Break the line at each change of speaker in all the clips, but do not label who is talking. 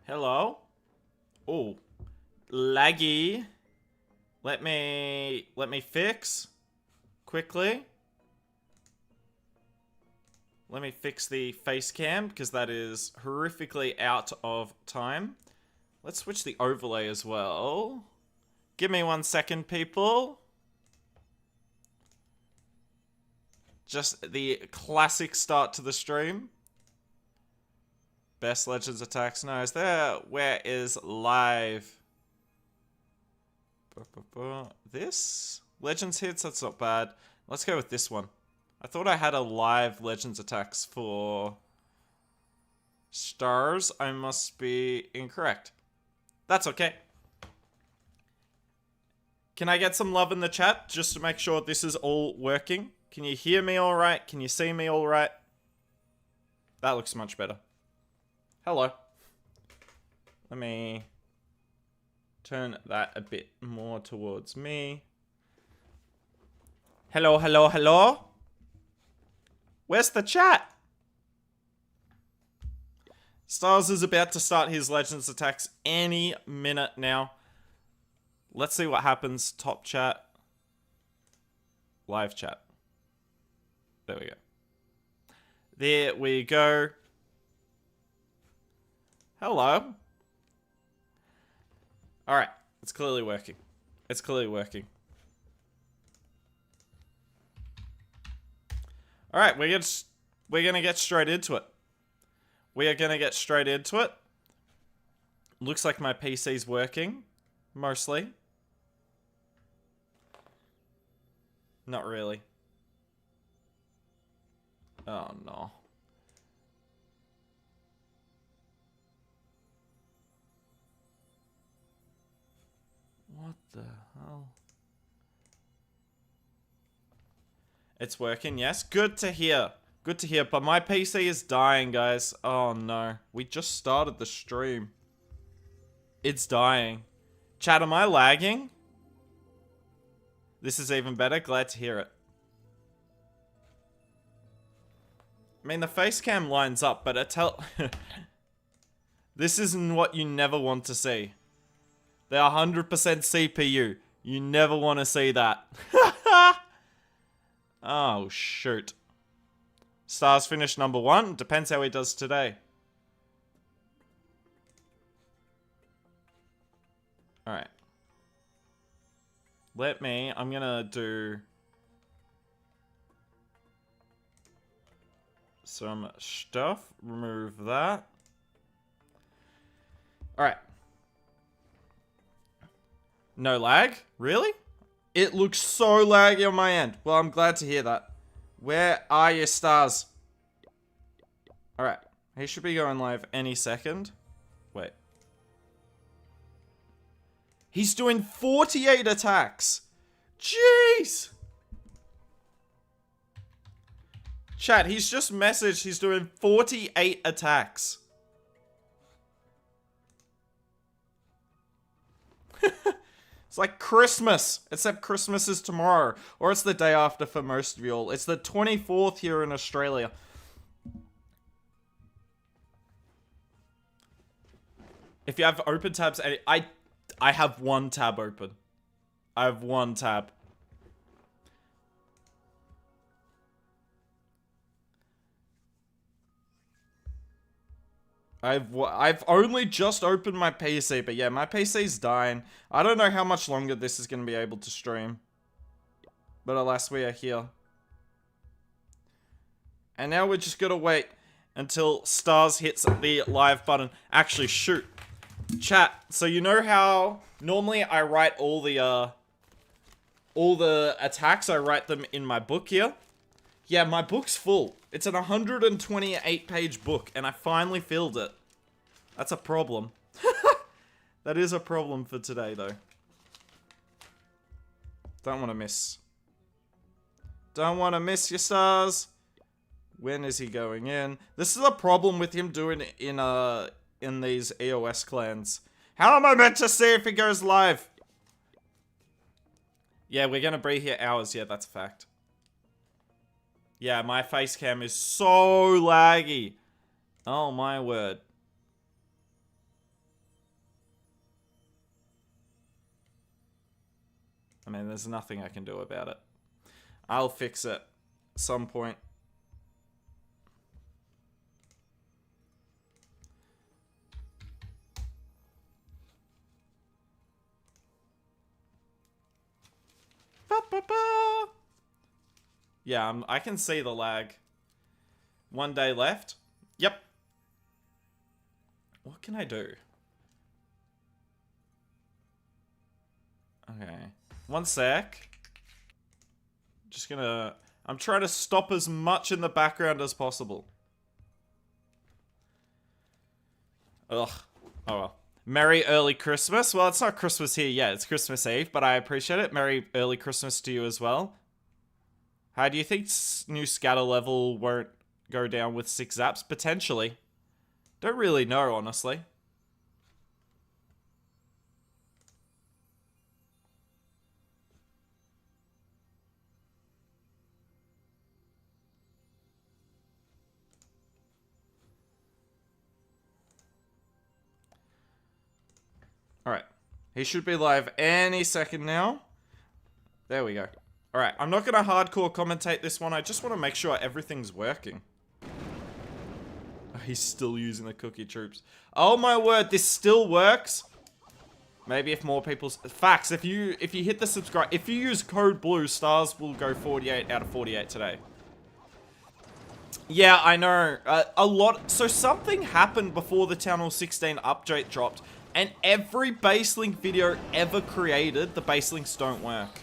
Hello? Oh, laggy. Let me fix quickly. Let me fix the face cam because that is horrifically out of time. Let's switch the overlay as well. Give me 1 second, people. Just the classic start to the stream. Best Legends attacks. No, is there? Where is live? This? Legends hits? That's not bad. Let's go with this one. I thought I had a live Legends attacks for stars. I must be incorrect. That's okay. Can I get some love in the chat just to make sure this is all working? Can you hear me all right? Can you see me all right? That looks much better. Hello. Let me turn that a bit more towards me. Hello, hello, hello? Where's the chat? Stars is about to start his Legends attacks any minute now. Let's see what happens. Top chat. Live chat. There we go. There we go. Hello. Alright. It's clearly working. It's clearly working. Alright, we're gonna get straight into it. We are gonna get straight into it. Looks like my PC's working. Mostly. Not really. Oh no. What the hell? It's working, yes. Good to hear. Good to hear. But my PC is dying, guys. Oh no. We just started the stream. It's dying. Chat, am I lagging? This is even better. Glad to hear it. I mean, the face cam lines up, but this isn't what you never want to see. They're 100% CPU. You never want to see that. Oh, shoot. Stars finished number 1. Depends how he does today. Alright. I'm gonna do some stuff. Remove that. Alright. No lag? Really? It looks so laggy on my end. Well, I'm glad to hear that. Where are your stars? Alright. He should be going live any second. Wait. He's doing 48 attacks. Jeez. Chat, he's just messaged he's doing 48 attacks. It's like Christmas, except Christmas is tomorrow. Or it's the day after for most of you all. It's the 24th here in Australia. If you have open tabs, I have 1 tab open. I have 1 tab. I've only just opened my PC, but yeah, my PC's dying. I don't know how much longer this is going to be able to stream. But alas, we are here. And now we're just going to wait until Stars hits the live button. Actually, shoot. Chat, so you know how normally I write all the attacks, I write them in my book here? Yeah, my book's full. It's an 128-page book, and I finally filled it. That's a problem. That is a problem for today, though. Don't want to miss. Don't want to miss your stars. When is he going in? This is a problem with him doing it in these EOS clans. How am I meant to see if he goes live? Yeah, we're gonna be here hours. Yeah, that's a fact. Yeah, my face cam is so laggy. Oh my word. I mean, there's nothing I can do about it. I'll fix it at some point. Yeah, I can see the lag. 1 day left. Yep. What can I do? Okay. 1 sec. Just gonna... I'm trying to stop as much in the background as possible. Ugh. Oh well. Merry early Christmas. Well, it's not Christmas here yet. It's Christmas Eve, but I appreciate it. Merry early Christmas to you as well. How do you think new scatter level won't go down with 6 zaps? Potentially. Don't really know, honestly. Alright. He should be live any second now. There we go. Alright, I'm not going to hardcore commentate this one. I just want to make sure everything's working. Oh, he's still using the cookie troops. Oh my word, this still works? Maybe if more people... Facts, if you hit the subscribe... If you use code BLUE, stars will go 48 out of 48 today. Yeah, I know. A lot... So something happened before the Town Hall 16 update dropped, and every baselink video ever created, the baselinks don't work.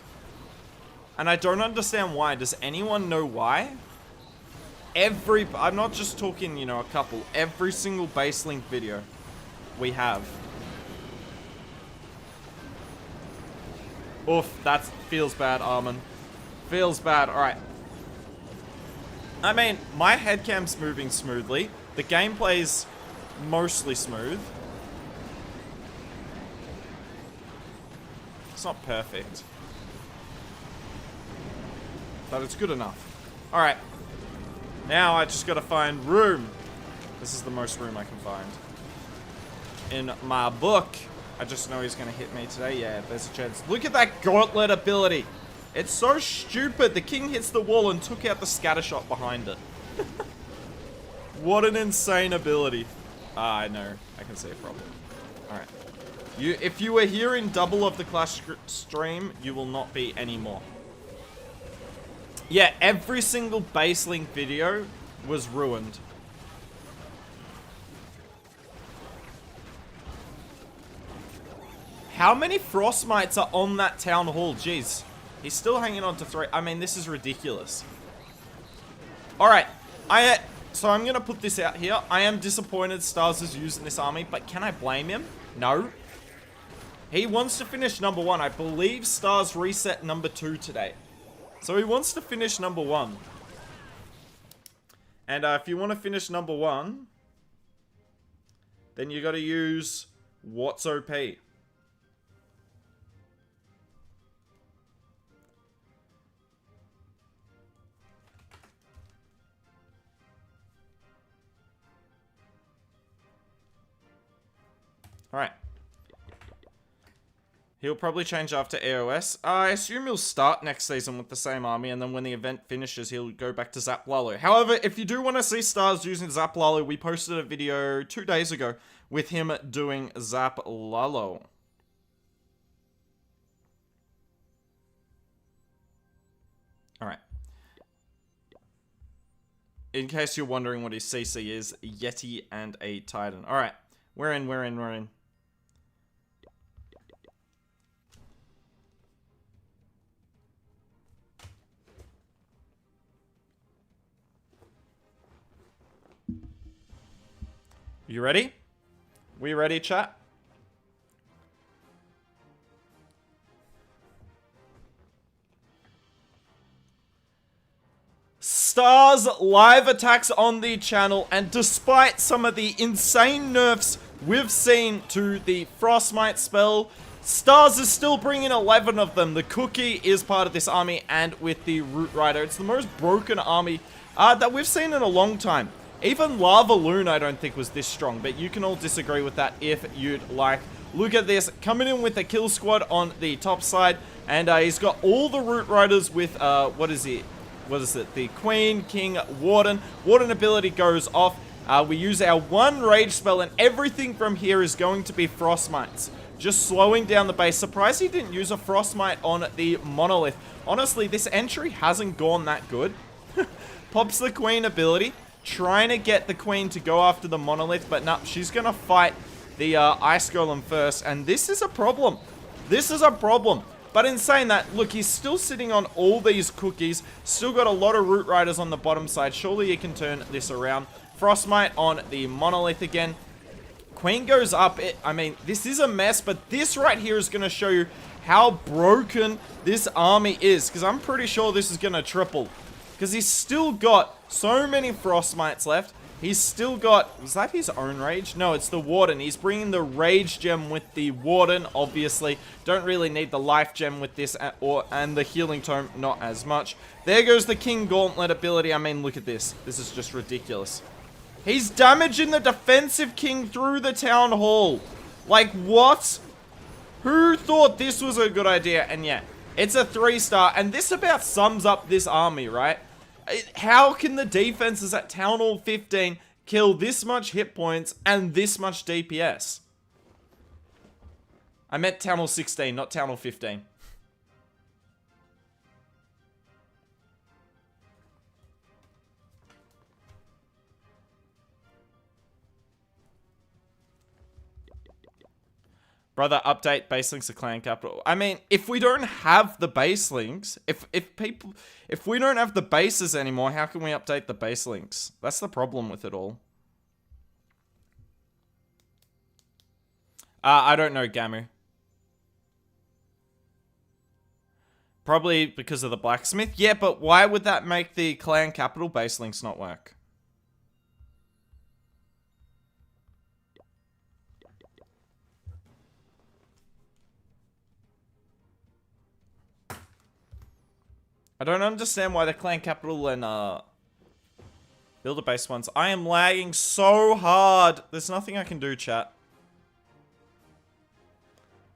And I don't understand why. Does anyone know why? I'm not just talking, you know, a couple. Every single baselink video we have. Oof, that feels bad, Armin. Feels bad. Alright. I mean, my headcam's moving smoothly. The gameplay's mostly smooth. It's not perfect. But it's good enough. Alright. Now I just gotta find room. This is the most room I can find. In my book. I just know he's gonna hit me today. Yeah, there's a chance. Look at that gauntlet ability. It's so stupid. The king hits the wall and took out the scatter shot behind it. What an insane ability. Ah, I know. I can see a problem. Alright. If you were here in double of the Clash stream, you will not be anymore. Yeah, every single baselink video was ruined. How many Frostmites are on that Town Hall? Jeez. He's still hanging on to 3. I mean, this is ridiculous. Alright. So I'm going to put this out here. I am disappointed Stars is using this army, but can I blame him? No. He wants to finish number 1. I believe Stars reset number 2 today. So he wants to finish number 1. And if you want to finish number 1, then you got to use what's OP. Alright. He'll probably change after AOS. I assume he'll start next season with the same army, and then when the event finishes, he'll go back to Zap Lalo. However, if you do want to see Stars using Zap Lalo, we posted a video 2 days ago with him doing Zap Lalo. Alright. In case you're wondering what his CC is, Yeti and a Titan. Alright. We're in. You ready? We ready, chat? Stars live attacks on the channel, and despite some of the insane nerfs we've seen to the Frostmite spell, Stars is still bringing 11 of them. The Cookie is part of this army, and with the Root Rider, it's the most broken army that we've seen in a long time. Even Lava Loon I don't think was this strong, but you can all disagree with that if you'd like. Look at this. Coming in with a kill squad on the top side. And he's got all the root riders with, what is it? The Queen, King, Warden. Warden ability goes off. We use our one rage spell, and everything from here is going to be Frostmites. Just slowing down the base. Surprised he didn't use a Frostmite on the Monolith. Honestly, this entry hasn't gone that good. Pops the Queen ability. Trying to get the Queen to go after the Monolith, but no, she's going to fight the Ice Golem first, and this is a problem. This is a problem. But in saying that, look, he's still sitting on all these cookies. Still got a lot of root riders on the bottom side. Surely he can turn this around. Frostmite on the Monolith again. Queen goes up. I mean, this is a mess, but this right here is going to show you how broken this army is. Because I'm pretty sure this is going to triple. Because he's still got so many Frostmites left. He's still got... Was that his own rage? No, it's the Warden. He's bringing the Rage Gem with the Warden, obviously. Don't really need the Life Gem with this, and the Healing Tome, not as much. There goes the King Gauntlet ability. I mean, look at this. This is just ridiculous. He's damaging the defensive King through the Town Hall. Like, what? Who thought this was a good idea? And yeah, it's a 3-star, and this about sums up this army, right? How can the defenses at Town Hall 15 kill this much hit points and this much DPS? I meant Town Hall 16, not Town Hall 15. Brother, update base links to clan capital. I mean, if we don't have the base links, if we don't have the bases anymore, how can we update the base links? That's the problem with it all. I don't know, Gamu. Probably because of the blacksmith. Yeah, but why would that make the clan capital base links not work? I don't understand why the clan capital and builder base ones. I am lagging so hard. There's nothing I can do, chat.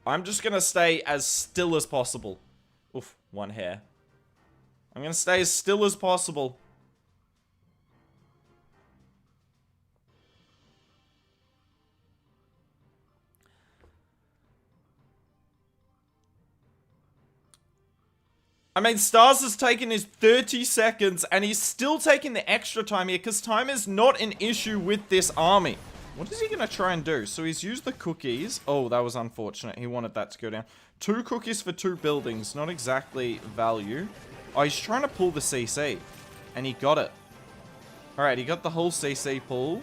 I'm just gonna stay as still as possible. Oof, one hair. I'm gonna stay as still as possible. I mean, Stars has taken his 30 seconds, and he's still taking the extra time here, because time is not an issue with this army. What is he going to try and do? So he's used the cookies. Oh, that was unfortunate. He wanted that to go down. 2 cookies for 2 buildings. Not exactly value. Oh, he's trying to pull the CC. And he got it. Alright, he got the whole CC pull.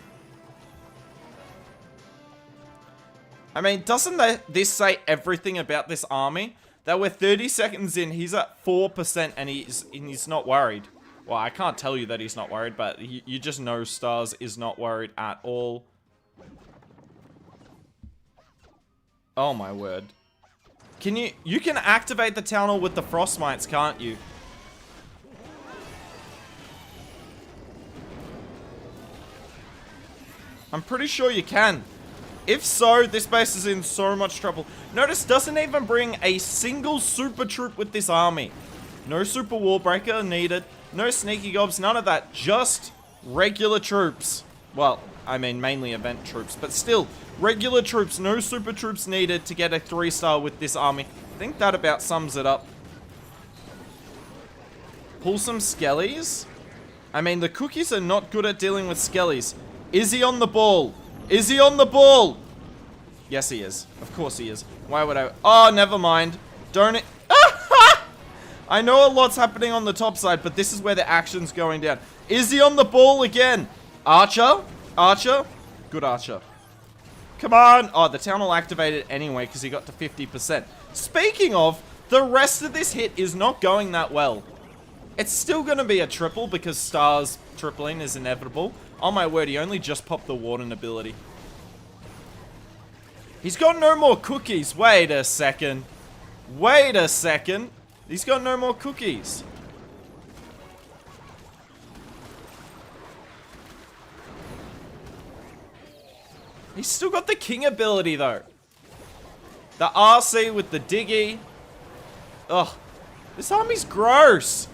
I mean, doesn't this say everything about this army? That we're 30 seconds in, he's at 4%, and he's not worried. Well, I can't tell you that he's not worried, but you just know Stars is not worried at all. Oh my word. You can activate the Town Hall with the Frostmites, can't you? I'm pretty sure you can. If so, this base is in so much trouble. Notice, doesn't even bring a single super troop with this army. No super wallbreaker needed. No sneaky gobs, none of that. Just regular troops. Well, I mean, mainly event troops, but still, regular troops. No super troops needed to get a 3-star with this army. I think that about sums it up. Pull some skellies. I mean, the cookies are not good at dealing with skellies. Is he on the ball? Is he on the ball? Yes, he is. Of course he is. Why would I? Oh, never mind. Don't it? I know a lot's happening on the top side, but this is where the action's going down. Is he on the ball again? Archer? Archer? Good Archer. Come on. Oh, the Town Hall activated anyway because he got to 50%. Speaking of, the rest of this hit is not going that well. It's still going to be a triple because Stars tripling is inevitable. Oh my word, he only just popped the Warden ability. He's got no more cookies. Wait a second. Wait a second. He's got no more cookies. He's still got the King ability though. The RC with the diggy. Ugh. This army's gross.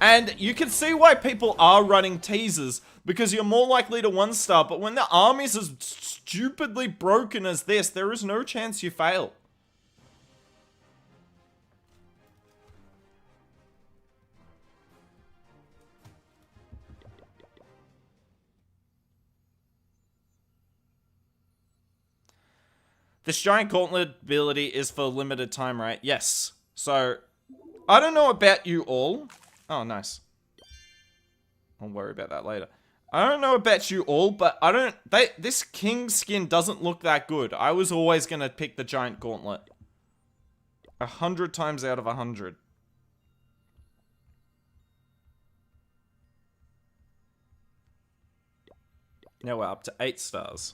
And you can see why people are running teasers, because you're more likely to 1-star, but when the army's as stupidly broken as this, there is no chance you fail. This giant gauntlet ability is for limited time, right? Yes. So, I don't know about you all. Oh, nice. I'll worry about that later. I don't know about you all, but this king skin doesn't look that good. I was always going to pick the giant gauntlet. 100 times out of 100. Now we're up to 8 stars.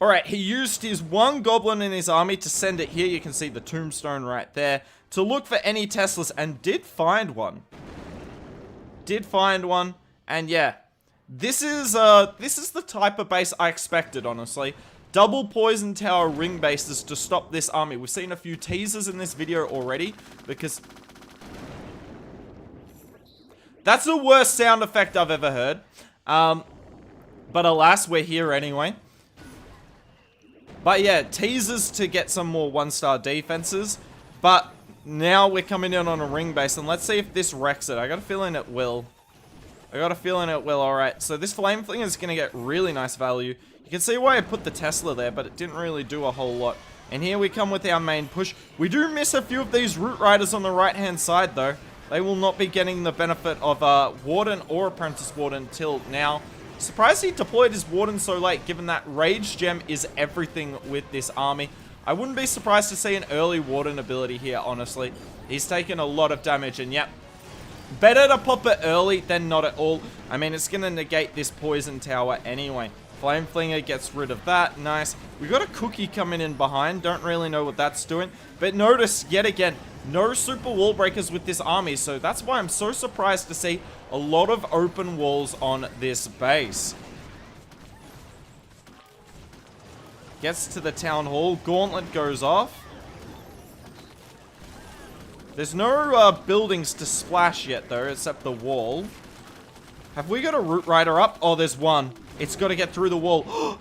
Alright, he used his one goblin in his army to send it here. You can see the tombstone right there. To look for any Teslas, and did find one. Did find one. And yeah, this is the type of base I expected, honestly. Double poison tower ring bases to stop this army. We've seen a few teasers in this video already, because that's the worst sound effect I've ever heard. But alas, we're here anyway. But yeah, teasers to get some more 1-star defenses. But now we're coming in on a ring base, and let's see if this wrecks it. I got a feeling it will. Alright, so this flame fling is going to get really nice value. You can see why I put the Tesla there, but it didn't really do a whole lot. And here we come with our main push. We do miss a few of these root riders on the right-hand side, though. They will not be getting the benefit of Warden or Apprentice Warden till now. Surprised he deployed his Warden so late, given that Rage Gem is everything with this army. I wouldn't be surprised to see an early Warden ability here, honestly. He's taken a lot of damage, and yep, better to pop it early than not at all. I mean, it's going to negate this poison tower anyway. Flame Flinger gets rid of that. Nice. We got a cookie coming in behind. Don't really know what that's doing. But notice, yet again, no super wall breakers with this army. So that's why I'm so surprised to see a lot of open walls on this base. Gets to the town hall. Gauntlet goes off. There's no buildings to splash yet, though, except the wall. Have we got a root rider up? Oh, there's one. It's got to get through the wall.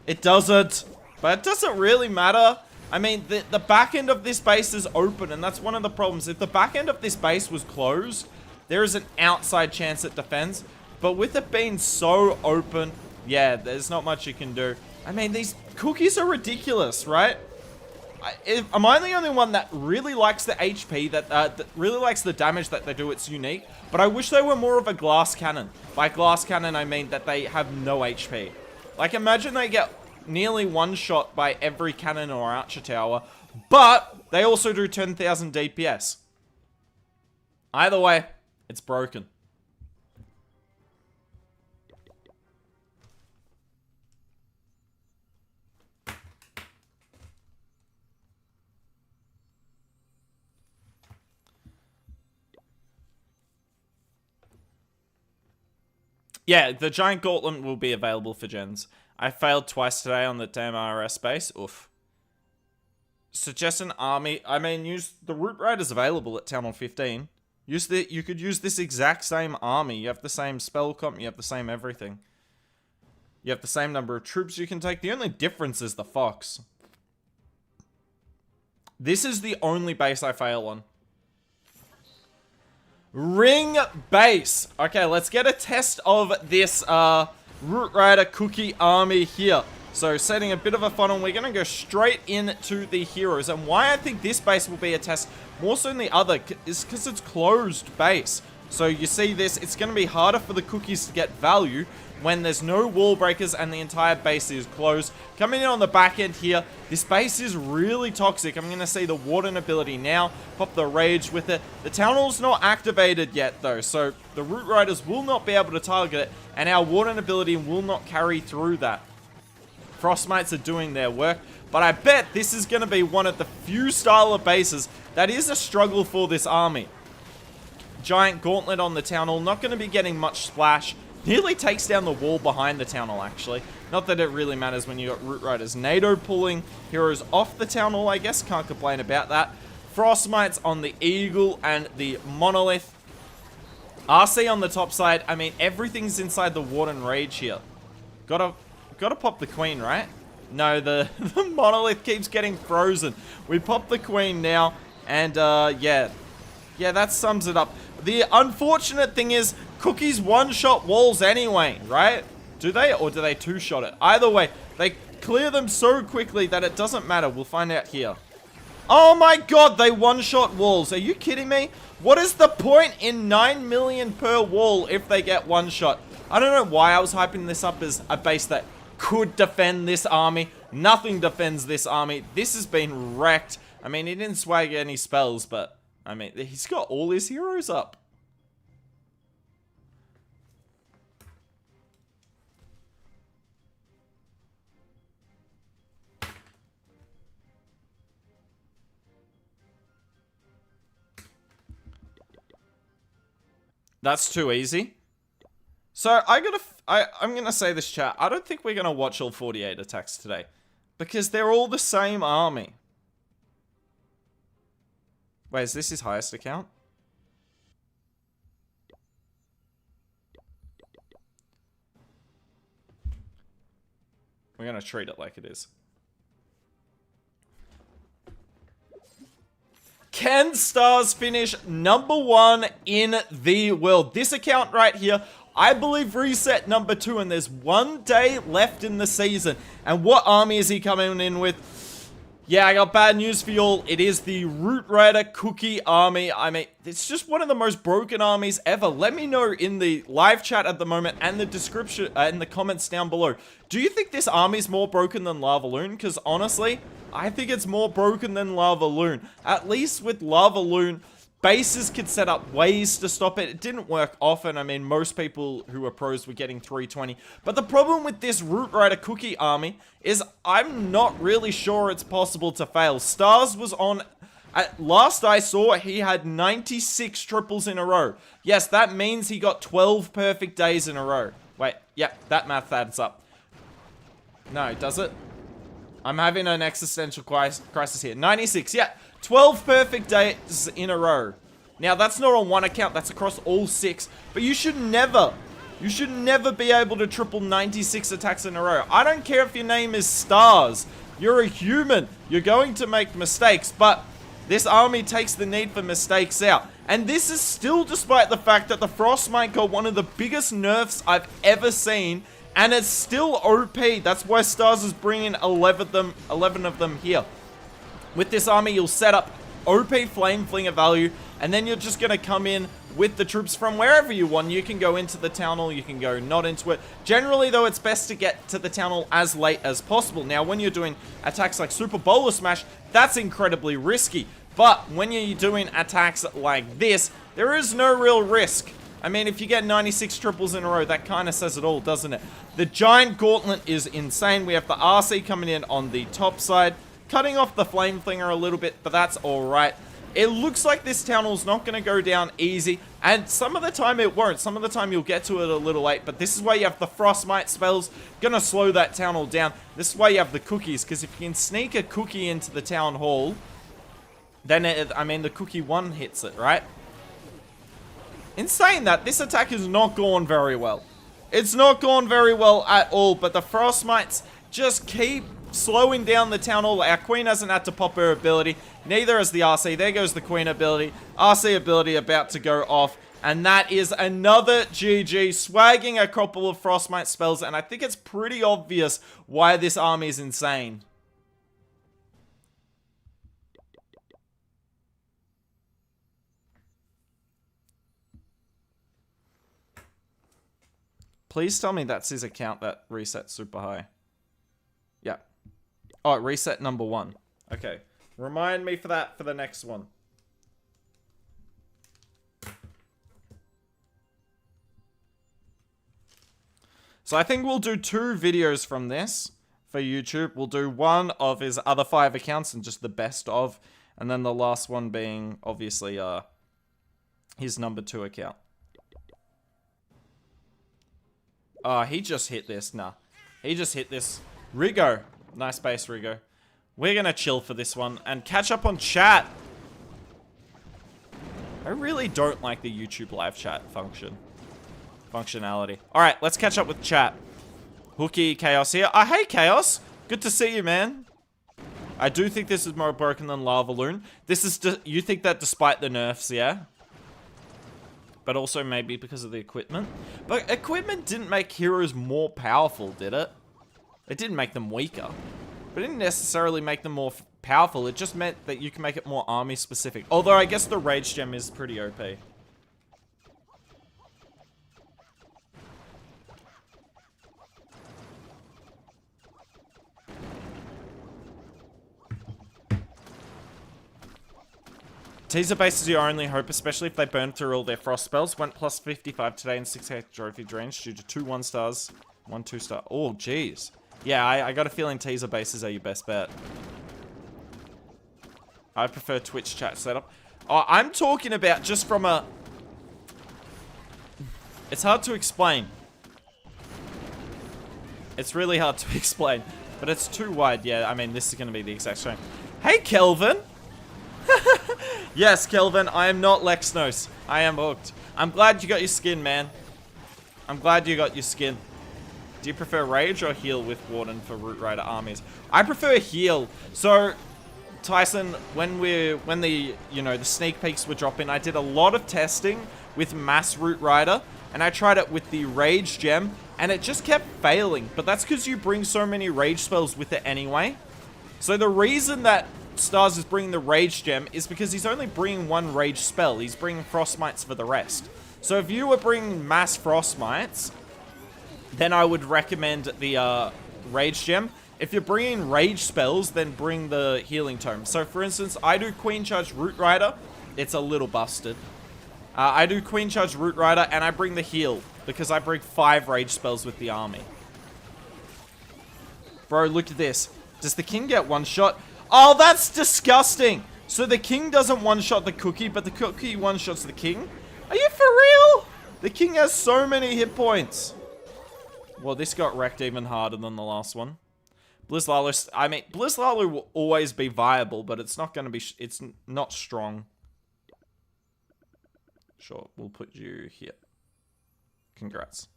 It doesn't. But it doesn't really matter. I mean, the back end of this base is open, and that's one of the problems. If the back end of this base was closed, there is an outside chance it defends. But with it being so open, yeah, there's not much you can do. I mean, these cookies are ridiculous, right? Am I the only one that really likes the HP, that really likes the damage that they do? It's unique. But I wish they were more of a glass cannon. By glass cannon, I mean that they have no HP. Like, imagine they get nearly one shot by every cannon or archer tower, but they also do 10,000 DPS. Either way, it's broken. Yeah, the giant gauntlet will be available for gens. I failed twice today on the damn RS base. Oof. Suggest an army. I mean, use the root riders available at Town Hall 15. You could use this exact same army. You have the same spell comp. You have the same everything. You have the same number of troops you can take. The only difference is the fox. This is the only base I fail on. Ring base. Okay, let's get a test of this Root Rider Cookie army here. So, setting a bit of a funnel, we're going to go straight into the heroes. And why I think this base will be a test more so than the other is because it's closed base. So, you see this, it's going to be harder for the cookies to get value when there's no wall breakers and the entire base is closed. Coming in on the back end here, this base is really toxic. I'm going to see the Warden ability now, pop the Rage with it. The Town Hall's not activated yet though, so the Root Riders will not be able to target it, and our Warden ability will not carry through that. Frostmites are doing their work, but I bet this is going to be one of the few style of bases that is a struggle for this army. giant gauntlet on the town hall. Not going to be getting much splash. Nearly takes down the wall behind the town hall, actually. Not that it really matters when you got Root Riders. NATO pulling heroes off the town hall, I guess. Can't complain about that. Frostmites on the Eagle and the Monolith. RC on the top side. I mean, everything's inside the Warden Rage here. Gotta pop the Queen, right? No, the Monolith keeps getting frozen. We pop the Queen now, and yeah, that sums it up. The unfortunate thing is, Cookies one-shot walls anyway, right? Do they, or do they two-shot it? Either way, they clear them so quickly that it doesn't matter. We'll find out here. Oh my god, they one-shot walls. Are you kidding me? What is the point in 9 million per wall if they get one-shot? I don't know why I was hyping this up as a base that could defend this army. Nothing defends this army. This has been wrecked. I mean, he didn't swag any spells, but, I mean, he's got all his heroes up. That's too easy. So I'm gonna say this, chat. I don't think we're gonna watch all 48 attacks today, because they're all the same army. Wait, is this his highest account? We're gonna treat it like it is. Can Stars finish #1 in the world? This account right here, I believe, reset #2, and there's 1 day left in the season. And what army is he coming in with? Yeah, I got bad news for y'all. It is the Root Rider Cookie army. I mean, it's just one of the most broken armies ever. Let me know in the live chat at the moment and the description in the comments down below. Do you think this army is more broken than Lava Loon? Because honestly, I think it's more broken than Lava Loon. At least with Lava Loon, bases could set up ways to stop it. It didn't work often. I mean, most people who were pros were getting 320. But the problem with this Root Rider Cookie army is I'm not really sure it's possible to fail. Stars was on... At last I saw, he had 96 triples in a row. Yes, that means he got 12 perfect days in a row. Wait, yep, that math adds up. No, does it? I'm having an existential crisis here. 96, yeah. 12 perfect days in a row. Now, that's not on one account. That's across all 6. But you should never be able to triple 96 attacks in a row. I don't care if your name is Stars. You're a human. You're going to make mistakes. But this army takes the need for mistakes out. And this is still despite the fact that the Frostmite got one of the biggest nerfs I've ever seen. And it's still OP. That's why Stars is bringing 11 of them here. With this army, you'll set up OP Flame Flinger value, and then you're just going to come in with the troops from wherever you want. You can go into the town hall, you can go not into it. Generally, though, it's best to get to the town hall as late as possible. Now, when you're doing attacks like Super Bowler Smash, that's incredibly risky. But when you're doing attacks like this, there is no real risk. I mean, if you get 96 triples in a row, that kind of says it all, doesn't it? The Giant Gauntlet is insane. We have the RC coming in on the top side, cutting off the Flame Flinger a little bit, but that's alright. It looks like this town hall's not going to go down easy, and some of the time it won't. Some of the time you'll get to it a little late, but this is why you have the Frostmite spells, going to slow that town hall down. This is why you have the cookies, because if you can sneak a cookie into the town hall, then, I mean, the cookie one hits it, right? In saying that, this attack has not gone very well. It's not gone very well at all, but the Frostmites just keep slowing down the town hall. Our Queen hasn't had to pop her ability. Neither has the RC. There goes the Queen ability. RC ability about to go off. And that is another GG, swagging a couple of Frostmite spells. And I think it's pretty obvious why this army is insane. Please tell me that's his account that reset super high. Yeah. Oh, reset #1. Okay. Remind me for that for the next one. So I think we'll do 2 videos from this for YouTube. We'll do one of his other 5 accounts and just the best of. And then the last one being, obviously, his number 2 account. Oh, he just hit this. Nah. He just hit this. Rigo. Nice base, Rigo. We're gonna chill for this one and catch up on chat. I really don't like the YouTube live chat functionality. Alright, let's catch up with chat. Hooky, Chaos here. Oh, hey, Chaos. Good to see you, man. I do think this is more broken than Lava Loon. This is... You think that despite the nerfs, yeah? But also maybe because of the equipment. But equipment didn't make heroes more powerful, did it? It didn't make them weaker. But it didn't necessarily make them more powerful. It just meant that you can make it more army specific. Although I guess the Rage Gem is pretty OP. Teaser base is your only hope, especially if they burn through all their frost spells. Went plus 55 today and 6 trophy drains due to 2 1-stars, 1 2-star. Oh, jeez. Yeah, I got a feeling teaser bases are your best bet. I prefer Twitch chat setup. Oh, I'm talking about just from a... It's hard to explain. It's really hard to explain. But it's too wide. Yeah, I mean, this is going to be the exact same. Hey, Kelvin! Yes, Kelvin, I am not Lexnos. I am hooked. I'm glad you got your skin, man. I'm glad you got your skin. Do you prefer Rage or Heal with Warden for Root Rider armies? I prefer Heal. So, Tyson, when the, you know, the sneak peeks were dropping, I did a lot of testing with Mass Root Rider, and I tried it with the Rage Gem, and it just kept failing. But that's because you bring so many Rage spells with it anyway. So the reason that Stars is bringing the Rage Gem is because he's only bringing 1 Rage spell. He's bringing Frostmites for the rest. So if you were bringing Mass Frostmites, then I would recommend the Rage Gem. If you're bringing Rage spells, then bring the Healing Tome. So for instance, I do Queen Charge Root Rider. It's a little busted. I do Queen Charge Root Rider and I bring the Heal because I bring 5 Rage spells with the army. Bro, look at this. Does the king get 1 shot? Oh, that's disgusting. So the king doesn't one-shot the cookie, but the cookie one-shots the king? Are you for real? The king has so many hit points. Well, this got wrecked even harder than the last one. Blizzlalo, I mean, Blizzlalo will always be viable, but it's not going to be, it's not strong. Sure, we'll put you here. Congrats.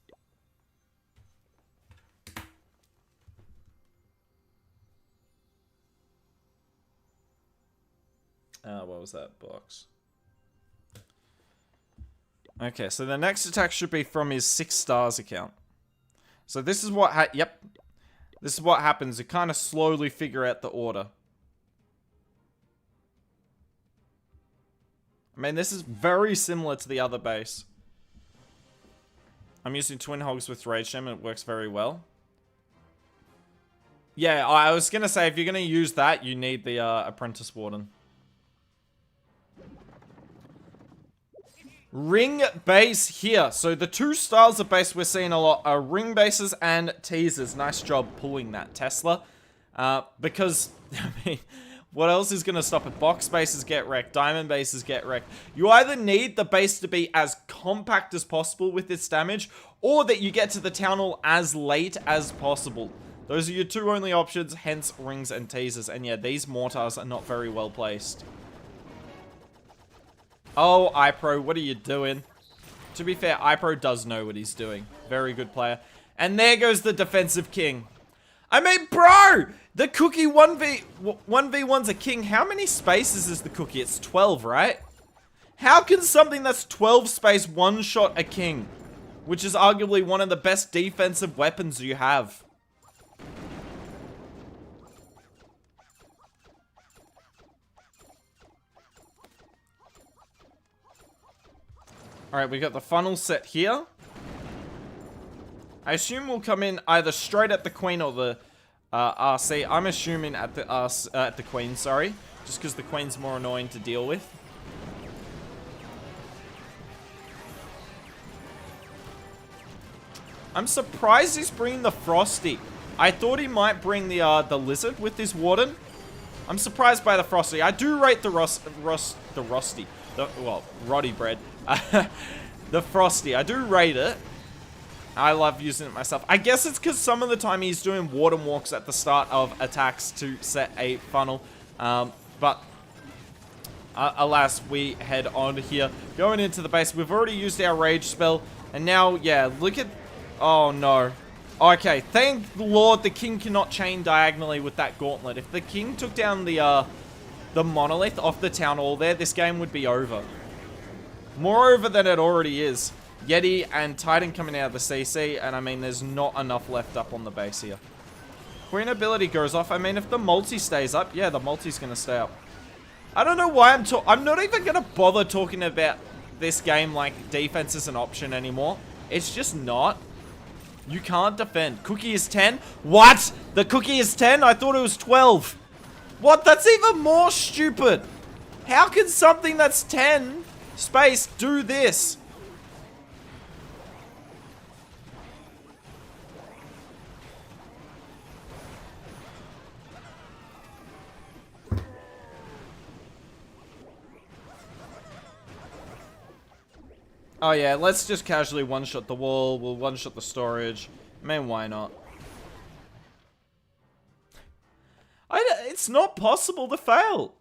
What was that box? Okay, so the next attack should be from his 6 stars account. So this is what yep. This is what happens. You kind of slowly figure out the order. I mean, this is very similar to the other base. I'm using Twin Hogs with Rage Gem and it works very well. Yeah, I was going to say, if you're going to use that, you need the Apprentice Warden. Ring base here. So the 2 styles of base we're seeing a lot are ring bases and teasers. Nice job pulling that, Tesla. Because, I mean, what else is going to stop it? Box bases get wrecked. Diamond bases get wrecked. You either need the base to be as compact as possible with its damage, or that you get to the town hall as late as possible. Those are your 2 only options, hence rings and teasers. And yeah, these mortars are not very well placed. Oh, iPro, what are you doing? To be fair, iPro does know what he's doing. Very good player. And there goes the defensive king. I mean, bro! The cookie 1v1's a king. How many spaces is the cookie? It's 12, right? How can something that's 12 space one-shot a king? Which is arguably one of the best defensive weapons you have. Alright, we got the funnel set here. I assume we'll come in either straight at the queen or the RC. I'm assuming at the queen, sorry. Just because the queen's more annoying to deal with. I'm surprised he's bringing the Frosty. I thought he might bring the lizard with his warden. I'm surprised by the Frosty. I do rate the Roddy bread. The Frosty. I do rate it. I love using it myself. I guess it's because some of the time he's doing water walks at the start of attacks to set a funnel. But alas, we head on here. Going into the base. We've already used our rage spell. And now, yeah, look at... Oh, no. Okay, thank the Lord the king cannot chain diagonally with that gauntlet. If the king took down the monolith off the town hall there, this game would be over. More over than it already is. Yeti and Titan coming out of the CC, and I mean, there's not enough left up on the base here. Queen ability goes off. I mean, if the multi stays up, yeah, the multi's going to stay up. I don't know why I'm not even going to bother talking about this game like defense is an option anymore. It's just not. You can't defend. Cookie is 10? What? The cookie is 10? I thought it was 12. What? That's even more stupid. How can something that's 10 space do this? Oh yeah, let's just casually one-shot the wall. We'll one-shot the storage. I mean, why not? It's not possible to fail.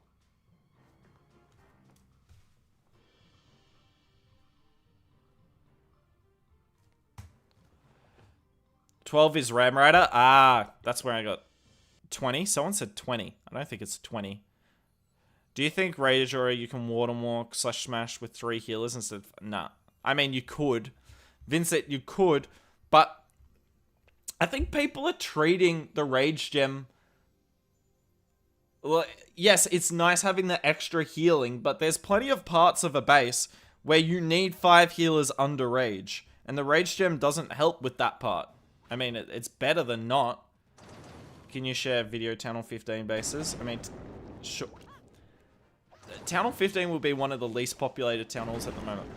$12 is Ram Rider. Ah, that's where I got 20. Someone said 20. I don't think it's 20. Do you think Rage or you can Warden Walk / Smash with 3 healers instead of... Nah. I mean, you could. Vincent, you could. But I think people are treating the Rage Gem... Well, yes, it's nice having the extra healing, but there's plenty of parts of a base where you need 5 healers under Rage. And the Rage Gem doesn't help with that part. I mean, it's better than not. Can you share video Town Hall 15 bases? I mean, sure. Town Hall 15 will be one of the least populated Town Halls at the moment.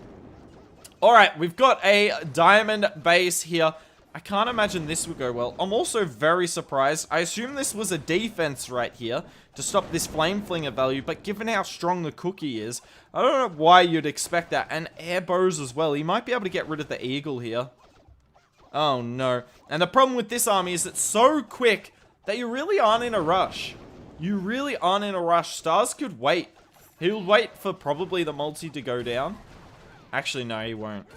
Alright, we've got a diamond base here. I can't imagine this would go well. I'm also very surprised. I assume this was a defense right here to stop this flame flinger value, but given how strong the cookie is, I don't know why you'd expect that. And air bows as well. He might be able to get rid of the eagle here. Oh no. And the problem with this army is it's so quick that you really aren't in a rush. You really aren't in a rush. Stars could wait. He'll wait for probably the multi to go down. Actually, no, he won't.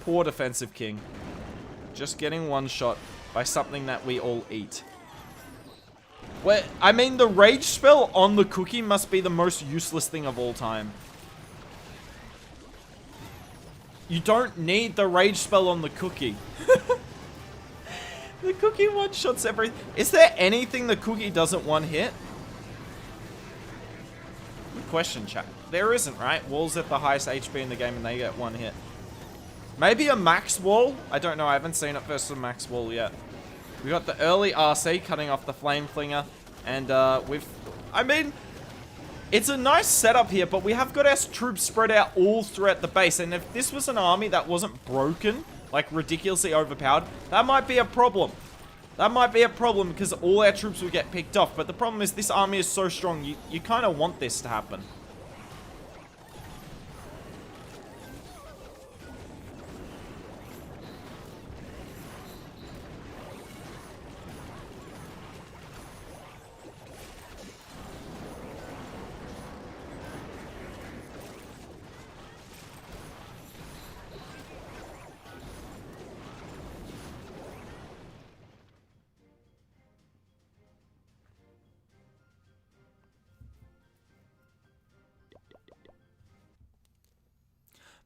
Poor defensive king. Just getting one shot by something that we all eat. Well, I mean, the rage spell on the cookie must be the most useless thing of all time. You don't need the rage spell on the cookie. The cookie one-shots everything. Is there anything the cookie doesn't one-hit? Good question, chat. There isn't, right? Walls at the highest HP in the game and they get one hit. Maybe a max wall? I don't know. I haven't seen it versus a max wall yet. We got the early RC cutting off the flame flinger. And I mean, it's a nice setup here, but we have got our troops spread out all throughout the base. And if this was an army that wasn't broken, like ridiculously overpowered, that might be a problem. That might be a problem because all our troops will get picked off. But the problem is this army is so strong, you kind of want this to happen.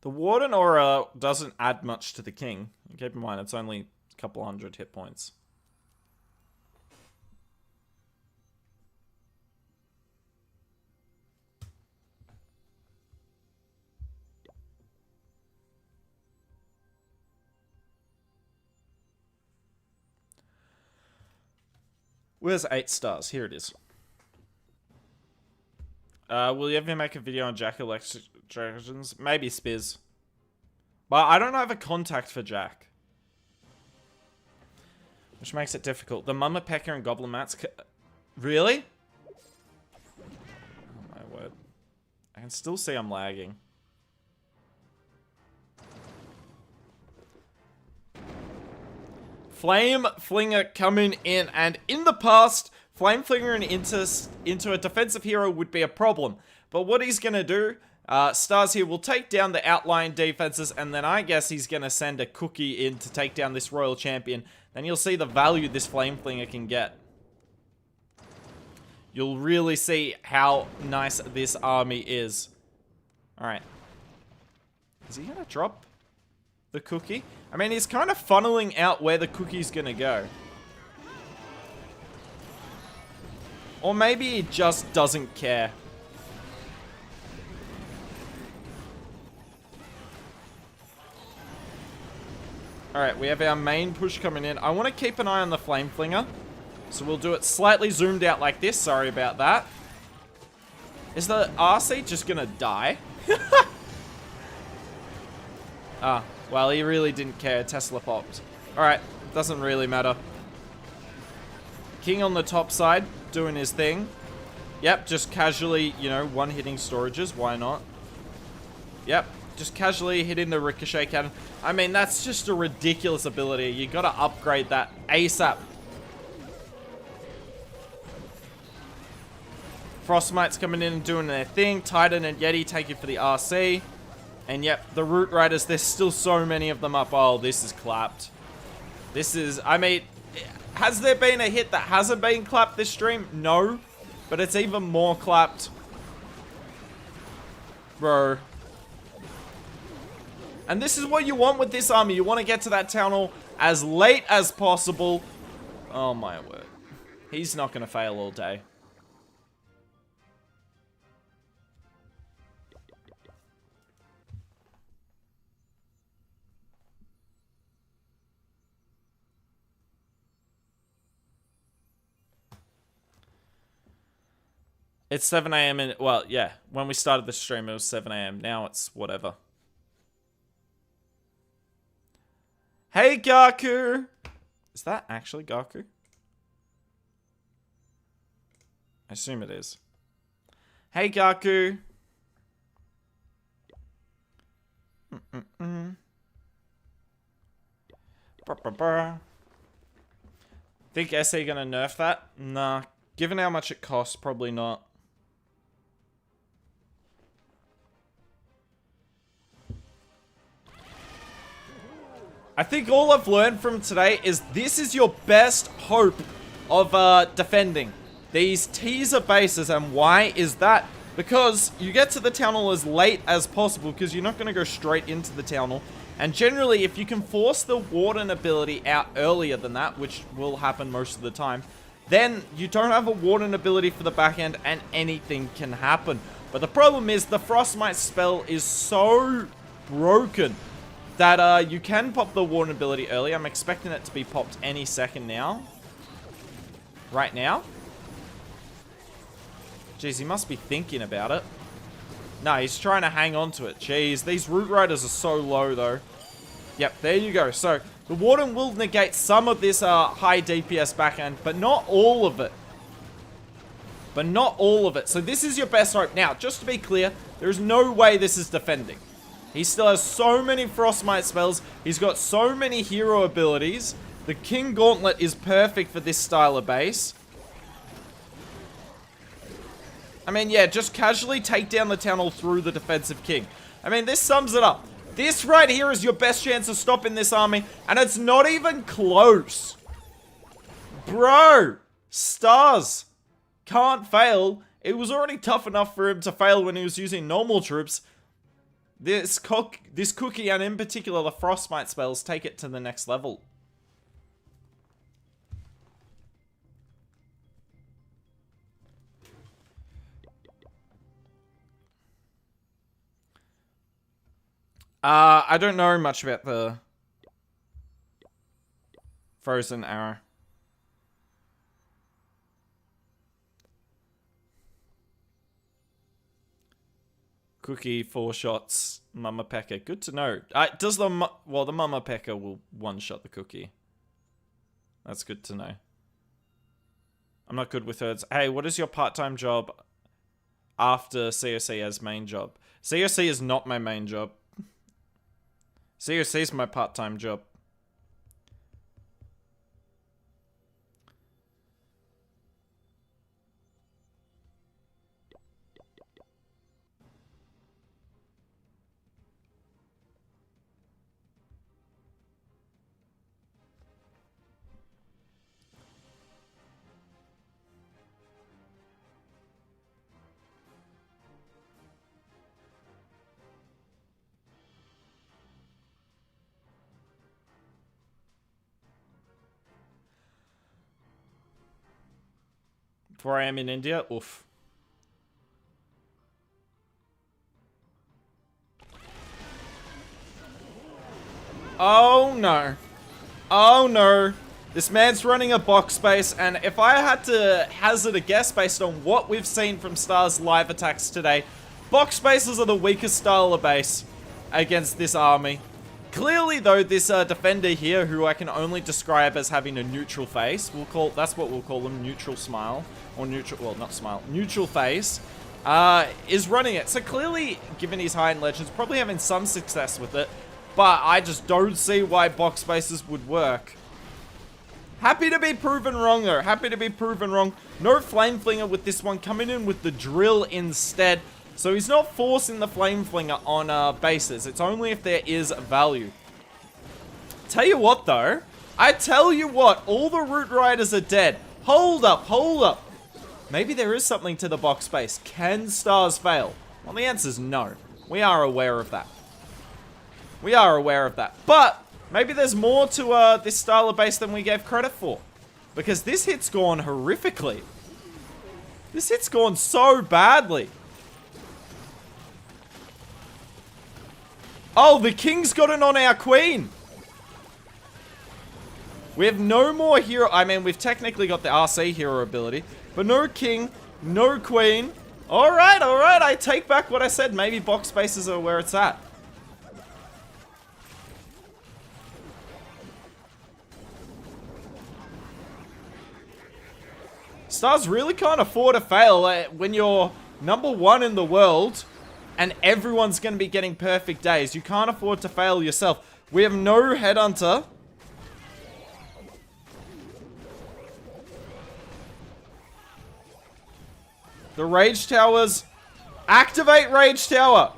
The Warden Aura doesn't add much to the King. Keep in mind, it's only a couple 100 hit points. Where's 8 stars? Here it is. Will you ever make a video on Jack Elections? Maybe Spiz. But I don't have a contact for Jack. which makes it difficult. The Mama Pecker and Goblin Mats... Really? Oh my word. I can still see I'm lagging. Flame Flinger coming in, and in the past, Flame Flinger into a defensive hero would be a problem. But what he's gonna do, Stars here will take down the outlying defenses, and then I guess he's gonna send a Cookie in to take down this Royal Champion. Then you'll see the value this Flame Flinger can get. You'll really see how nice this army is. Alright. Is he gonna drop the Cookie? I mean, he's kind of funneling out where the Cookie's gonna go. Or maybe he just doesn't care. Alright, we have our main push coming in. I want to keep an eye on the Flame Flinger. So we'll do it slightly zoomed out like this. Sorry about that. Is the RC just gonna die? Ah, well, he really didn't care. Tesla popped. Alright, doesn't really matter. King on the top side, doing his thing. Yep, just casually, you know, one-hitting storages. Why not? Yep, just casually hitting the Ricochet Cannon. I mean, that's just a ridiculous ability. You gotta upgrade that ASAP. Frostmite's coming in and doing their thing. Titan and Yeti taking for the RC. And yep, the Root Riders, there's still so many of them up. Oh, this is clapped. This is, I mean, has there been a hit that hasn't been clapped this stream? No. But it's even more clapped. Bro. And this is what you want with this army. You want to get to that town hall as late as possible. Oh my word. He's not going to fail all day. It's 7 a.m. and, well, yeah. When we started the stream, it was 7 a.m. Now it's whatever. Hey, Gaku! Is that actually Gaku? I assume it is. Hey, Gaku! Think SE gonna nerf that? Nah. Given how much it costs, probably not. I think all I've learned from today is this is your best hope of defending these teaser bases. And why is that? Because you get to the town hall as late as possible, because you're not going to go straight into the town hall. And generally, if you can force the Warden ability out earlier than that, which will happen most of the time, then you don't have a Warden ability for the back end and anything can happen. But the problem is the Frostmite spell is so broken that you can pop the Warden ability early. I'm expecting it to be popped any second now. Right now. Jeez, he must be thinking about it. No, he's trying to hang on to it. Jeez, these Root Riders are so low, though. Yep, there you go. So, the Warden will negate some of this high DPS backhand, but not all of it. But not all of it. So, this is your best hope. Now, just to be clear, there is no way this is defending. He still has so many Frostmite spells. He's got so many hero abilities. The King Gauntlet is perfect for this style of base. I mean, yeah, just casually take down the town hall through the defensive king. I mean, this sums it up. This right here is your best chance of stopping this army, and it's not even close. Bro, Stars can't fail. It was already tough enough for him to fail when he was using normal troops. This Cookie, and in particular the Frostmite spells, take it to the next level. I don't know much about the Frozen Arrow. Cookie, 4 shots, Mama Pecker. Good to know. Does the Mama Pecker will one-shot the Cookie. That's good to know. I'm not good with herds. Hey, what is your part-time job after COC as main job? COC is not my main job. COC is my part-time job. Before I am in India, oof. Oh no. Oh no. This man's running a box base, and if I had to hazard a guess based on what we've seen from Star's live attacks today, box bases are the weakest style of base against this army. Clearly though, this defender here, who I can only describe as having a neutral face, that's what we'll call him, neutral smile, or neutral, well not smile, neutral face, is running it. So clearly, given his high-end legends, probably having some success with it, but I just don't see why box bases would work. Happy to be proven wrong though, happy to be proven wrong. No flame flinger with this one, coming in with the drill instead. So he's not forcing the flame flinger on bases. It's only if there is value. Tell you what though. I tell you what, all the root riders are dead. Hold up, hold up. Maybe there is something to the box base. Can Stars fail? Well, the answer is no. We are aware of that. We are aware of that. But maybe there's more to this style of base than we gave credit for. Because this hit's gone horrifically. This hit's gone so badly. Oh, the king's got it on our queen. We have no more hero. I mean, we've technically got the RC hero ability, but no king, no queen. All right, I take back what I said. Maybe box bases are where it's at. Stars really can't afford to fail when you're #1 in the world. And everyone's going to be getting perfect days. You can't afford to fail yourself. We have no headhunter. The rage towers. Activate rage tower.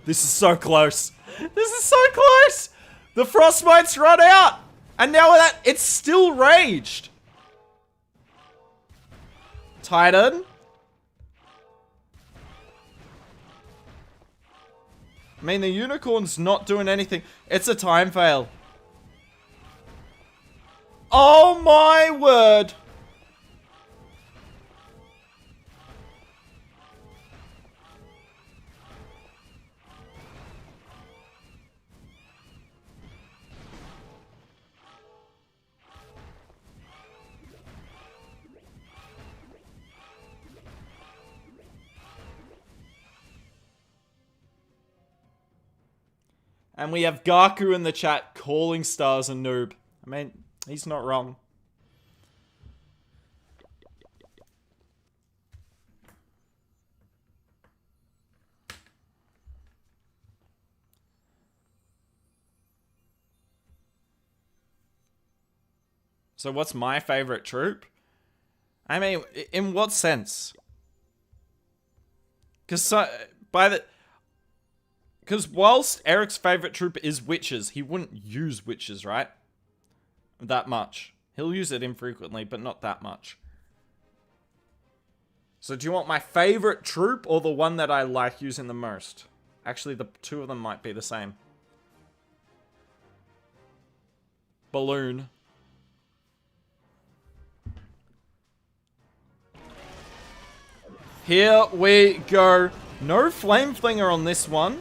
This is so close. This is so close. The frostbite's run out. And now that it's still raged. Titan. I mean, the unicorn's not doing anything. It's a time fail. Oh my word. And we have Gaku in the chat calling Stars a noob. I mean, he's not wrong. So what's my favorite troop? I mean, in what sense? Because whilst Eric's favorite troop is witches, he wouldn't use witches, right? That much. He'll use it infrequently, but not that much. So do you want my favorite troop or the one that I like using the most? Actually, the two of them might be the same. Balloon. Here we go. No flame flinger on this one.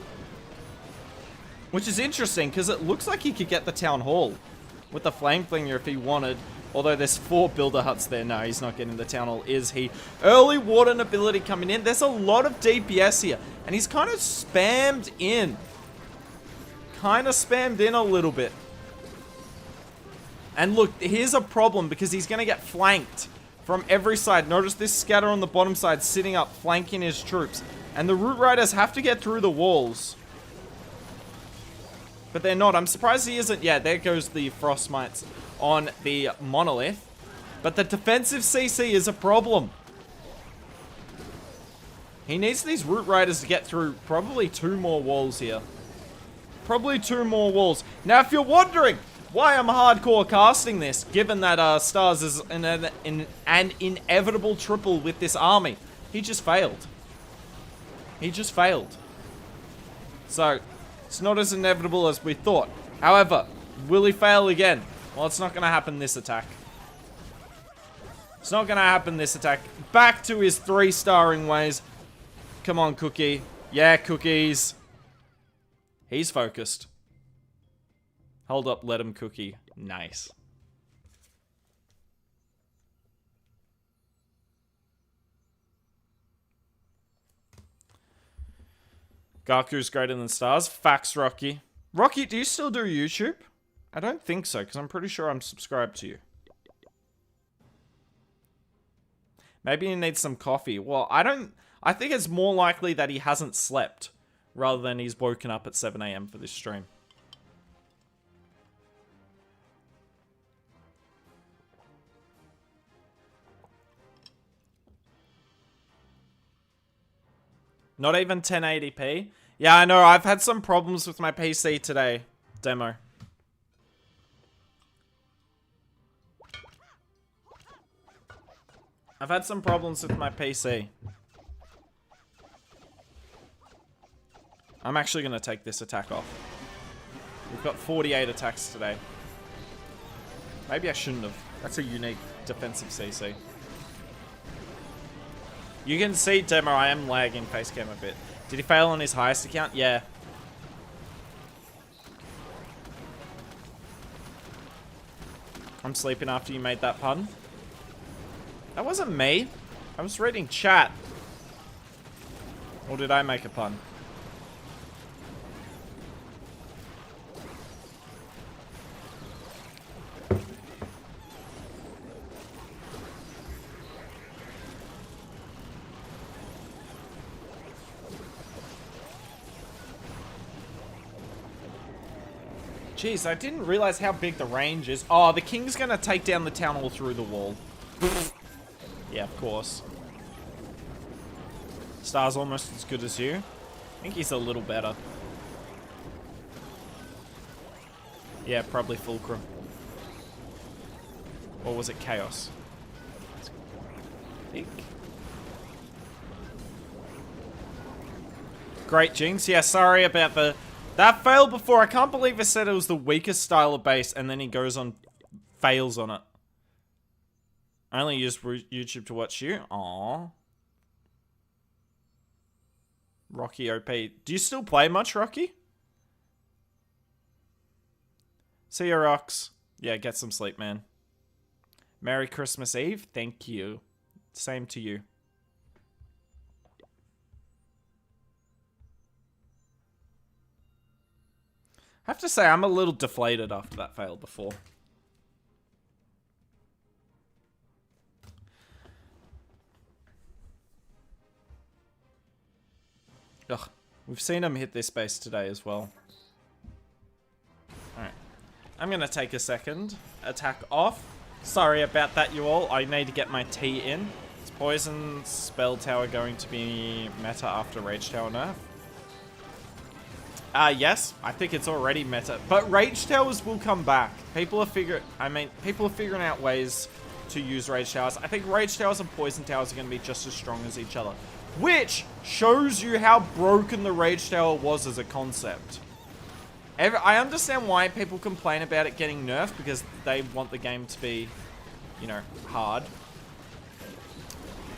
Which is interesting, because it looks like he could get the town hall with the flame flinger if he wanted. Although there's 4 builder huts there. No, he's not getting the town hall, is he? Early warden ability coming in. There's a lot of DPS here. And he's kind of spammed in. A little bit. And look, here's a problem because he's going to get flanked from every side. Notice this scatter on the bottom side sitting up, flanking his troops. And the Root Riders have to get through the walls. But they're not. I'm surprised he isn't. Yeah, there goes the Frostmites on the Monolith. But the defensive CC is a problem. He needs these Root Riders to get through probably 2 more walls here. Probably 2 more walls. Now, if you're wondering why I'm hardcore casting this, given that Stars is an inevitable triple with this army, he just failed. He just failed. So, it's not as inevitable as we thought. However, will he fail again? Well, it's not going to happen this attack. It's not going to happen this attack. Back to his 3-starring ways. Come on, Cookie. Yeah, Cookies. He's focused. Hold up, let him Cookie. Nice. Gaku's greater than Stars. Facts, Rocky. Rocky, do you still do YouTube? I don't think so, because I'm pretty sure I'm subscribed to you. Maybe he needs some coffee. Well, I think it's more likely that he hasn't slept, rather than he's woken up at 7 AM for this stream. Not even 1080p? Yeah, I know. I've had some problems with my PC today. Demo. I've had some problems with my PC. I'm actually going to take this attack off. We've got 48 attacks today. Maybe I shouldn't have. That's a unique defensive CC. You can see, Demo, I am lagging facecam a bit. Did he fail on his highest account? Yeah. I'm sleeping after you made that pun. That wasn't me. I was reading chat. Or did I make a pun? Jeez, I didn't realize how big the range is. Oh, the king's gonna take down the town hall through the wall. Yeah, of course. Star's almost as good as you. I think he's a little better. Yeah, probably Fulcrum. Or was it Chaos? I think. Great Jinx. Yeah, sorry about the... That failed before. I can't believe I said it was the weakest style of base and then he goes on... fails on it. I only use YouTube to watch you. Aww. Rocky OP. Do you still play much, Rocky? See ya, Rocks. Yeah, get some sleep, man. Merry Christmas Eve. Thank you. Same to you. I have to say, I'm a little deflated after that failed before. Ugh. We've seen him hit this base today as well. Alright. I'm going to take a second. Attack off. Sorry about that, you all. I need to get my tea in. Is Poison Spell Tower going to be meta after Rage Tower nerf? Yes. I think it's already meta. But Rage Towers will come back. People are figuring out ways to use Rage Towers. I think Rage Towers and Poison Towers are going to be just as strong as each other. Which shows you how broken the Rage Tower was as a concept. I understand why people complain about it getting nerfed, because they want the game to be, you know, hard.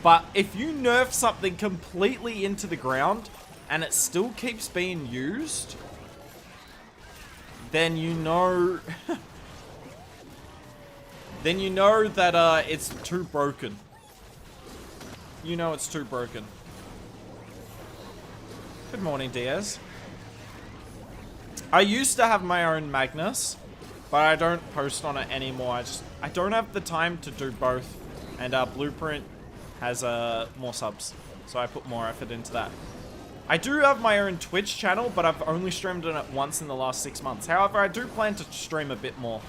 But if you nerf something completely into the ground, and it still keeps being used, then you know... then you know that it's too broken. You know it's too broken. Good morning, Diaz. I used to have my own Magnus, but I don't post on it anymore. I don't have the time to do both. And Blueprint has more subs, so I put more effort into that. I do have my own Twitch channel, but I've only streamed on it once in the last 6 months. However, I do plan to stream a bit more.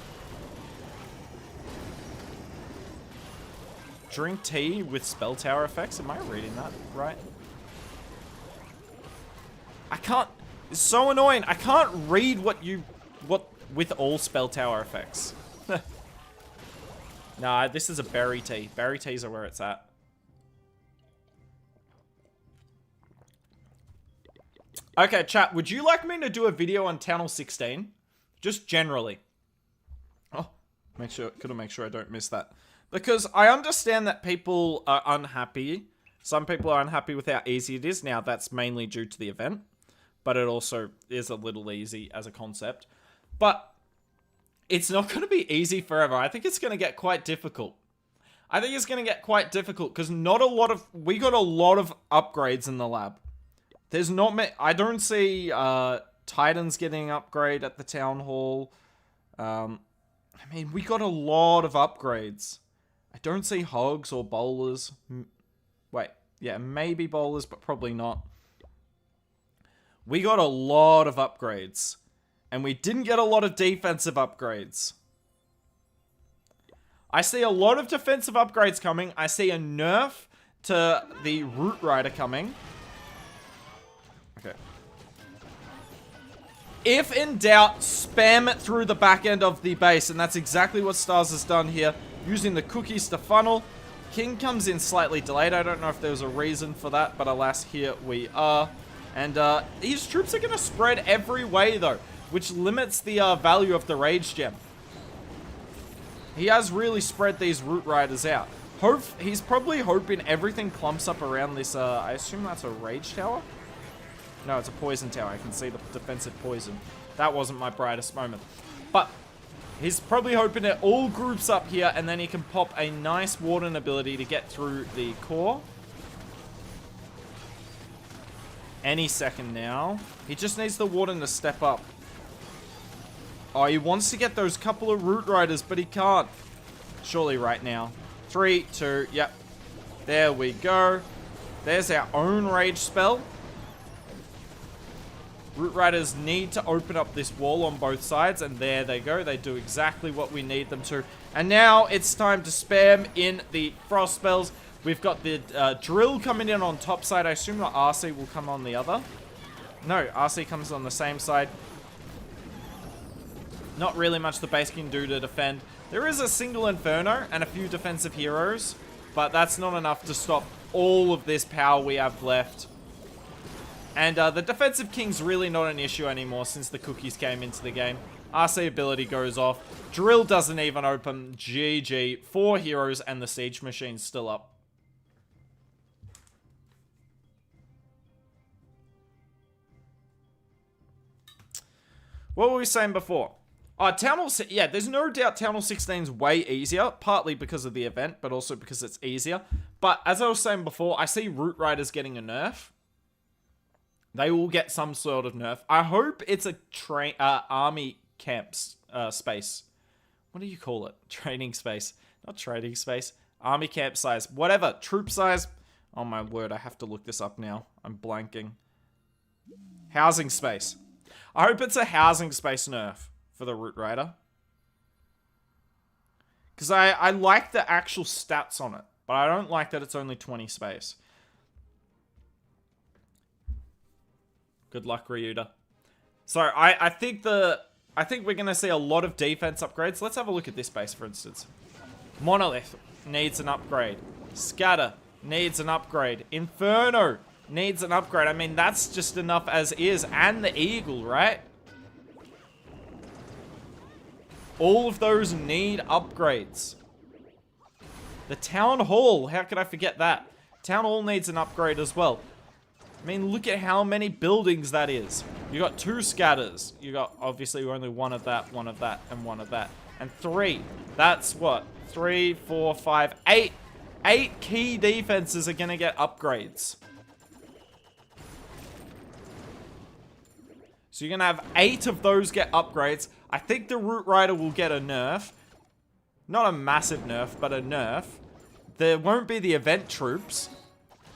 Drink tea with spell tower effects. Am I reading that right? I can't. It's so annoying. I can't read what with all spell tower effects. Nah, this is a berry tea. Berry teas are where it's at. Okay, chat. Would you like me to do a video on Town Hall 16? Just generally. Oh, gotta make sure I don't miss that. Because I understand that people are unhappy. Some people are unhappy with how easy it is. Now, that's mainly due to the event. But it also is a little easy as a concept. But it's not going to be easy forever. I think it's going to get quite difficult. I think it's going to get quite difficult because we got a lot of upgrades in the lab. There's not many. I don't see Titans getting an upgrade at the town hall. I mean, we got a lot of upgrades. I don't see hogs or bowlers. Wait, yeah, maybe bowlers, but probably not. We got a lot of upgrades. And we didn't get a lot of defensive upgrades. I see a lot of defensive upgrades coming. I see a nerf to the Root Rider coming. Okay. If in doubt, spam it through the back end of the base. And that's exactly what Stars has done here. Using the cookies to funnel. King comes in slightly delayed. I don't know if there was a reason for that. But alas, here we are. And these troops are going to spread every way, though. Which limits the value of the Rage Gem. He has really spread these Root Riders out. He's probably hoping everything clumps up around this. I assume that's a Rage Tower? No, it's a Poison Tower. I can see the defensive poison. That wasn't my brightest moment. But he's probably hoping it all groups up here, and then he can pop a nice Warden ability to get through the core. Any second now. He just needs the Warden to step up. Oh, he wants to get those couple of Root Riders, but he can't. Surely right now. 3, 2, yep. There we go. There's our own Rage spell. Root Riders need to open up this wall on both sides, and there they go. They do exactly what we need them to. And now it's time to spam in the Frost spells. We've got the Drill coming in on top side. I assume the RC will come on the other. No, RC comes on the same side. Not really much the base can do to defend. There is a single Inferno and a few defensive heroes, but that's not enough to stop all of this power we have left. And the defensive King's really not an issue anymore since the cookies came into the game. RC ability goes off. Drill doesn't even open. GG. 4 heroes and the Siege Machine's still up. What were we saying before? Town Hall, yeah, there's no doubt Town Hall 16 is way easier, partly because of the event, but also because it's easier. But as I was saying before, I see Root Riders getting a nerf. They will get some sort of nerf. I hope it's a army camp space. What do you call it? Training space. Not training space. Army camp size. Whatever. Troop size. Oh my word, I have to look this up now. I'm blanking. Housing space. I hope it's a housing space nerf for the Root Rider. Because I like the actual stats on it. But I don't like that it's only 20 space. Good luck, Ryuda. So I think we're gonna see a lot of defense upgrades. Let's have a look at this base, for instance. Monolith needs an upgrade. Scatter needs an upgrade. Inferno needs an upgrade. I mean, that's just enough as is. And the Eagle, right? All of those need upgrades. The Town Hall, how could I forget that? Town Hall needs an upgrade as well. I mean, look at how many buildings that is. You got 2 scatters. You got, obviously, only one of that, and one of that. And 3. That's what? 3, 4, 5, 8. 8 key defenses are going to get upgrades. So you're going to have 8 of those get upgrades. I think the Root Rider will get a nerf. Not a massive nerf, but a nerf. There won't be the event troops.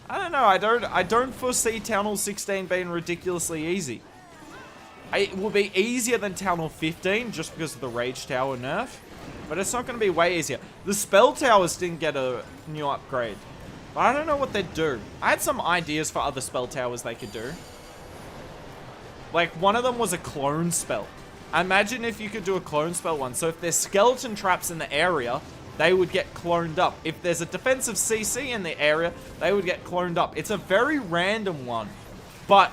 I don't know. I don't foresee Town Hall 16 being ridiculously easy. It will be easier than Town Hall 15 just because of the Rage Tower nerf. But it's not going to be way easier. The Spell Towers didn't get a new upgrade. But I don't know what they'd do. I had some ideas for other Spell Towers they could do. Like, one of them was a clone spell. Imagine if you could do a clone spell one. So if there's skeleton traps in the area, they would get cloned up. If there's a defensive CC in the area, they would get cloned up. It's a very random one. But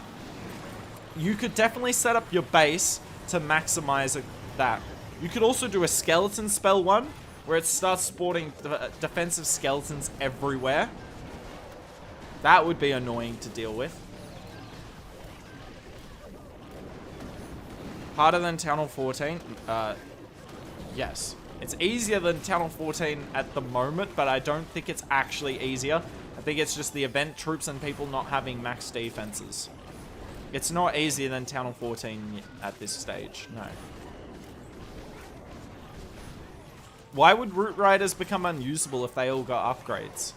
you could definitely set up your base to maximize that. You could also do a skeleton spell one, where it starts sporting defensive skeletons everywhere. That would be annoying to deal with. Harder than Town Hall 14? Yes. It's easier than Town Hall 14 at the moment, but I don't think it's actually easier. I think it's just the event troops and people not having max defenses. It's not easier than Town Hall 14 at this stage, no. Why would Root Riders become unusable if they all got upgrades?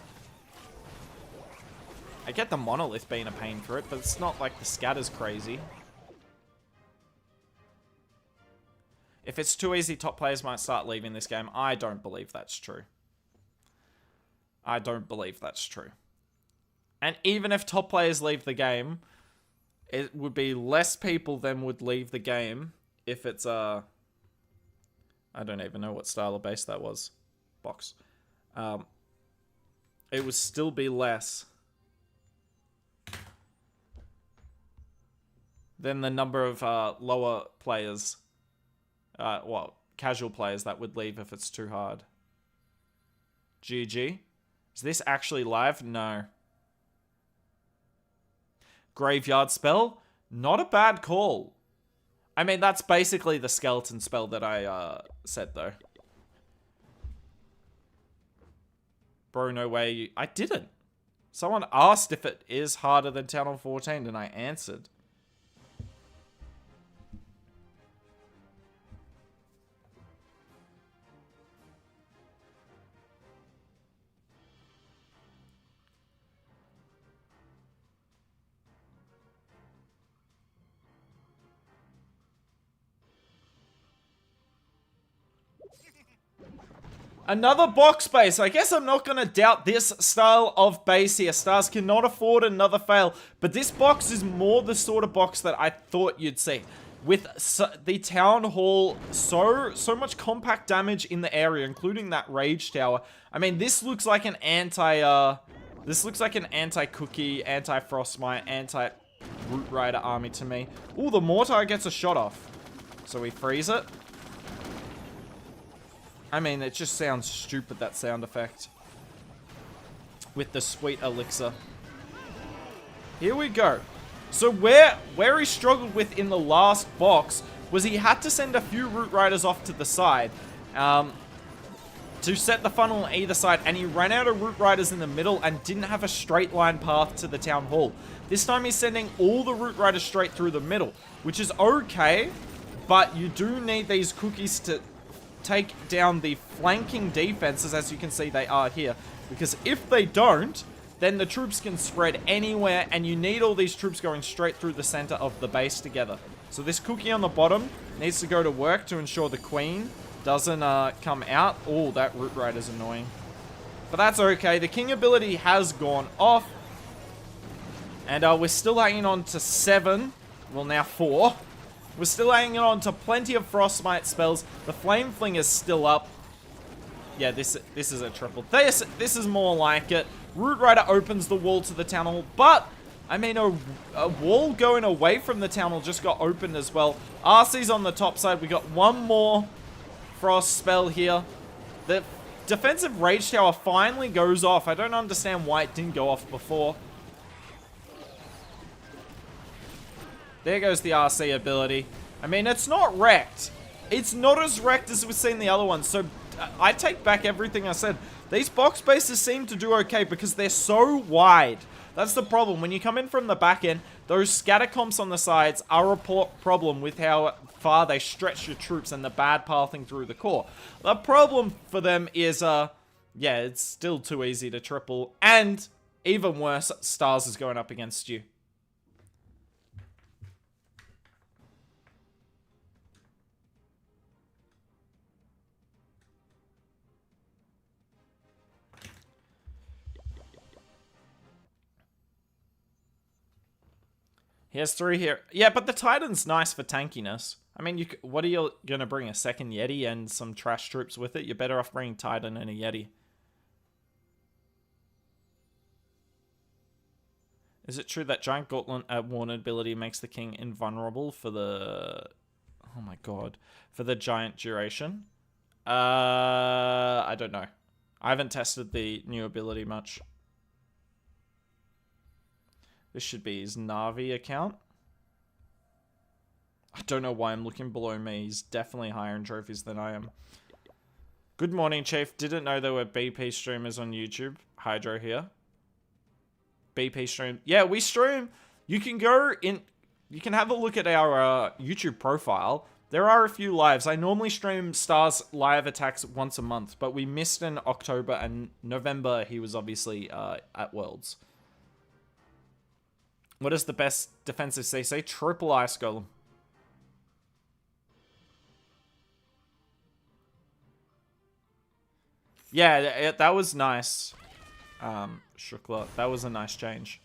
I get the Monolith being a pain for it, but it's not like the Scatter's crazy. If it's too easy, top players might start leaving this game. I don't believe that's true. I don't believe that's true. And even if top players leave the game, it would be less people than would leave the game if it's I don't even know what style of base that was. Box. It would still be less than the number of lower players. Well, casual players that would leave if it's too hard. GG. Is this actually live? No. Graveyard spell? Not a bad call. I mean, that's basically the skeleton spell that I said, though. Bro, no way. I didn't. Someone asked if it is harder than Town Hall 14, and I answered. Another box base. I guess I'm not going to doubt this style of base here. Stars cannot afford another fail. But this box is more the sort of box that I thought you'd see. With the Town Hall, so much compact damage in the area, including that Rage Tower. I mean, this looks like an anti-Cookie, anti-Frostmite, anti-Root Rider army to me. Ooh, the Mortar gets a shot off. So we freeze it. I mean, it just sounds stupid, that sound effect. With the sweet elixir. Here we go. So where he struggled with in the last box was he had to send a few Root Riders off to the side to set the funnel on either side, and he ran out of Root Riders in the middle and didn't have a straight line path to the Town Hall. This time he's sending all the Root Riders straight through the middle, which is okay, but you do need these cookies to take down the flanking defenses, as you can see they are here, because if they don't, then the troops can spread anywhere, and you need all these troops going straight through the center of the base together. So this cookie on the bottom needs to go to work to ensure the queen doesn't come out. Oh, that Root Rider's annoying, but that's okay. The king ability has gone off, and we're still hanging on to 7, well, now 4. We're still hanging on to plenty of Frostmite spells. The Flame Fling is still up. Yeah, this is a triple. This is more like it. Root Rider opens the wall to the Town Hall, but I mean, a wall going away from the Town Hall just got opened as well. RC's on the top side. We got one more Frost spell here. The defensive Rage Tower finally goes off. I don't understand why it didn't go off before. There goes the RC ability. I mean, it's not wrecked, It's not as wrecked as we've seen the other ones. So I take back everything I said. These box bases seem to do okay because they're so wide. That's the problem. When you come in from the back end, those scatter comps on the sides are a problem with how far they stretch your troops and the bad pathing through the core. The problem for them is, yeah, it's still too easy to triple. And even worse, Stars is going up against you. He has 3 here. Yeah, but the Titan's nice for tankiness. I mean, what are you going to bring? A second Yeti and some trash troops with it? You're better off bringing Titan and a Yeti. Is it true that Giant Gauntlet at Worn ability makes the king invulnerable for the... Oh my god. For the giant duration? I don't know. I haven't tested the new ability much. This should be his Na'vi account. I don't know why I'm looking below me. He's definitely higher in trophies than I am. Good morning, Chief. Didn't know there were BP streamers on YouTube. Hydro here. BP stream. Yeah, we stream. You can go in. You can have a look at our YouTube profile. There are a few lives. I normally stream Stars live attacks once a month, but we missed in October and November. He was obviously at Worlds. What is the best defensive CC? Triple Ice Golem. Yeah, that was nice. Shukla, that was a nice change.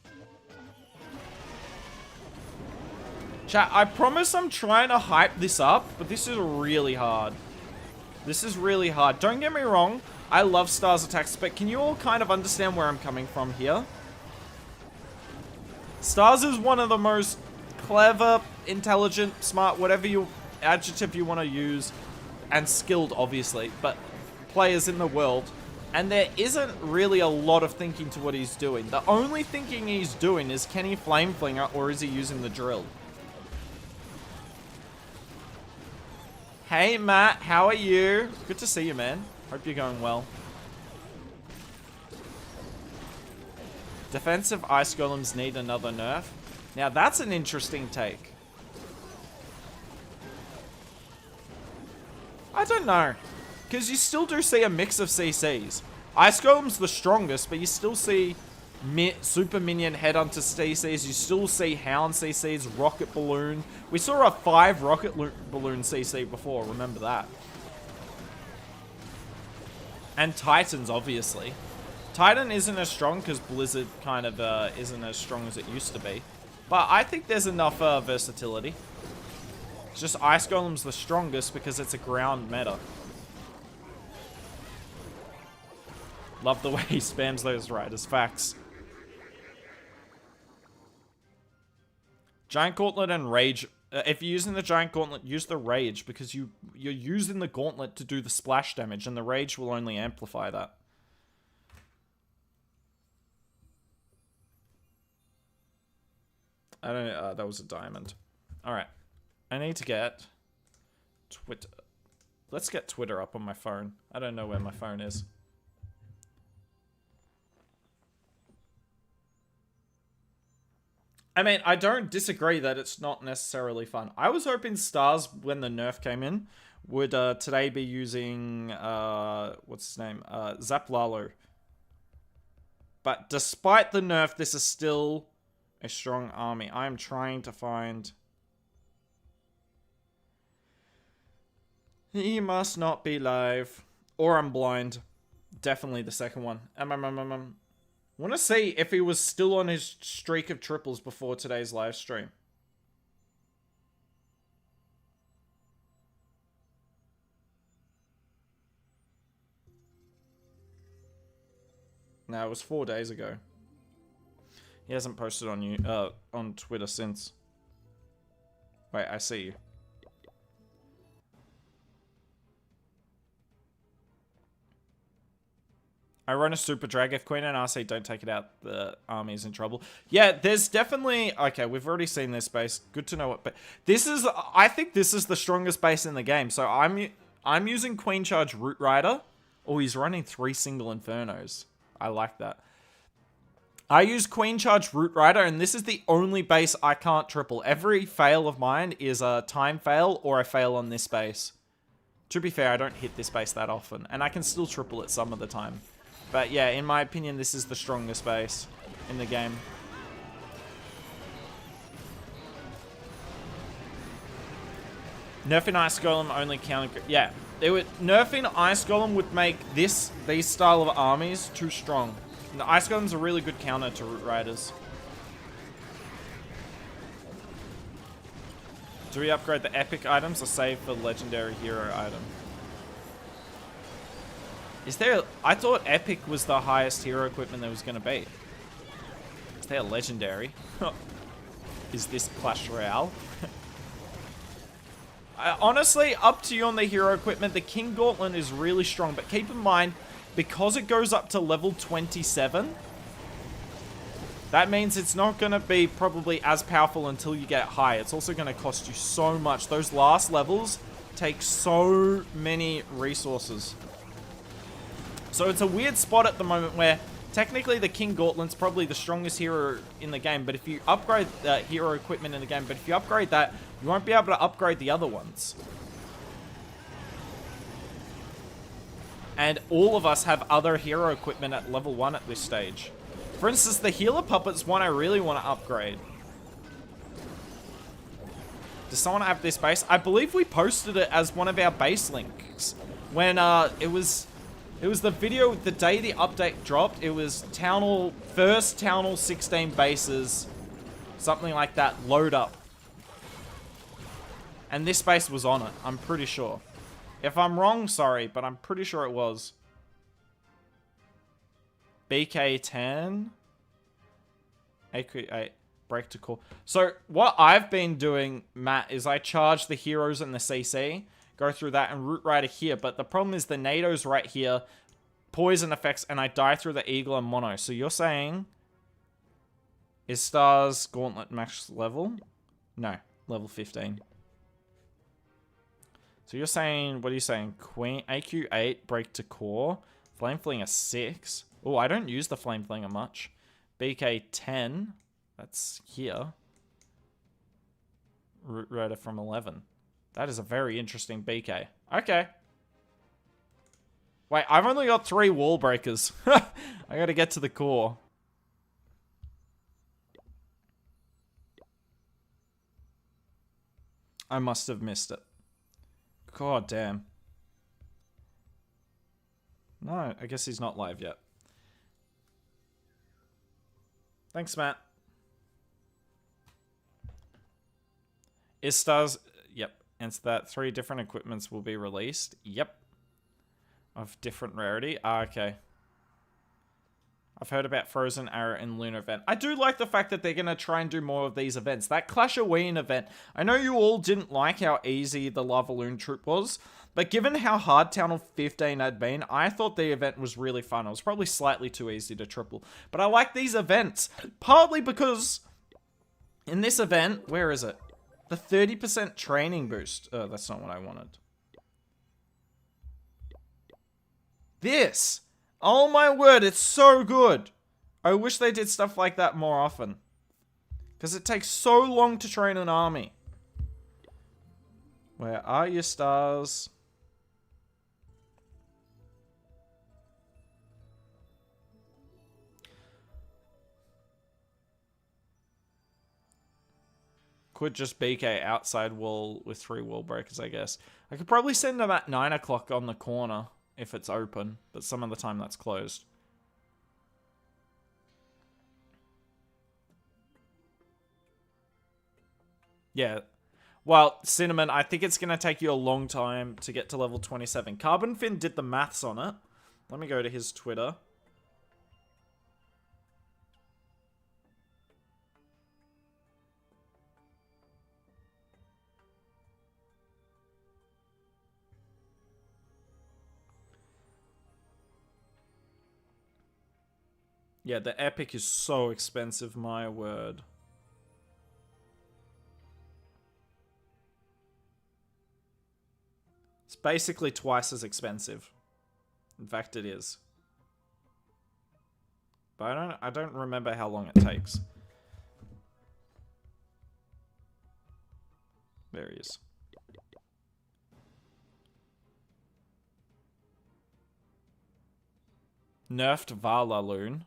Chat, I promise I'm trying to hype this up, but this is really hard. This is really hard. Don't get me wrong, I love Stars attacks, but can you all kind of understand where I'm coming from here? Stars is one of the most clever, intelligent, smart, whatever adjective you want to use, and skilled, obviously, but players in the world. And there isn't really a lot of thinking to what he's doing. The only thinking he's doing is, can he flame flinger or is he using the drill? Hey Matt, how are you? Good to see you, man. Hope you're going well. Defensive Ice Golems need another nerf. Now that's an interesting take. I don't know. Because you still do see a mix of CCs. Ice Golem's the strongest, but you still see Super Minion Headhunter CCs. You still see Hound CCs, Rocket Balloon. We saw a 5 Rocket Balloon CC before, remember that. And Titans, obviously. Titan isn't as strong because Blizzard kind of isn't as strong as it used to be. But I think there's enough versatility. It's just Ice Golem's the strongest because it's a ground meta. Love the way he spams those riders. Facts. Giant Gauntlet and Rage. If you're using the Giant Gauntlet, use the Rage because you're using the Gauntlet to do the splash damage and the Rage will only amplify that. I don't know. That was a diamond. Alright. I need to get Twitter. Let's get Twitter up on my phone. I don't know where my phone is. I mean, I don't disagrry that it's not necessarily fun. I was hoping Stars, when the nerf came in, would today be using, what's his name? Zap Lalo. But despite the nerf, this is still a strong army. I am trying to find... He must not be live. Or I'm blind. Definitely the second one. Want to see if he was still on his streak of triples before today's live stream. No, it was 4 days ago. He hasn't posted on Twitter since. Wait, I see you. I run a super drag. If Queen and RC don't take it out, the army's in trouble. Yeah, there's definitely... Okay, we've already seen this base. Good to know what... But this is... I think this is the strongest base in the game. So I'm using Queen Charge Root Rider. Oh, he's running 3 single Infernos. I like that. I use Queen Charge Root Rider, and this is the only base I can't triple. Every fail of mine is a time fail, or I fail on this base. To be fair, I don't hit this base that often, and I can still triple it some of the time. But yeah, in my opinion, this is the strongest base in the game. Nerfing Ice Golem only counter... Yeah, nerfing Ice Golem would make these style of armies too strong. The Ice Golem's a really good counter to Root Riders. Do we upgrade the epic items or save for legendary hero item? Is there... I thought epic was the highest hero equipment there was going to be. Is there legendary? Is this Clash Royale? Honestly, up to you on the hero equipment. The King Gauntlet is really strong, but keep in mind, because it goes up to level 27, that means it's not going to be probably as powerful until you get high. It's also going to cost you so much. Those last levels take so many resources. So it's a weird spot at the moment where technically the King Gauntlet's probably the strongest hero in the game, but if you upgrade the hero equipment in the game, but if you upgrade that, you won't be able to upgrade the other ones. And all of us have other hero equipment at level 1 at this stage. For instance, the Healer Puppet's one I really want to upgrade. Does someone have this base? I believe we posted it as one of our base links. When it was the video the day the update dropped. It was first Town Hall 16 bases, something like that, load up. And this base was on it, I'm pretty sure. If I'm wrong, sorry, but I'm pretty sure it was. BK10. AQ8. Break to core. So, what I've been doing, Matt, is I charge the heroes and the CC. Go through that and Root Rider here. But the problem is the NATO's right here. Poison effects, and I die through the Eagle and Mono. So, you're saying... Is Star's Gauntlet max level? No. Level 15. So you're saying, what are you saying? Queen, AQ8, break to core. Flame Flinger 6. Oh, I don't use the Flame Flinger much. BK 10. That's here. Root Rider from 11. That is a very interesting BK. Okay. Wait, I've only got 3 wall breakers. I gotta get to the core. I must have missed it. God damn. No, I guess he's not live yet. Thanks, Matt. Istars, yep. Answer that. 3 different equipments will be released. Yep. Of different rarity. Ah, okay. I've heard about Frozen Arrow and Lunar event. I do like the fact that they're going to try and do more of these events. That Clash of Ween event, I know you all didn't like how easy the Lava Loon Troop was, but given how hard Town Hall 15 had been, I thought the event was really fun. It was probably slightly too easy to triple. But I like these events, partly because in this event, where is it? The 30% training boost. Oh, that's not what I wanted. This! Oh my word, it's so good. I wish they did stuff like that more often. Because it takes so long to train an army. Where are your stars? Could just BK outside wall with 3 wall breakers, I guess. I could probably send them at 9 o'clock on the corner. If it's open, but some of the time that's closed. Yeah. Well, Cinnamon, I think it's going to take you a long time to get to level 27. Carbon Fin did the maths on it. Let me go to his Twitter. Yeah, the epic is so expensive, my word. It's basically twice as expensive. In fact, it is. But I don't remember how long it takes. There he is. Nerfed Valaloon.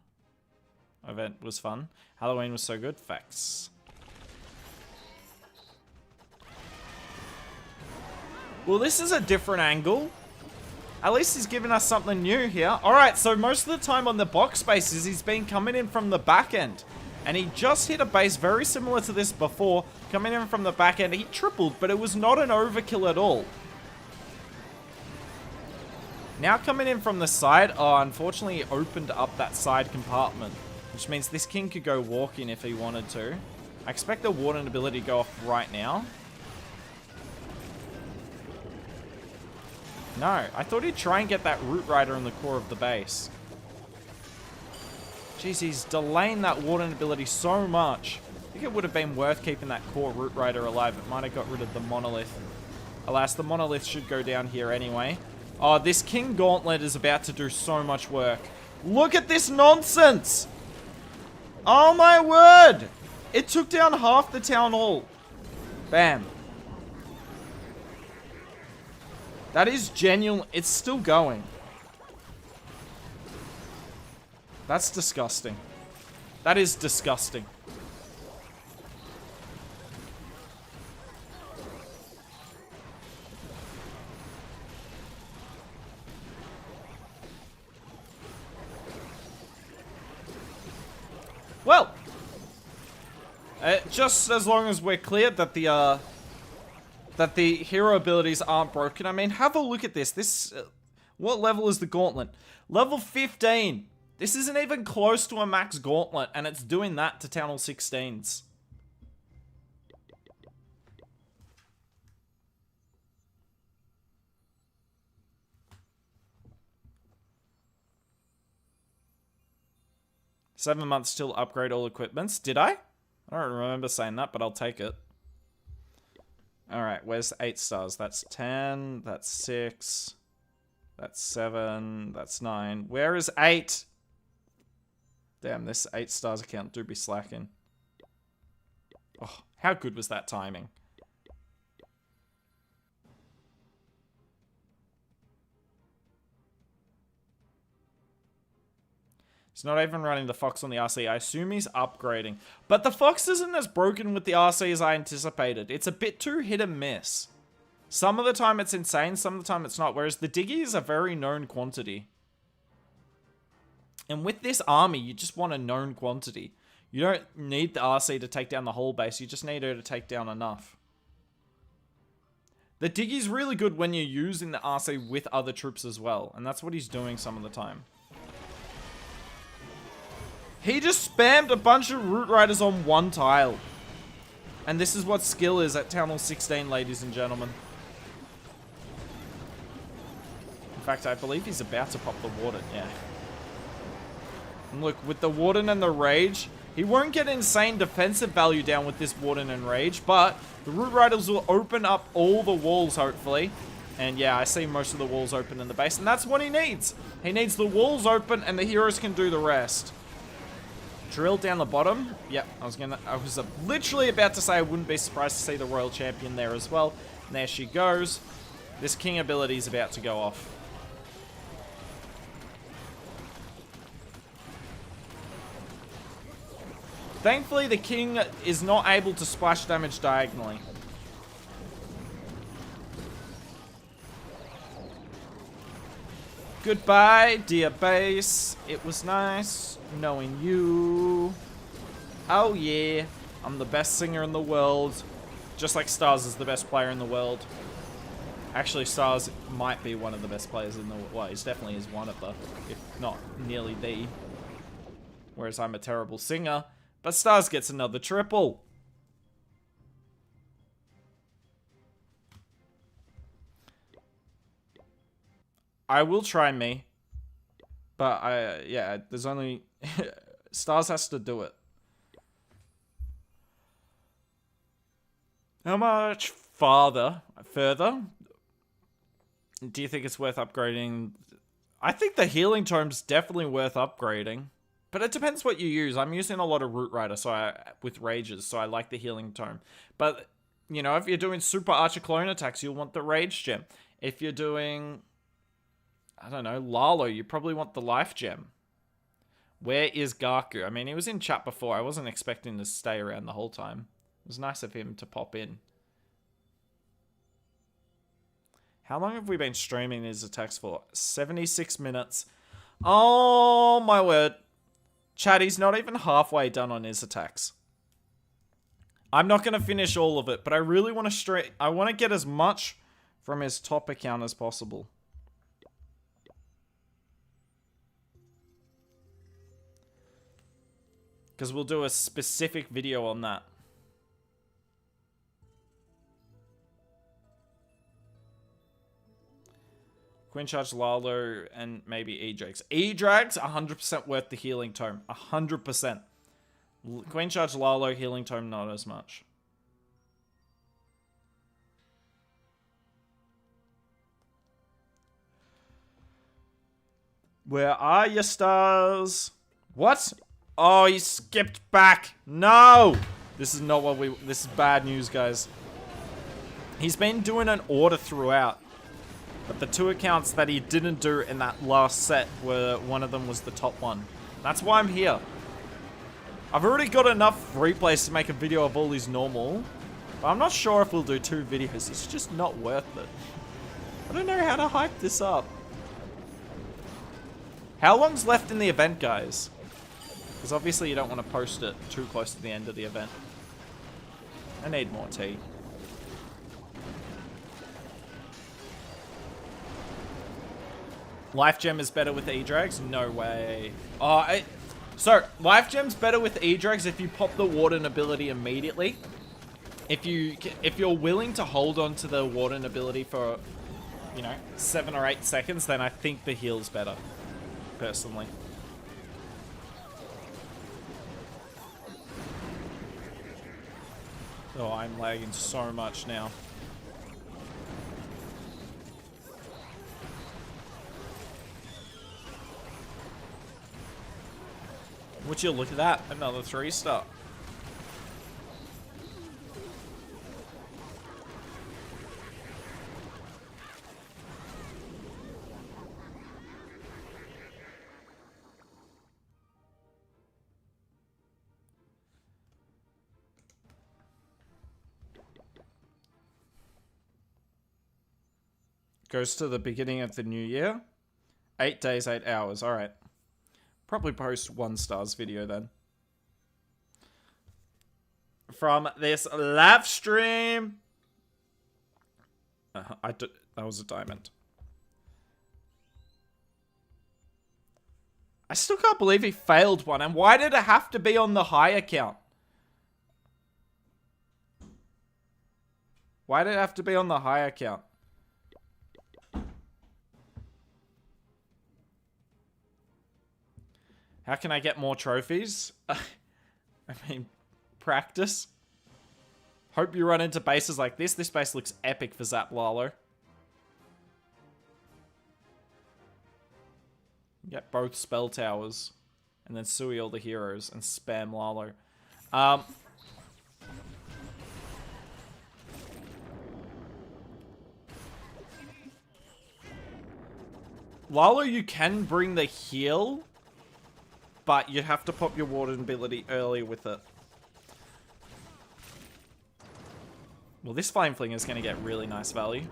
Event was fun. Halloween was so good. Facts. Well, this is a different angle. At least he's given us something new here. Alright, so most of the time on the box spaces, he's been coming in from the back end. And he just hit a base very similar to this before. Coming in from the back end, he tripled, but it was not an overkill at all. Now coming in from the side, oh, unfortunately he opened up that side compartment. Which means this king could go walking if he wanted to. I expect the Warden ability to go off right now. No, I thought he'd try and get that Root Rider in the core of the base. Jeez, he's delaying that Warden ability so much. I think it would have been worth keeping that core Root Rider alive. It might have got rid of the Monolith. Alas, the Monolith should go down here anyway. Oh, this King Gauntlet is about to do so much work. Look at this nonsense! Oh my word! It took down half the town hall. Bam. That is genuine. It's still going. That's disgusting. That is disgusting. Well, just as long as we're clear that the hero abilities aren't broken. I mean, have a look at this. This, what level is the gauntlet? Level 15. This isn't even close to a max gauntlet, and it's doing that to Town Hall 16s. Seven months till upgrade all equipments. Did I? I don't remember saying that, but I'll take it. Alright, where's 8 stars? That's 10, that's 6, that's 7, that's 9. Where is 8? Damn, this 8 stars account do be slacking. Oh, how good was that timing? He's not even running the Fox on the RC. I assume he's upgrading. But the Fox isn't as broken with the RC as I anticipated. It's a bit too hit and miss. Some of the time it's insane, some of the time it's not. Whereas the Diggy is a very known quantity. And with this army, you just want a known quantity. You don't need the RC to take down the whole base. You just need her to take down enough. The Diggy's really good when you're using the RC with other troops as well. And that's what he's doing some of the time. He just spammed a bunch of Root Riders on one tile. And this is what skill is at Town Hall 16, ladies and gentlemen. In fact, I believe he's about to pop the Warden, yeah. And look, with the Warden and the Rage, he won't get insane defensive value down with this Warden and Rage, but the Root Riders will open up all the walls, hopefully. And yeah, I see most of the walls open in the base, and that's what he needs. He needs the walls open, and the heroes can do the rest. Drill down the bottom. Yep, I was literally about to say I wouldn't be surprised to see the Royal Champion there as well. And there she goes. This King ability is about to go off. Thankfully, the King is not able to splash damage diagonally. Goodbye, dear base. It was nice knowing you. Oh yeah, I'm the best singer in the world. Just like Stars is the best player in the world. Actually, Stars might be one of the best players in the world. Well, he's definitely is one of the, if not nearly the. Whereas I'm a terrible singer. But Stars gets another triple. I will try me. But yeah, there's only Stars has to do it. How much further do you think it's worth upgrading? I think the healing tome's definitely worth upgrading. But it depends what you use. I'm using a lot of Root Rider with rages, so I like the healing tome. But, you know, if you're doing super archer clone attacks, you'll want the rage gem. If you're doing, I don't know, Lalo, you probably want the life gem. Where is Gaku? I mean, he was in chat before. I wasn't expecting to stay around the whole time. It was nice of him to pop in. How long have we been streaming these attacks for? 76 minutes. Oh, my word. Chat, he's not even halfway done on his attacks. I'm not going to finish all of it, but I really want to I want to get as much from his top account as possible. Because we'll do a specific video on that. Queen Charge, Lalo, and maybe E-Drags. E-Drags, 100% worth the healing tome. 100%. Queen Charge, Lalo, healing tome, not as much. Where are your stars? What? Oh, he skipped back. No! This is not what this is bad news, guys. He's been doing an order throughout. But the 2 accounts that he didn't do in that last set were, one of them was the top one. That's why I'm here. I've already got enough replays to make a video of all these normal. But I'm not sure if we'll do 2 videos. It's just not worth it. I don't know how to hype this up. How long's left in the event, guys? Because obviously you don't want to post it too close to the end of the event. I need more tea. Life Gem is better with E-Drags? No way. So, Life Gem's better with E-Drags if you pop the Warden ability immediately. If you're willing to hold on to the Warden ability for, you know, 7 or 8 seconds, then I think the heal's better, personally. Oh, I'm lagging so much now. Would you look at that? Another 3-star. Goes to the beginning of the new year. 8 days, 8 hours. All right. Probably post 1-stars video then. From this live stream. That was a diamond. I still can't believe he failed one. And why did it have to be on the high account? Why did it have to be on the high account? How can I get more trophies? I mean, practice. Hope you run into bases like this. This base looks epic for Zap Lalo. Get both spell towers. And then Sui all the heroes and spam Lalo. Lalo, you can bring the heal. But you have to pop your Warden ability early with it. Well, this Flame Fling is going to get really nice value.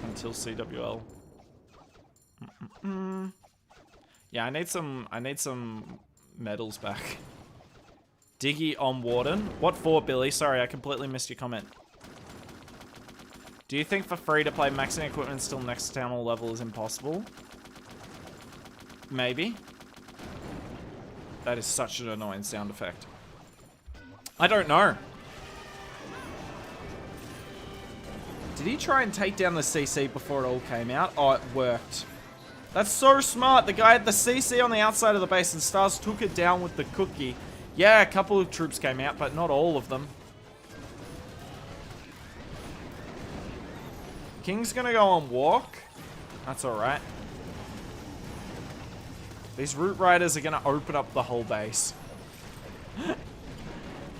Until CWL. Yeah, I need some medals back. Diggy on Warden. What for, Billy? Sorry, I completely missed your comment. Do you think for free to play maxing equipment still next town level is impossible? Maybe. That is such an annoying sound effect. I don't know. Did he try and take down the CC before it all came out? Oh, it worked. That's so smart. The guy had the CC on the outside of the base and Stars took it down with the cookie. Yeah, a couple of troops came out, but not all of them. King's gonna go on walk. That's alright. These Root Riders are gonna open up the whole base.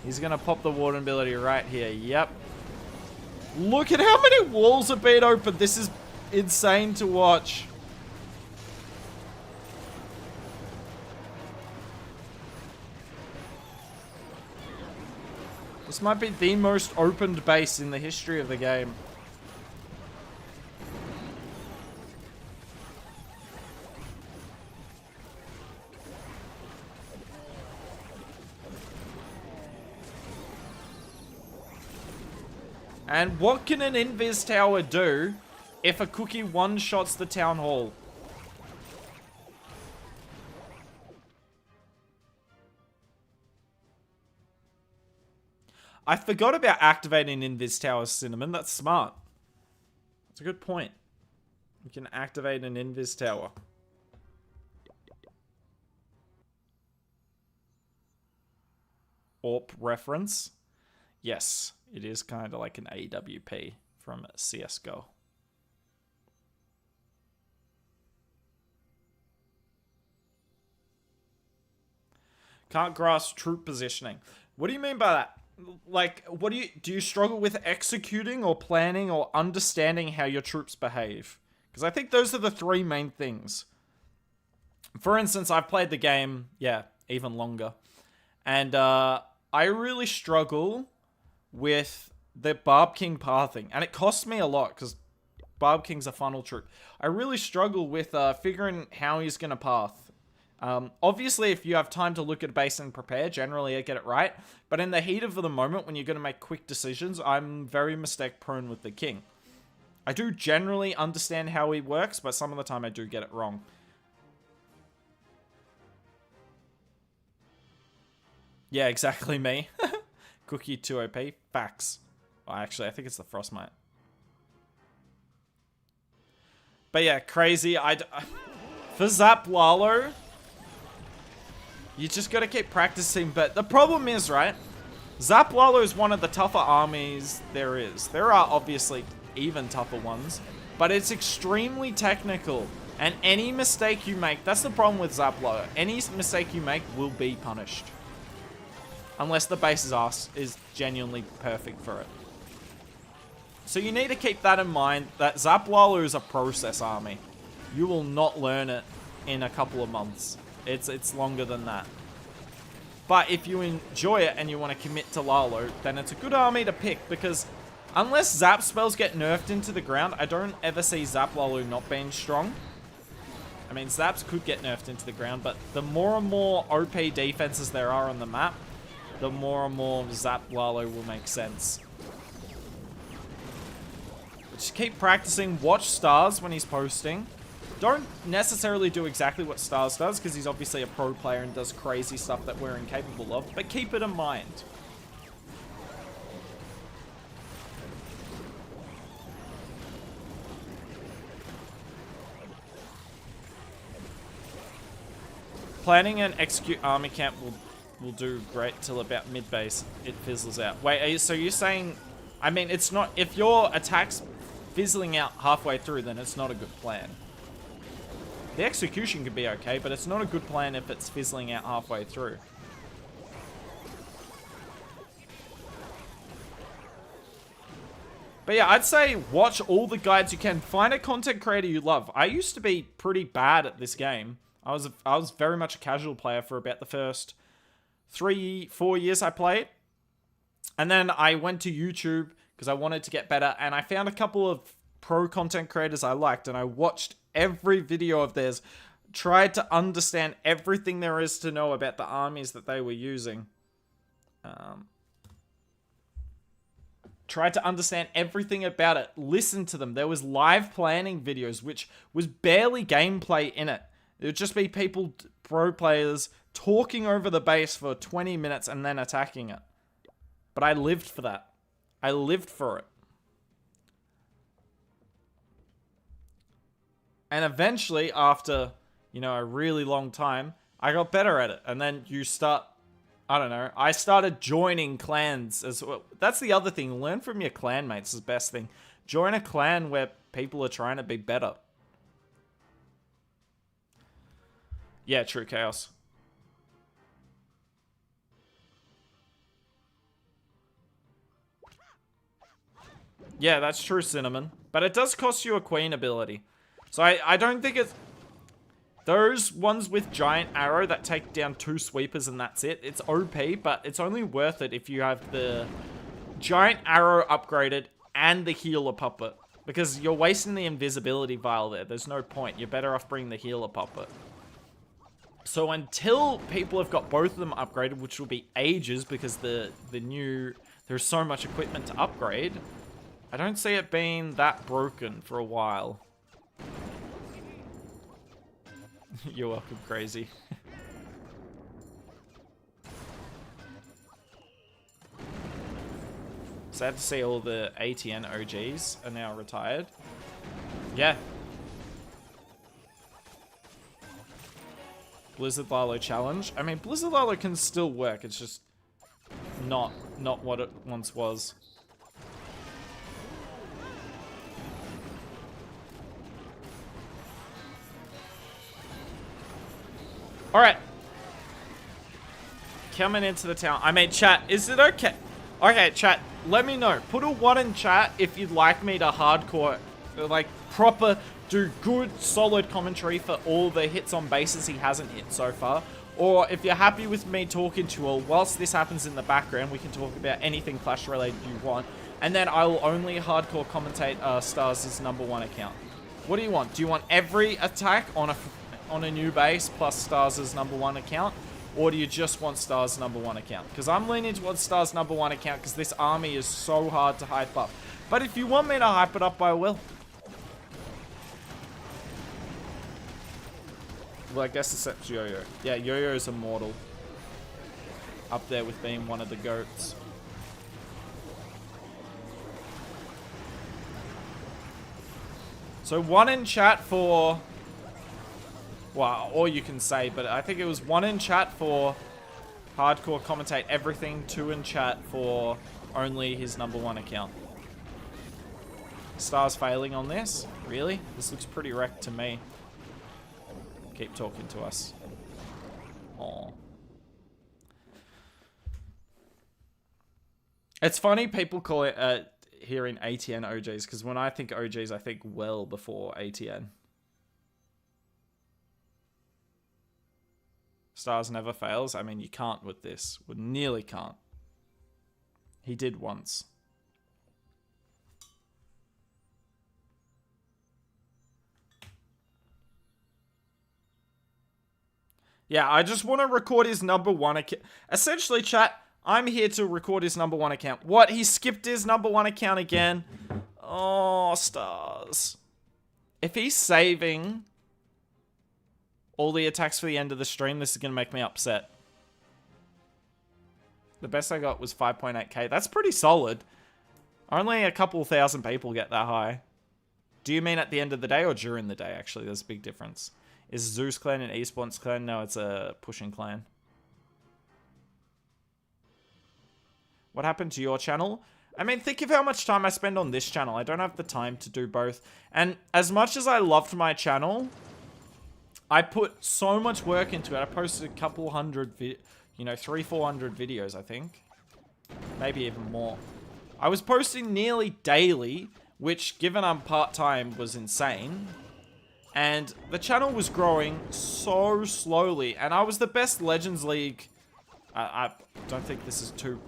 He's gonna pop the Warden ability right here. Yep. Look at how many walls have been opened. This is insane to watch. This might be the most opened base in the history of the game. And what can an Invis Tower do if a cookie one-shots the Town Hall? I forgot about activating Invis Tower, Cinnamon. That's smart. That's a good point. You can activate an Invis Tower. AWP reference. Yes, it is kind of like an AWP from CSGO. Can't grasp troop positioning. What do you mean by that? Like, what do you struggle with executing or planning or understanding how your troops behave? Because I think those are the three main things. For instance, I've played the game, yeah, even longer. And I really struggle with the Barb King pathing. And it costs me a lot because Barb King's a funnel troop. I really struggle with figuring how he's going to path. Obviously, if you have time to look at a base and prepare, generally I get it right. But in the heat of the moment, when you're going to make quick decisions, I'm very mistake prone with the King. I do generally understand how he works, but some of the time I do get it wrong. Yeah, exactly me. Cookie 2 OP. Facts. Well, actually, I think it's the Frostmite. But yeah, crazy. For Zap Lalo, you just gotta keep practicing. But the problem is, right? Zap Lalo is one of the tougher armies there is. There are obviously even tougher ones, but it's extremely technical. And any mistake you make, that's the problem with Zap Lalo. Any mistake you make will be punished. Unless the base's ass is genuinely perfect for it. So you need to keep that in mind, that Zap Lalo is a process army. You will not learn it in a couple of months. It's longer than that. But if you enjoy it and you want to commit to Lalo, then it's a good army to pick, because unless Zap spells get nerfed into the ground, I don't ever see Zap Lalo not being strong. I mean, Zaps could get nerfed into the ground, but the more and more OP defenses there are on the map, the more and more Zap Lalo will make sense. Just keep practicing. Watch Stars when he's posting. Don't necessarily do exactly what Stars does, because he's obviously a pro player and does crazy stuff that we're incapable of, but keep it in mind. Planning and execute army camp will do great till about mid-base. It fizzles out. Wait, so you're saying... I mean, it's not... If your attack's fizzling out halfway through, then it's not a good plan. The execution could be okay, but it's not a good plan if it's fizzling out halfway through. But yeah, I'd say watch all the guides you can. Find a content creator you love. I used to be pretty bad at this game. I was very much a casual player for about the first 3-4 years I played. And then I went to YouTube because I wanted to get better, and I found a couple of pro content creators I liked, and I watched every video of theirs, tried to understand everything there is to know about the armies that they were using. Tried to understand everything about it, listen to them. There was live planning videos, which was barely gameplay in it. It would just be people, pro players, talking over the base for 20 minutes and then attacking it. But I lived for that. I lived for it. And eventually, after, you know, a really long time, I got better at it. And then you start, I don't know, I started joining clans as well. That's the other thing. Learn from your clan mates is the best thing. Join a clan where people are trying to be better. Yeah, true chaos. Yeah, that's true, Cinnamon. But it does cost you a queen ability. So I don't think it's... Those ones with giant arrow that take down 2 sweepers and that's it. It's OP, but it's only worth it if you have the giant arrow upgraded and the healer puppet. Because you're wasting the invisibility vial there. There's no point. You're better off bringing the healer puppet. So until people have got both of them upgraded, which will be ages because the new... There's so much equipment to upgrade. I don't see it being that broken for a while. You're welcome, crazy. Sad to see all the ATN OGs are now retired. Yeah. Blizzard Lalo challenge. I mean, Blizzard Lalo can still work. It's just not what it once was. Alright. Coming into the town. I mean, chat, is it okay? Okay, chat, let me know. Put a 1 in chat if you'd like me to hardcore, like, proper, do good, solid commentary for all the hits on bases he hasn't hit so far. Or if you're happy with me talking to her, whilst this happens in the background, we can talk about anything Clash related you want. And then I will only hardcore commentate Stars' #1 account. What do you want? Do you want every attack on a new base plus Stars' #1 account? Or do you just want Stars' #1 account? Because I'm leaning towards Stars' #1 account because this army is so hard to hype up. But if you want me to hype it up, I will. Well, I guess except Yo-Yo. Yeah, Yo-Yo is immortal. Up there with being one of the GOATs. So 1 in chat for... Well, or you can say, but I think it was 1 in chat for hardcore commentate everything, 2 in chat for only his #1 account. Stars failing on this? Really? This looks pretty wrecked to me. Keep talking to us. Aww. It's funny people call it hearing ATN OGs, because when I think OGs, I think well before ATN. Stars never fails. I mean, you can't with this. We nearly can't. He did once. Yeah, I just want to record his #1 account. Essentially, chat, I'm here to record his #1 account. What? He skipped his #1 account again? Oh, Stars. If he's saving all the attacks for the end of the stream, this is going to make me upset. The best I got was 5.8k. That's pretty solid. Only a couple thousand people get that high. Do you mean at the end of the day or during the day, actually? There's a big difference. Is Zeus clan an esports clan? No, it's a pushing clan. What happened to your channel? I mean, think of how much time I spend on this channel. I don't have the time to do both. And as much as I loved my channel, I put so much work into it. I posted a couple hundred, 300-400 videos, I think. Maybe even more. I was posting nearly daily, which, given I'm part-time, was insane. And the channel was growing so slowly. And I was the best Legends League... I don't think this is too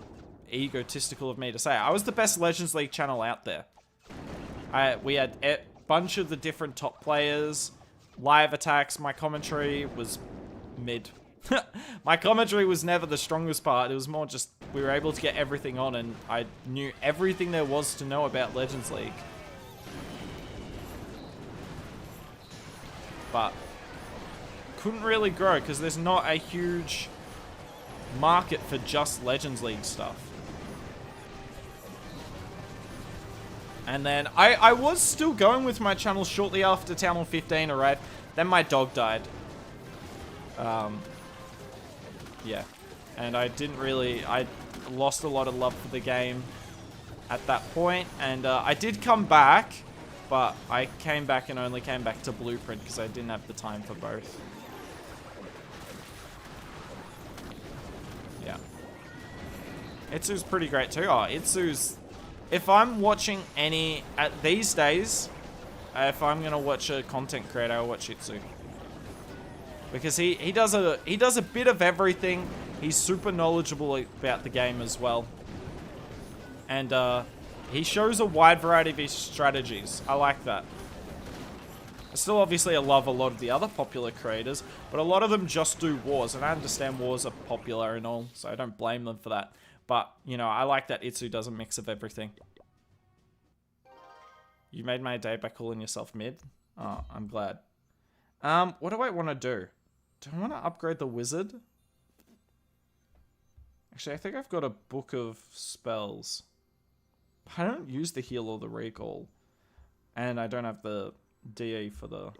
egotistical of me to say. I was the best Legends League channel out there. We had a bunch of the different top players... Live attacks, my commentary was mid. My commentary was never the strongest part. It was more just, we were able to get everything on and I knew everything there was to know about Legends League. But couldn't really grow because there's not a huge market for just Legends League stuff. And then I was still going with my channel shortly after Town Hall 15 arrived. Then my dog died. Yeah. And I lost a lot of love for the game at that point. And I did come back, but I came back and only came back to Blueprint because I didn't have the time for both. Yeah. Itsu's pretty great too. Oh, Itsu's... If I'm watching any... these days, if I'm going to watch a content creator, I'll watch Itsu. Because he does a bit of everything. He's super knowledgeable about the game as well. And he shows a wide variety of his strategies. I like that. Still, obviously, I love a lot of the other popular creators, but a lot of them just do wars, and I understand wars are popular and all, so I don't blame them for that. But, you know, I like that Itsu does a mix of everything. You made my day by calling yourself mid? Oh, I'm glad. What do I want to do? Do I want to upgrade the wizard? Actually, I think I've got a book of spells. I don't use the heal or the recall. And I don't have the DE for the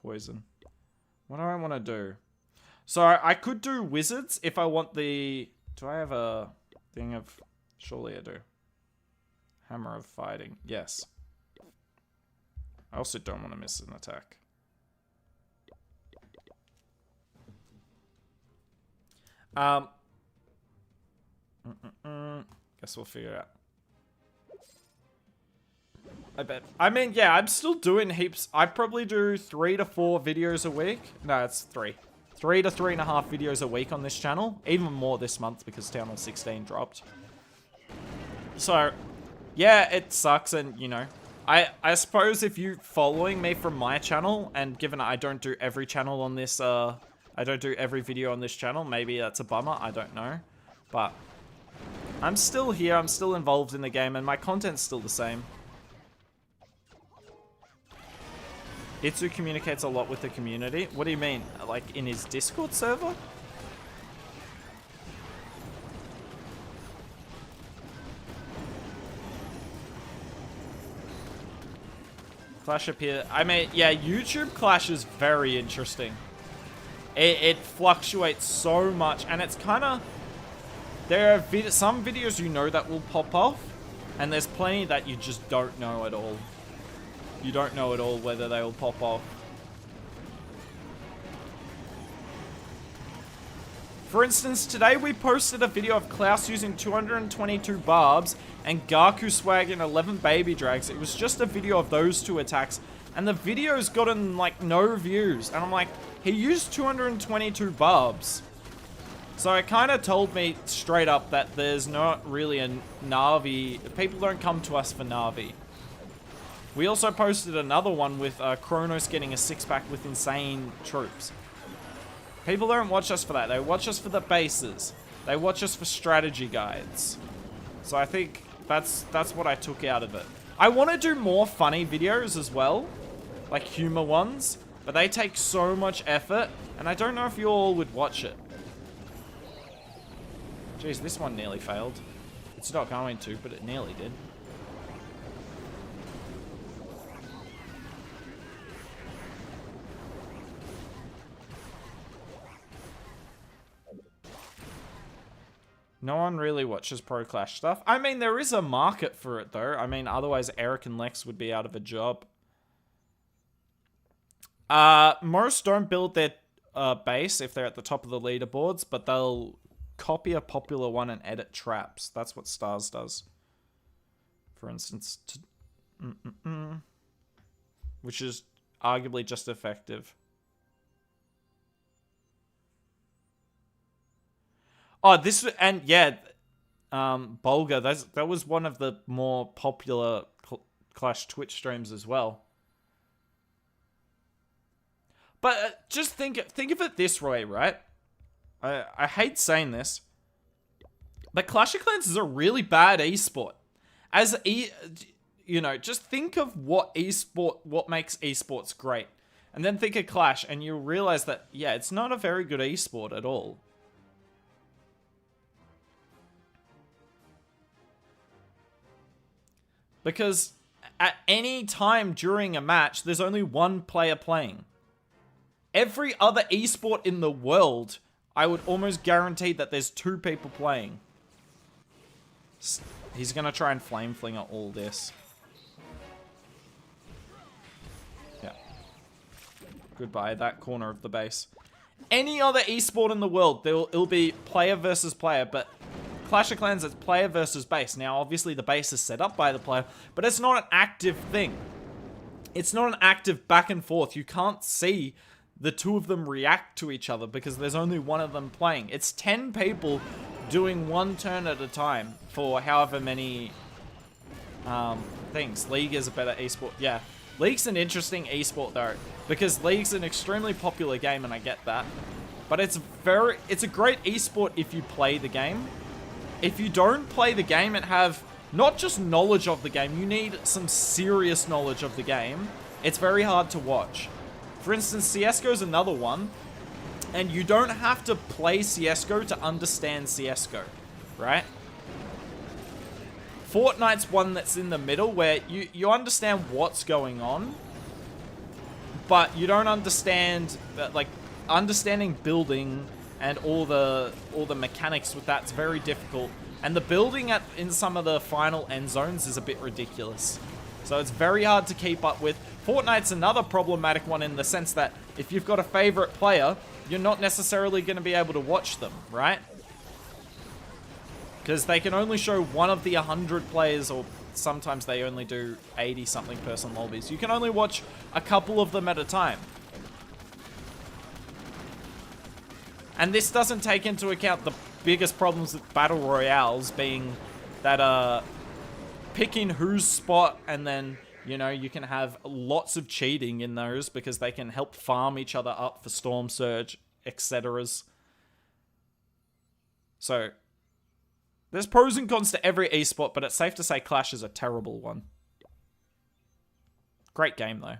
poison. What do I want to do? So I could do wizards if I want the... Do I have a thing of... Surely I do. Hammer of fighting. Yes. I also don't want to miss an attack. Guess we'll figure it out. I bet. I mean, yeah, I'm still doing heaps. I probably do 3 to 4 videos a week. No, it's 3. 3 to 3.5 videos a week on this channel. Even more this month because Town Hall 16 dropped. So, yeah, it sucks. And, you know, I suppose if you following me from my channel, and given I don't do every channel on this, I don't do every video on this channel, maybe that's a bummer. I don't know. But I'm still here. I'm still involved in the game, and my content's still the same. Itsu communicates a lot with the community. What do you mean? Like in his Discord server? Clash appear. I mean, yeah, YouTube Clash is very interesting. It fluctuates so much, and it's kind of... There are some videos you know that will pop off, and there's plenty that you just don't know at all. You don't know at all whether they will pop off. For instance, today we posted a video of Klaus using 222 barbs and Gaku swagging 11 baby drags. It was just a video of those 2 attacks, and the video's gotten like no views. And I'm like, he used 222 barbs. So it kind of told me straight up that there's not really a Na'Vi. People don't come to us for Na'Vi. We also posted another one with Kronos getting a 6-pack with insane troops. People don't watch us for that. They watch us for the bases. They watch us for strategy guides. So I think that's what I took out of it. I want to do more funny videos as well. Like humor ones. But they take so much effort. And I don't know if you all would watch it. Jeez, this one nearly failed. It's not going to, but it nearly did. No one really watches Pro Clash stuff. I mean, there is a market for it, though. I mean, otherwise Eric and Lex would be out of a job. Most don't build their base if they're at the top of the leaderboards, but they'll copy a popular one and edit traps. That's what Stars does. For instance. Which is arguably just effective. Oh, this, and yeah, Bolga, that was one of the more popular Clash Twitch streams as well. But just think of it this way, right? I hate saying this, but Clash of Clans is a really bad esport. You know, just think of what makes esports great, and then think of Clash, and you'll realize that, yeah, it's not a very good esport at all. Because at any time during a match, there's only one player playing. Every other esport in the world, I would almost guarantee that there's 2 people playing. He's going to try and flame flinger all this. Yeah. Goodbye, that corner of the base. Any other esport in the world, it'll be player versus player, but Clash of Clans, it's player versus base. Now, obviously, the base is set up by the player, but it's not an active thing. It's not an active back and forth. You can't see the 2 of them react to each other because there's only one of them playing. It's 10 people doing 1 turn at a time for however many things. League is a better esport. Yeah, League's an interesting esport though, because League's an extremely popular game, and I get that. But it's a great esport if you play the game. If you don't play the game and have not just knowledge of the game, you need some serious knowledge of the game. It's very hard to watch. For instance, CSGO is another one, and you don't have to play CSGO to understand CSGO, right? Fortnite's one that's in the middle where you understand what's going on, but you don't understand, like, understanding building and all the mechanics with that's very difficult. And the building in some of the final end zones is a bit ridiculous. So it's very hard to keep up with. Fortnite's another problematic one in the sense that if you've got a favorite player, you're not necessarily going to be able to watch them, right? Because they can only show one of the 100 players, or sometimes they only do 80-something person lobbies. You can only watch a couple of them at a time. And this doesn't take into account the biggest problems with battle royales being that picking whose spot, and then, you know, you can have lots of cheating in those because they can help farm each other up for Storm Surge, etc. So there's pros and cons to every esport, but it's safe to say Clash is a terrible one. Great game though.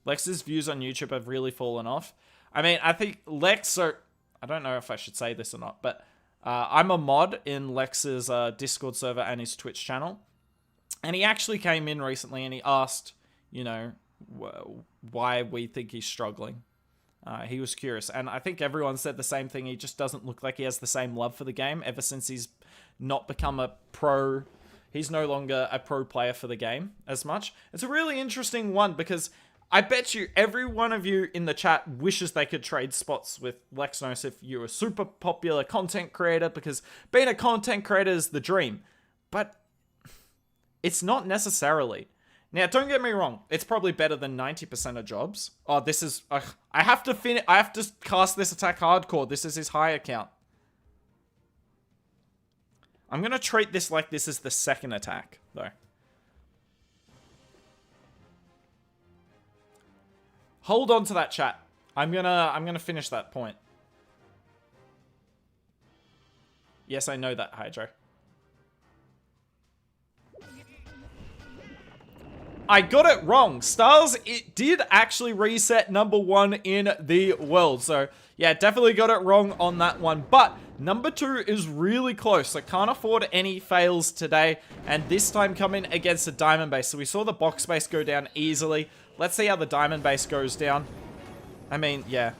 Lex's views on YouTube have really fallen off. I mean, I think Lex, so I don't know if I should say this or not, but I'm a mod in Lex's Discord server and his Twitch channel. And he actually came in recently and he asked, you know, why we think he's struggling. He was curious. And I think everyone said the same thing. He just doesn't look like he has the same love for the game ever since he's not become a pro. He's no longer a pro player for the game as much. It's a really interesting one because I bet you every one of you in the chat wishes they could trade spots with Lexnos if you're a super popular content creator, because being a content creator is the dream. But it's not necessarily. Now, don't get me wrong. It's probably better than 90% of jobs. Oh, this is... I have to cast this attack hardcore. This is his high account. I'm going to treat this like this is the second attack, though. Hold on to that, chat. I'm gonna finish that point. Yes, I know that, Hydro. I got it wrong. Stars, it did actually reset #1 in the world. So, yeah, definitely got it wrong on that one. But #2 is really close. I can't afford any fails today. And this time coming against a diamond base. So we saw the box base go down easily. Let's see how the diamond base goes down. I mean, yeah.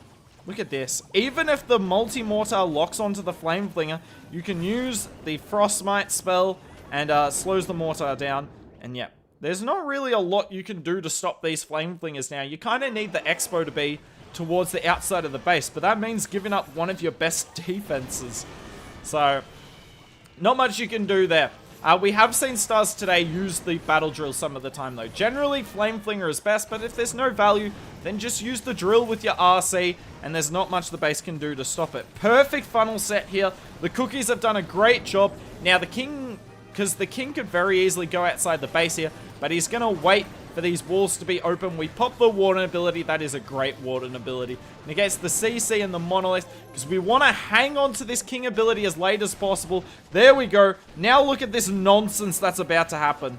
Look at this. Even if the multi-mortar locks onto the flame flinger, you can use the frostmite spell and slows the mortar down. And yeah, there's not really a lot you can do to stop these flame flingers now. You kind of need the expo to be towards the outside of the base, but that means giving up one of your best defenses. So, not much you can do there. We have seen Stars today use the battle drill some of the time though. Generally, flame flinger is best, but if there's no value, then just use the drill with your RC, and there's not much the base can do to stop it. Perfect funnel set here. The cookies have done a great job. Now the king, because the king could very easily go outside the base here, but he's going to wait for these walls to be open. We pop the warden ability. That is a great warden ability. Negates the CC and the monolith, because we want to hang on to this king ability as late as possible. There we go. Now look at this nonsense that's about to happen.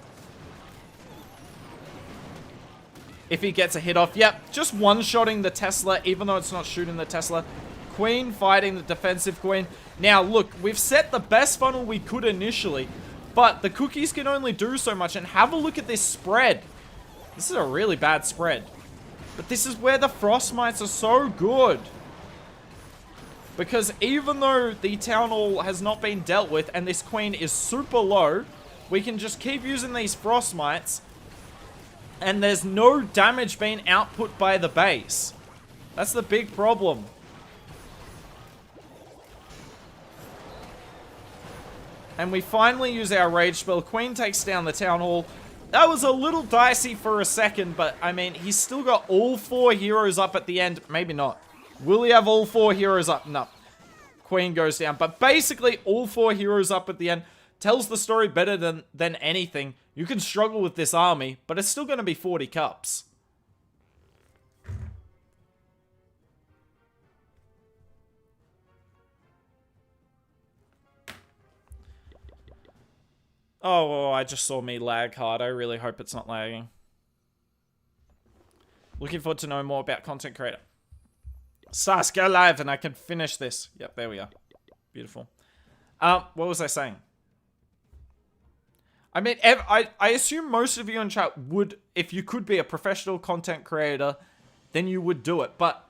If he gets a hit off. Yep, just one-shotting the Tesla, even though it's not shooting the Tesla. Queen fighting the defensive queen. Now look, we've set the best funnel we could initially, But the cookies can only do so much. And have a look at this spread. This is a really bad spread. But this is where the Frostmites are so good. Because even though the Town Hall has not been dealt with and this Queen is super low, we can just keep using these Frostmites and there's no damage being output by the base. That's the big problem. And we finally use our Rage spell. Queen takes down the Town Hall. That was a little dicey for a second, but I mean, he's still got all 4 heroes up at the end. Maybe not. Will he have all 4 heroes up? No. Queen goes down. But basically, all 4 heroes up at the end tells the story better than anything. You can struggle with this army, but it's still going to be 40 cups. Oh, I just saw me lag hard. I really hope it's not lagging. Looking forward to knowing more about content creator. Stars, go live and I can finish this. Yep, there we are. Beautiful. What was I saying? I mean, I assume most of you in chat would, if you could be a professional content creator, then you would do it. But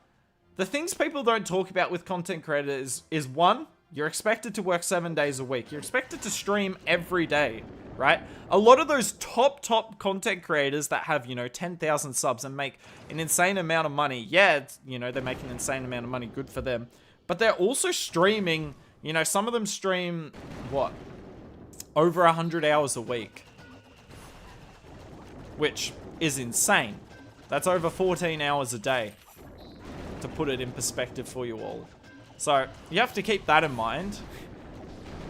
the things people don't talk about with content creators is one, you're expected to work 7 days a week. You're expected to stream every day, right? A lot of those top content creators that have, 10,000 subs and make an insane amount of money. Yeah, they make an insane amount of money. Good for them. But they're also streaming, some of them stream, what? Over 100 hours a week. Which is insane. That's over 14 hours a day. To put it in perspective for you all. So, you have to keep that in mind.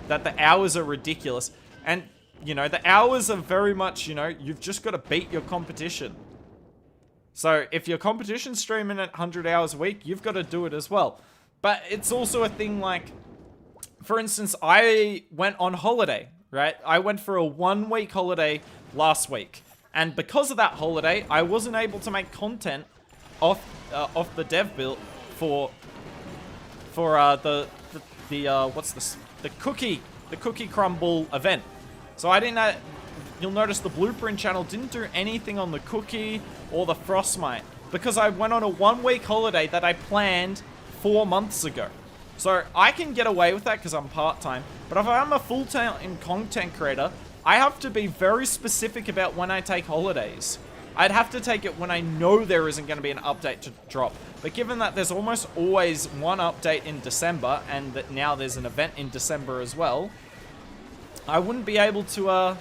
That the hours are ridiculous. And, the hours are very much, you've just got to beat your competition. So, if your competition's streaming at 100 hours a week, you've got to do it as well. But it's also a thing like, for instance, I went on holiday, right? I went for a 1-week holiday last week. And because of that holiday, I wasn't able to make content off the dev build for the cookie crumble event. So I didn't, you'll notice the Blueprint channel didn't do anything on the cookie or the Frostmite because I went on a 1-week holiday that I planned 4 months ago. So I can get away with that because I'm part-time, but if I'm a full-time content creator, I have to be very specific about when I take holidays. I'd have to take it when I know there isn't going to be an update to drop. But given that there's almost always one update in December, and that now there's an event in December as well, I wouldn't be able to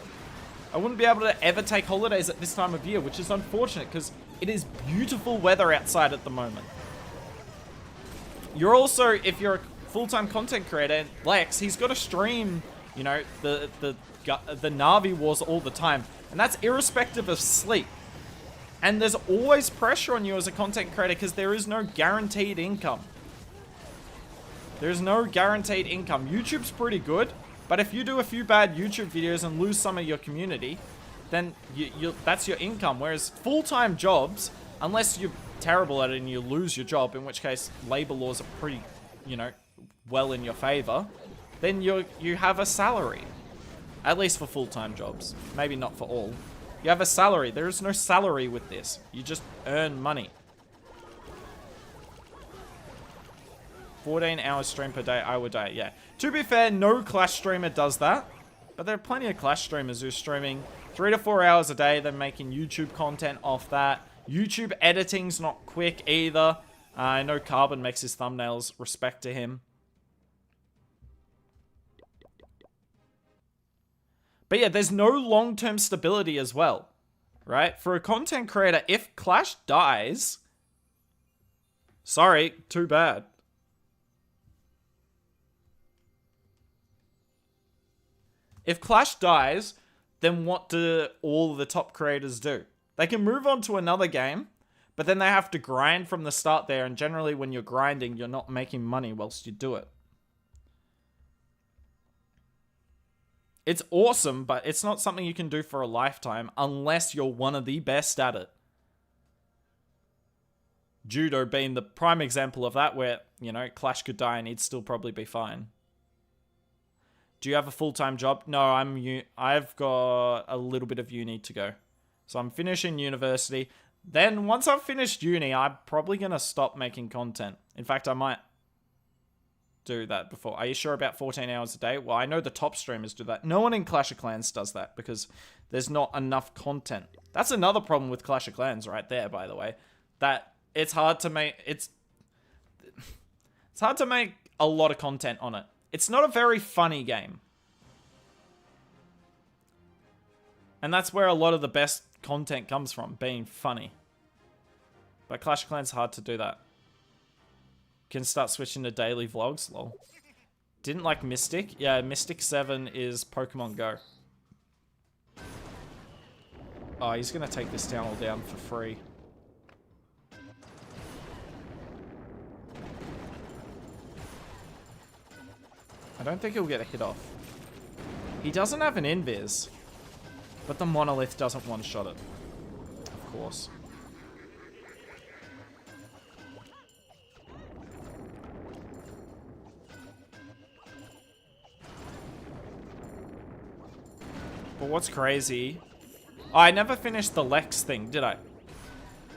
ever take holidays at this time of year, which is unfortunate because it is beautiful weather outside at the moment. You're also, if you're a full-time content creator, Lex, he's got to stream, the Na'vi Wars all the time, and that's irrespective of sleep. And there's always pressure on you as a content creator because there is no guaranteed income. There's no guaranteed income. YouTube's pretty good, but if you do a few bad YouTube videos and lose some of your community, then that's your income. Whereas full-time jobs, unless you're terrible at it and you lose your job, in which case labor laws are pretty, well in your favor, then you have a salary. At least for full-time jobs. Maybe not for all. You have a salary. There is no salary with this. You just earn money. 14 hours stream per day, I would die. Yeah. To be fair, no Clash streamer does that. But there are plenty of Clash streamers who are streaming 3 to 4 hours a day. They're making YouTube content off that. YouTube editing's not quick either. I know Carbon makes his thumbnails. Respect to him. But yeah, there's no long-term stability as well, right? For a content creator, if Clash dies, sorry, too bad. If Clash dies, then what do all the top creators do? They can move on to another game, but then they have to grind from the start there, and generally when you're grinding, you're not making money whilst you do it. It's awesome, but it's not something you can do for a lifetime unless you're one of the best at it. Judo being the prime example of that where, Clash could die and he'd still probably be fine. Do you have a full-time job? No, I've got a little bit of uni to go. So I'm finishing university. Then once I've finished uni, I'm probably going to stop making content. In fact, I might do that before. Are you sure about 14 hours a day? Well, I know the top streamers do that. No one in Clash of Clans does that because there's not enough content. That's another problem with Clash of Clans right there, by the way. That it's hard to make... It's hard to make a lot of content on it. It's not a very funny game. And that's where a lot of the best content comes from, being funny. But Clash of Clans is hard to do that. Can start switching to daily vlogs, lol. Didn't like Mystic? Yeah, Mystic 7 is Pokemon Go. Oh, he's gonna take this town hall down for free. I don't think he'll get a hit off. He doesn't have an invis. But the monolith doesn't one-shot it. Of course. But what's crazy... Oh, I never finished the Lex thing, did I?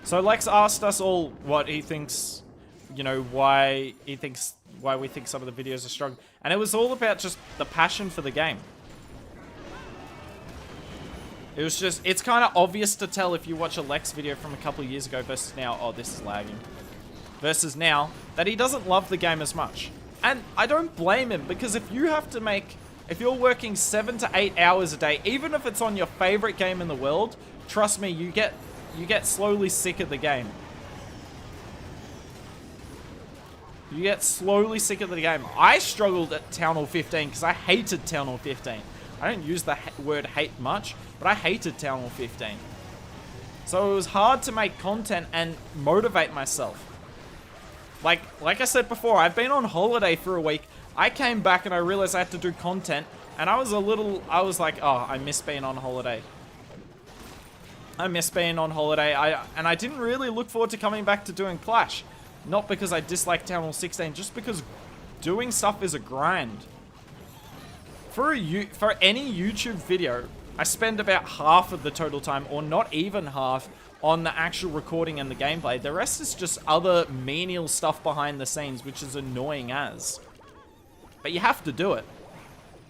So Lex asked us all what he thinks... You know, why we think some of the videos are strong. And it was all about just the passion for the game. It was just, it's kind of obvious to tell if you watch a Lex video from a couple of years ago versus now, oh, this is lagging. Versus now, that he doesn't love the game as much. And I don't blame him, because if you have to make, if you're working 7 to 8 hours a day, even if it's on your favorite game in the world, trust me, you get slowly sick of the game. You get slowly sick of the game. I struggled at Town Hall 15 because I hated Town Hall 15. I don't use the word hate much, but I hated Town Hall 15. So it was hard to make content and motivate myself. Like I said before, I've been on holiday for a week. I came back and I realized I had to do content, and I was like, oh, I miss being on holiday. I miss being on holiday. And I didn't really look forward to coming back to doing Clash. Not because I dislike Town Hall 16, just because doing stuff is a grind. For any YouTube video, I spend about half of the total time, or not even half, on the actual recording and the gameplay. The rest is just other menial stuff behind the scenes, which is annoying as. But you have to do it.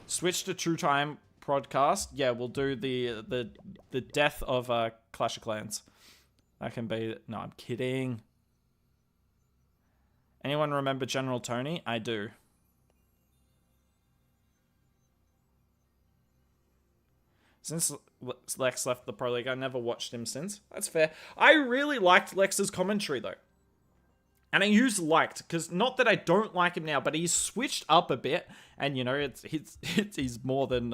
Switch to True Time podcast. Yeah, we'll do the death of Clash of Clans. That can be... No, I'm kidding. Anyone remember General Tony? I do. Since Lex left the Pro League, I never watched him since. That's fair. I really liked Lex's commentary, though. And I use liked, because not that I don't like him now, but he's switched up a bit. And, you know, he's more than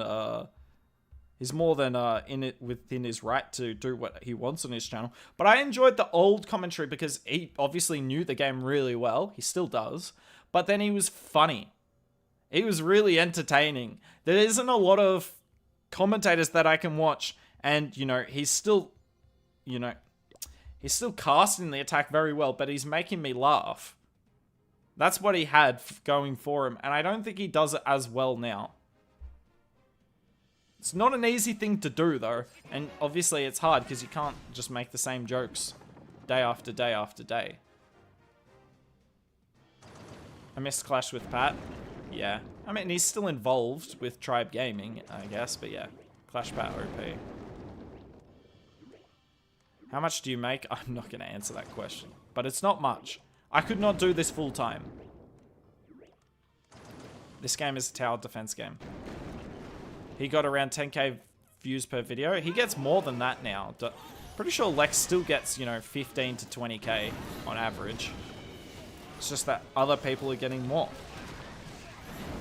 within his right to do what he wants on his channel. But I enjoyed the old commentary because he obviously knew the game really well. He still does. But then he was funny. He was really entertaining. There isn't a lot of commentators that I can watch, and, you know, he's still casting the attack very well, but he's making me laugh. That's what he had going for him, and I don't think he does it as well now. It's not an easy thing to do, though, and obviously it's hard because you can't just make the same jokes day after day after day. I missed Clash with Pat. Yeah. I mean, he's still involved with Tribe Gaming, I guess, but yeah. Clash Pat OP. How much do you make? I'm not going to answer that question. But it's not much. I could not do this full time. This game is a tower defense game. He got around 10k views per video. He gets more than that now. Pretty sure Lex still gets, you know, 15 to 20k on average. It's just that other people are getting more.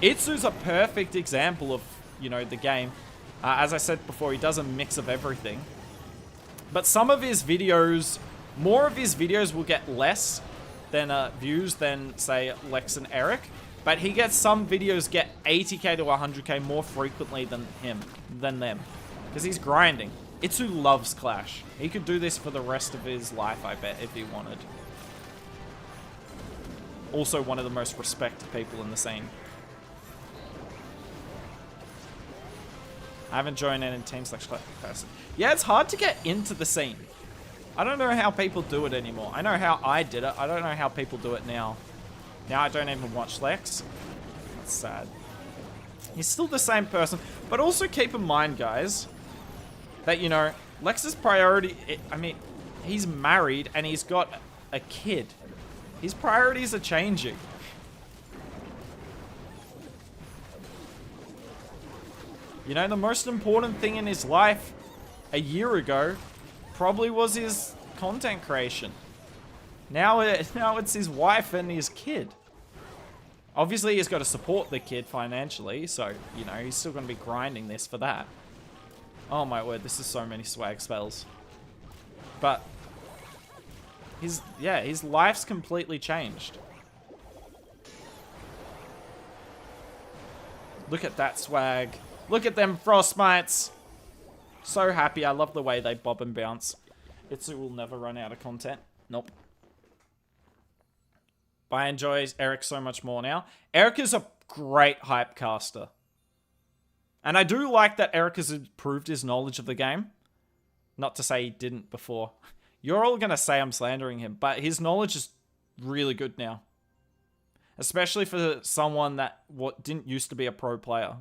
Itsu's a perfect example of, you know, the game. As I said before, he does a mix of everything. But some of his videos, more of his videos will get less than views than, say, Lex and Eric. But he gets some videos get 80k to 100k more frequently than them. Because he's grinding. Itsu loves Clash. He could do this for the rest of his life, I bet, if he wanted. Also one of the most respected people in the scene. I haven't joined any teams like person. Yeah, it's hard to get into the scene. I don't know how people do it anymore. I know how I did it. I don't know how people do it now. Now I don't even watch Lex. That's sad. He's still the same person. But also keep in mind, guys, that, you know, Lex's priority... I mean, he's married and he's got a kid. His priorities are changing. You know, the most important thing in his life a year ago probably was his content creation. Now it's his wife and his kid. Obviously, he's got to support the kid financially, so, you know, he's still going to be grinding this for that. Oh my word, this is so many swag spells. But his life's completely changed. Look at that swag. Look at them frostmites. So happy. I love the way they bob and bounce. Itsu will never run out of content. Nope. But I enjoy Eric so much more now. Eric is a great hype caster. And I do like that Eric has improved his knowledge of the game. Not to say he didn't before. You're all going to say I'm slandering him, but his knowledge is really good now. Especially for someone that didn't used to be a pro player.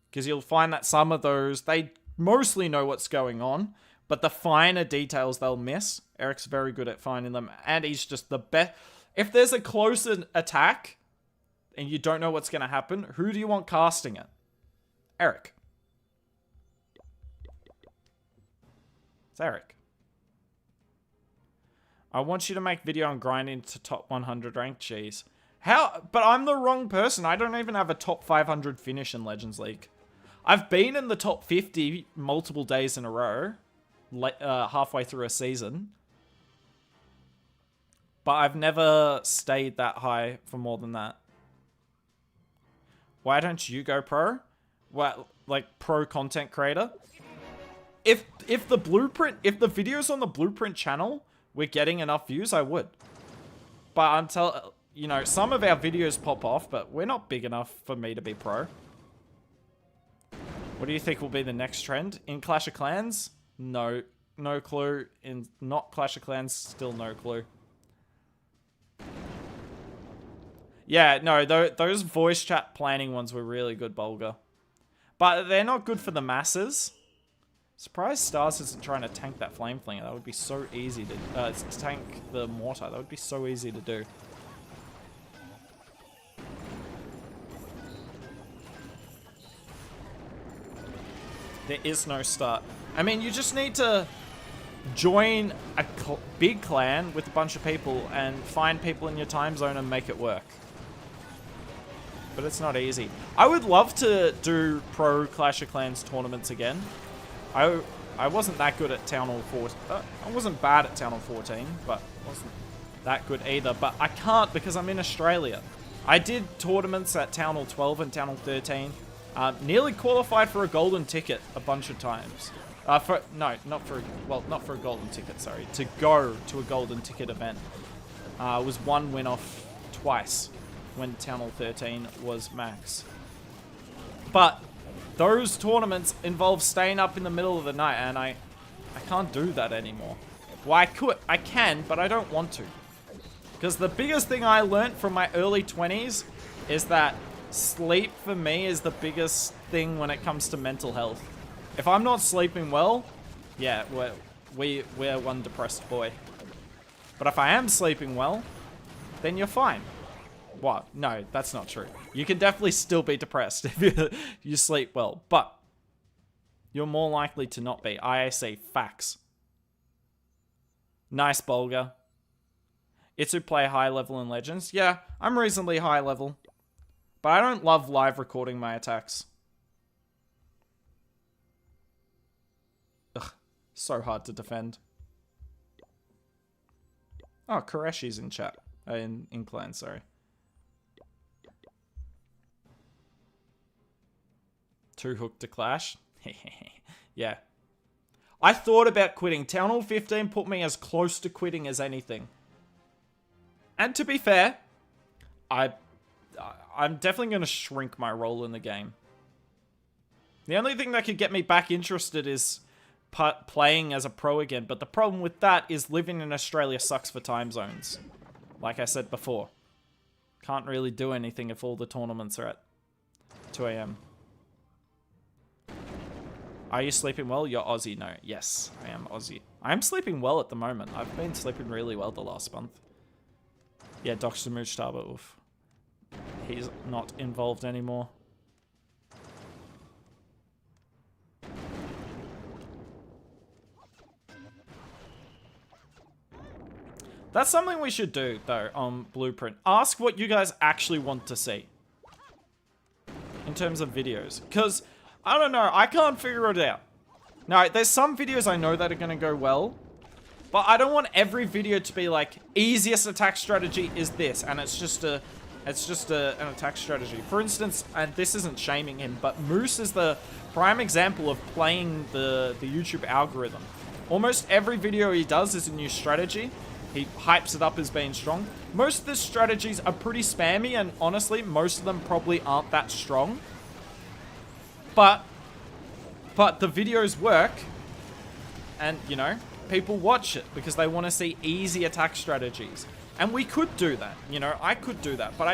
Because you'll find that some of those, they mostly know what's going on, but the finer details they'll miss. Eric's very good at finding them, and he's just the best. If there's a close attack, and you don't know what's going to happen, who do you want casting it? Eric. It's Eric. I want you to make video on grinding to top 100 rank. Jeez. How? But I'm the wrong person. I don't even have a top 500 finish in Legends League. I've been in the top 50 multiple days in a row, halfway through a season. But I've never stayed that high for more than that. Why don't you go pro? What, like pro content creator? If the videos on the Blueprint channel were getting enough views, I would. But until, you know, some of our videos pop off, but we're not big enough for me to be pro. What do you think will be the next trend? In Clash of Clans? No clue. In not Clash of Clans, still no clue. Yeah, no, those voice chat planning ones were really good, Bulga. But they're not good for the masses. Surprised Stars isn't trying to tank that Flame Flinger. That would be so easy to tank the Mortar. That would be so easy to do. There is no start. I mean, you just need to join a big clan with a bunch of people and find people in your time zone and make it work. But it's not easy. I would love to do pro Clash of Clans tournaments again. I wasn't that good at Town Hall 14. I wasn't bad at Town Hall 14, but wasn't that good either. But I can't because I'm in Australia. I did tournaments at Town Hall 12 and Town Hall 13. Nearly qualified for a golden ticket a bunch of times. Not for a golden ticket, sorry. To go to a golden ticket event. Was one win off twice when Town Hall 13 was max. But those tournaments involve staying up in the middle of the night, and I can't do that anymore. Well, I can, but I don't want to. Because the biggest thing I learned from my early 20s is that sleep for me is the biggest thing when it comes to mental health. If I'm not sleeping well, yeah, we're one depressed boy. But if I am sleeping well, then you're fine. What? No, that's not true. You can definitely still be depressed if you sleep well, but you're more likely to not be. IAC, facts. Nice, Bulga. Itsu play high level in Legends. Yeah, I'm reasonably high level. But I don't love live recording my attacks. Ugh, so hard to defend. Oh, Koreshi's in chat. In clan, sorry. Too hooked to Clash? Yeah. I thought about quitting. Town Hall 15 put me as close to quitting as anything. And to be fair, I'm definitely going to shrink my role in the game. The only thing that could get me back interested is playing as a pro again. But the problem with that is living in Australia sucks for time zones. Like I said before. Can't really do anything if all the tournaments are at 2 a.m. Are you sleeping well? You're Aussie. No. Yes, I am Aussie. I'm sleeping well at the moment. I've been sleeping really well the last month. Yeah, Dr. Mujtaba, oof. He's not involved anymore. That's something we should do, though, on Blueprint. Ask what you guys actually want to see. In terms of videos. Because, I don't know, I can't figure it out. Now, there's some videos I know that are going to go well. But I don't want every video to be like, easiest attack strategy is this. And it's just an attack strategy. For instance, and this isn't shaming him, but Moose is the prime example of playing the YouTube algorithm. Almost every video he does is a new strategy. He hypes it up as being strong. Most of the strategies are pretty spammy, and honestly, most of them probably aren't that strong. But the videos work, and, you know, people watch it because they want to see easy attack strategies. And we could do that, you know, I could do that, but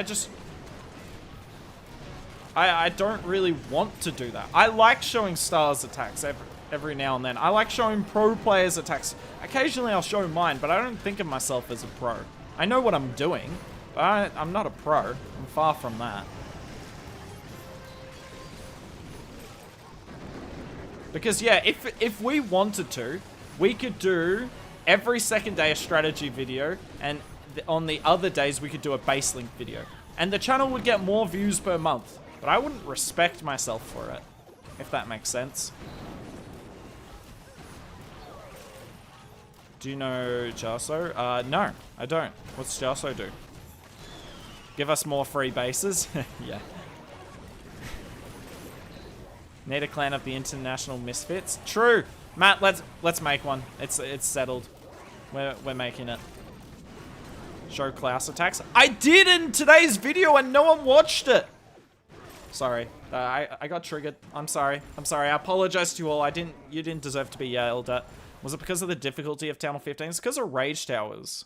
I don't really want to do that. I like showing stars attacks every now and then. I like showing pro players attacks. Occasionally I'll show mine, but I don't think of myself as a pro. I know what I'm doing, but I'm not a pro. I'm far from that. Because yeah, if we wanted to, we could do every second day a strategy video, and on the other days we could do a base link video. And the channel would get more views per month, but I wouldn't respect myself for it, if that makes sense. Do you know Jarso? No, I don't. What's Jarso do? Give us more free bases? Yeah. Need a clan of the International Misfits? True! Matt, let's make one. It's settled. We're making it. Show Klaus attacks. I did in today's video and no one watched it! Sorry. I got triggered. I'm sorry. I'm sorry. I apologize to you all. You didn't deserve to be yelled at. Was it because of the difficulty of Town Hall 15? It's because of Rage Towers.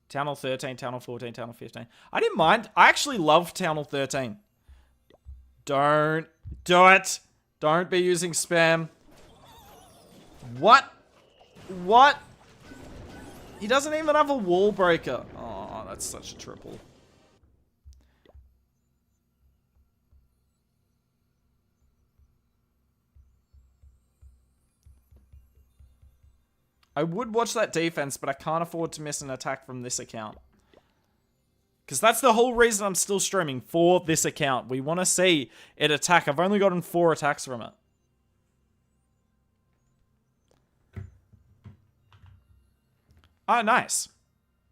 Town Hall 13, Town Hall 14, Town Hall 15. I didn't mind. I actually love Town Hall 13. Don't do it. Don't be using spam. What? What? He doesn't even have a wall breaker. Oh, that's such a triple. I would watch that defense, but I can't afford to miss an attack from this account. Because that's the whole reason I'm still streaming, for this account. We want to see it attack. I've only gotten 4 attacks from it. Oh, nice.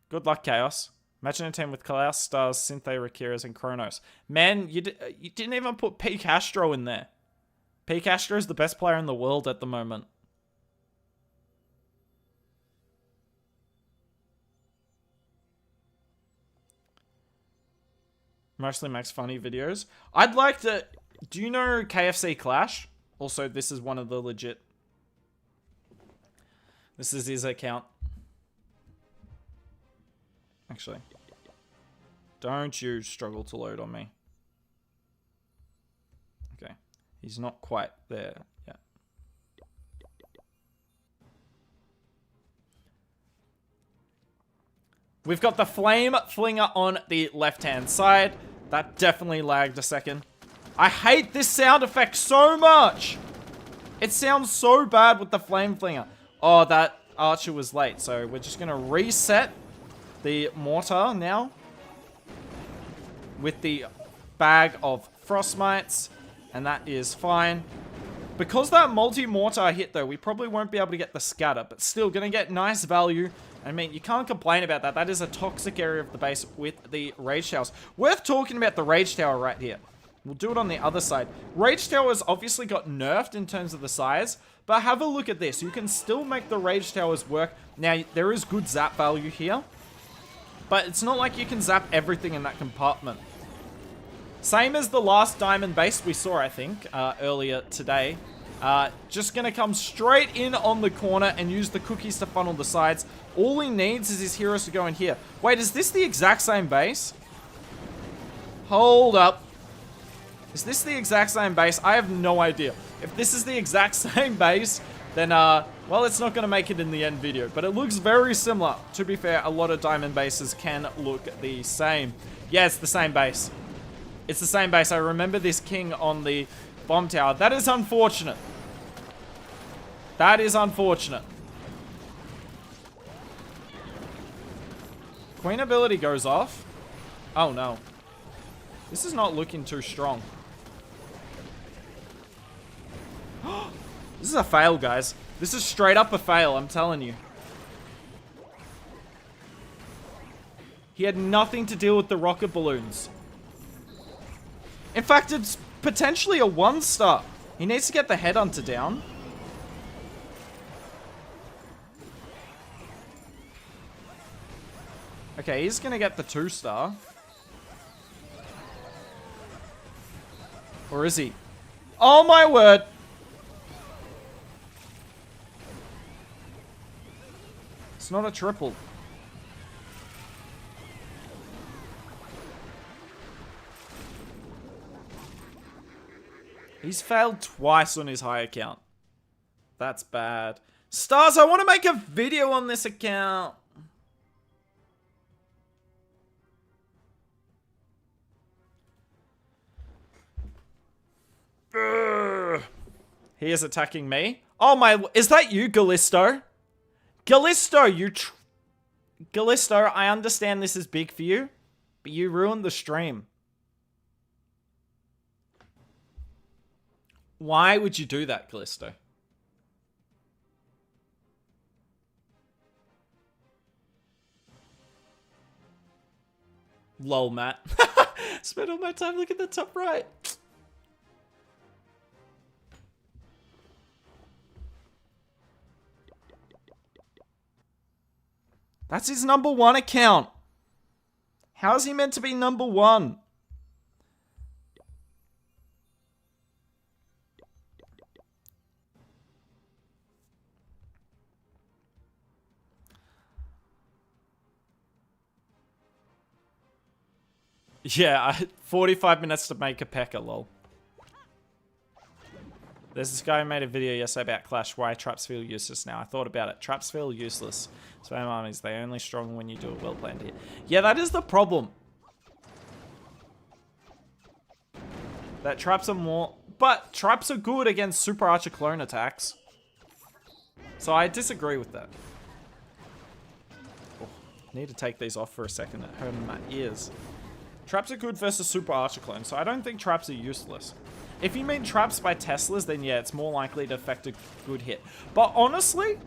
Good luck, Chaos. Imagine a team with Klaus, Stars, Synthé, Rakiras, and Kronos. Man, you didn't even put P. Castro in there. P. Castro is the best player in the world at the moment. Mostly makes funny videos. I'd like to... Do you know KFC Clash? Also, this is one of the legit... This is his account. Actually. Don't you struggle to load on me. Okay. He's not quite there yet. We've got the Flame Flinger on the left-hand side. That definitely lagged a second. I hate this sound effect so much. It sounds so bad with the Flame Flinger. Oh, that Archer was late. So we're just going to reset the mortar now. With the bag of Frostmites. And that is fine. Because that multi-mortar hit though, we probably won't be able to get the scatter. But still, going to get nice value. I mean, you can't complain about that. That is a toxic area of the base with the Rage Towers. Worth talking about the Rage Tower right here. We'll do it on the other side. Rage Towers obviously got nerfed in terms of the size, but have a look at this. You can still make the Rage Towers work. Now, there is good zap value here. But it's not like you can zap everything in that compartment. Same as the last diamond base we saw, I think, earlier today. Just gonna come straight in on the corner and use the cookies to funnel the sides. All he needs is his heroes to go in here. Wait, is this the exact same base? Hold up. Is this the exact same base? I have no idea. If this is the exact same base, then, well, it's not going to make it in the end video. But it looks very similar. To be fair, a lot of diamond bases can look the same. Yeah, it's the same base. It's the same base. I remember this king on the bomb tower. That is unfortunate. That is unfortunate. Queen ability goes off. Oh, no. This is not looking too strong. This is a fail, guys. This is straight up a fail, I'm telling you. He had nothing to deal with the rocket balloons. In fact, it's potentially a 1-star. He needs to get the headhunter down. Okay, he's gonna get the 2-star. Or is he? Oh my word! It's not a triple. He's failed twice on his high account. That's bad. Stars, I want to make a video on this account. He is attacking me. Oh my, is that you, Gallisto? Gallisto, Gallisto, I understand this is big for you, but you ruined the stream. Why would you do that, Gallisto? Lol, Matt. Spend all my time looking at the top right. That's his #1 account. How is he meant to be #1? Yeah, 45 minutes to make a P.E.K.K.A, lol. There's this guy who made a video yesterday about Clash, why traps feel useless now. I thought about it. Traps feel useless. Spam armies, they're only strong when you do a well-planned hit. Yeah, that is the problem. That traps are more... But traps are good against Super Archer clone attacks. So I disagree with that. Oh, need to take these off for a second. It hurt my ears. Traps are good versus Super Archer clone, so I don't think traps are useless. If you mean traps by Teslas, then yeah, it's more likely to affect a good hit. But honestly,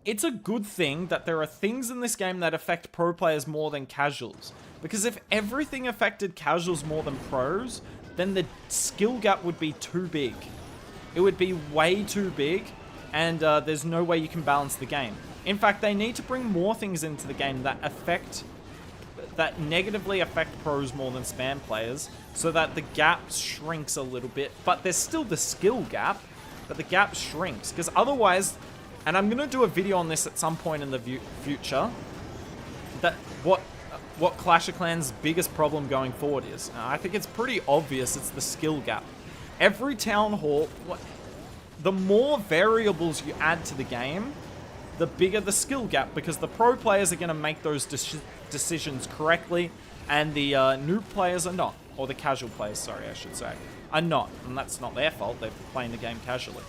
it's a good thing that there are things in this game that affect pro players more than casuals. Because if everything affected casuals more than pros, then the skill gap would be too big. It would be way too big, and there's no way you can balance the game. In fact, they need to bring more things into the game that negatively affect pros more than spam players, so that the gap shrinks a little bit. But there's still the skill gap, but the gap shrinks. Because otherwise, and I'm going to do a video on this at some point in the future, that what Clash of Clans' biggest problem going forward is. I think it's pretty obvious it's the skill gap. Every town hall, the more variables you add to the game, the bigger the skill gap, because the pro players are going to make those decisions correctly, and the noob players are not. Or the casual players, sorry, I should say, are not. And that's not their fault. They're playing the game casually.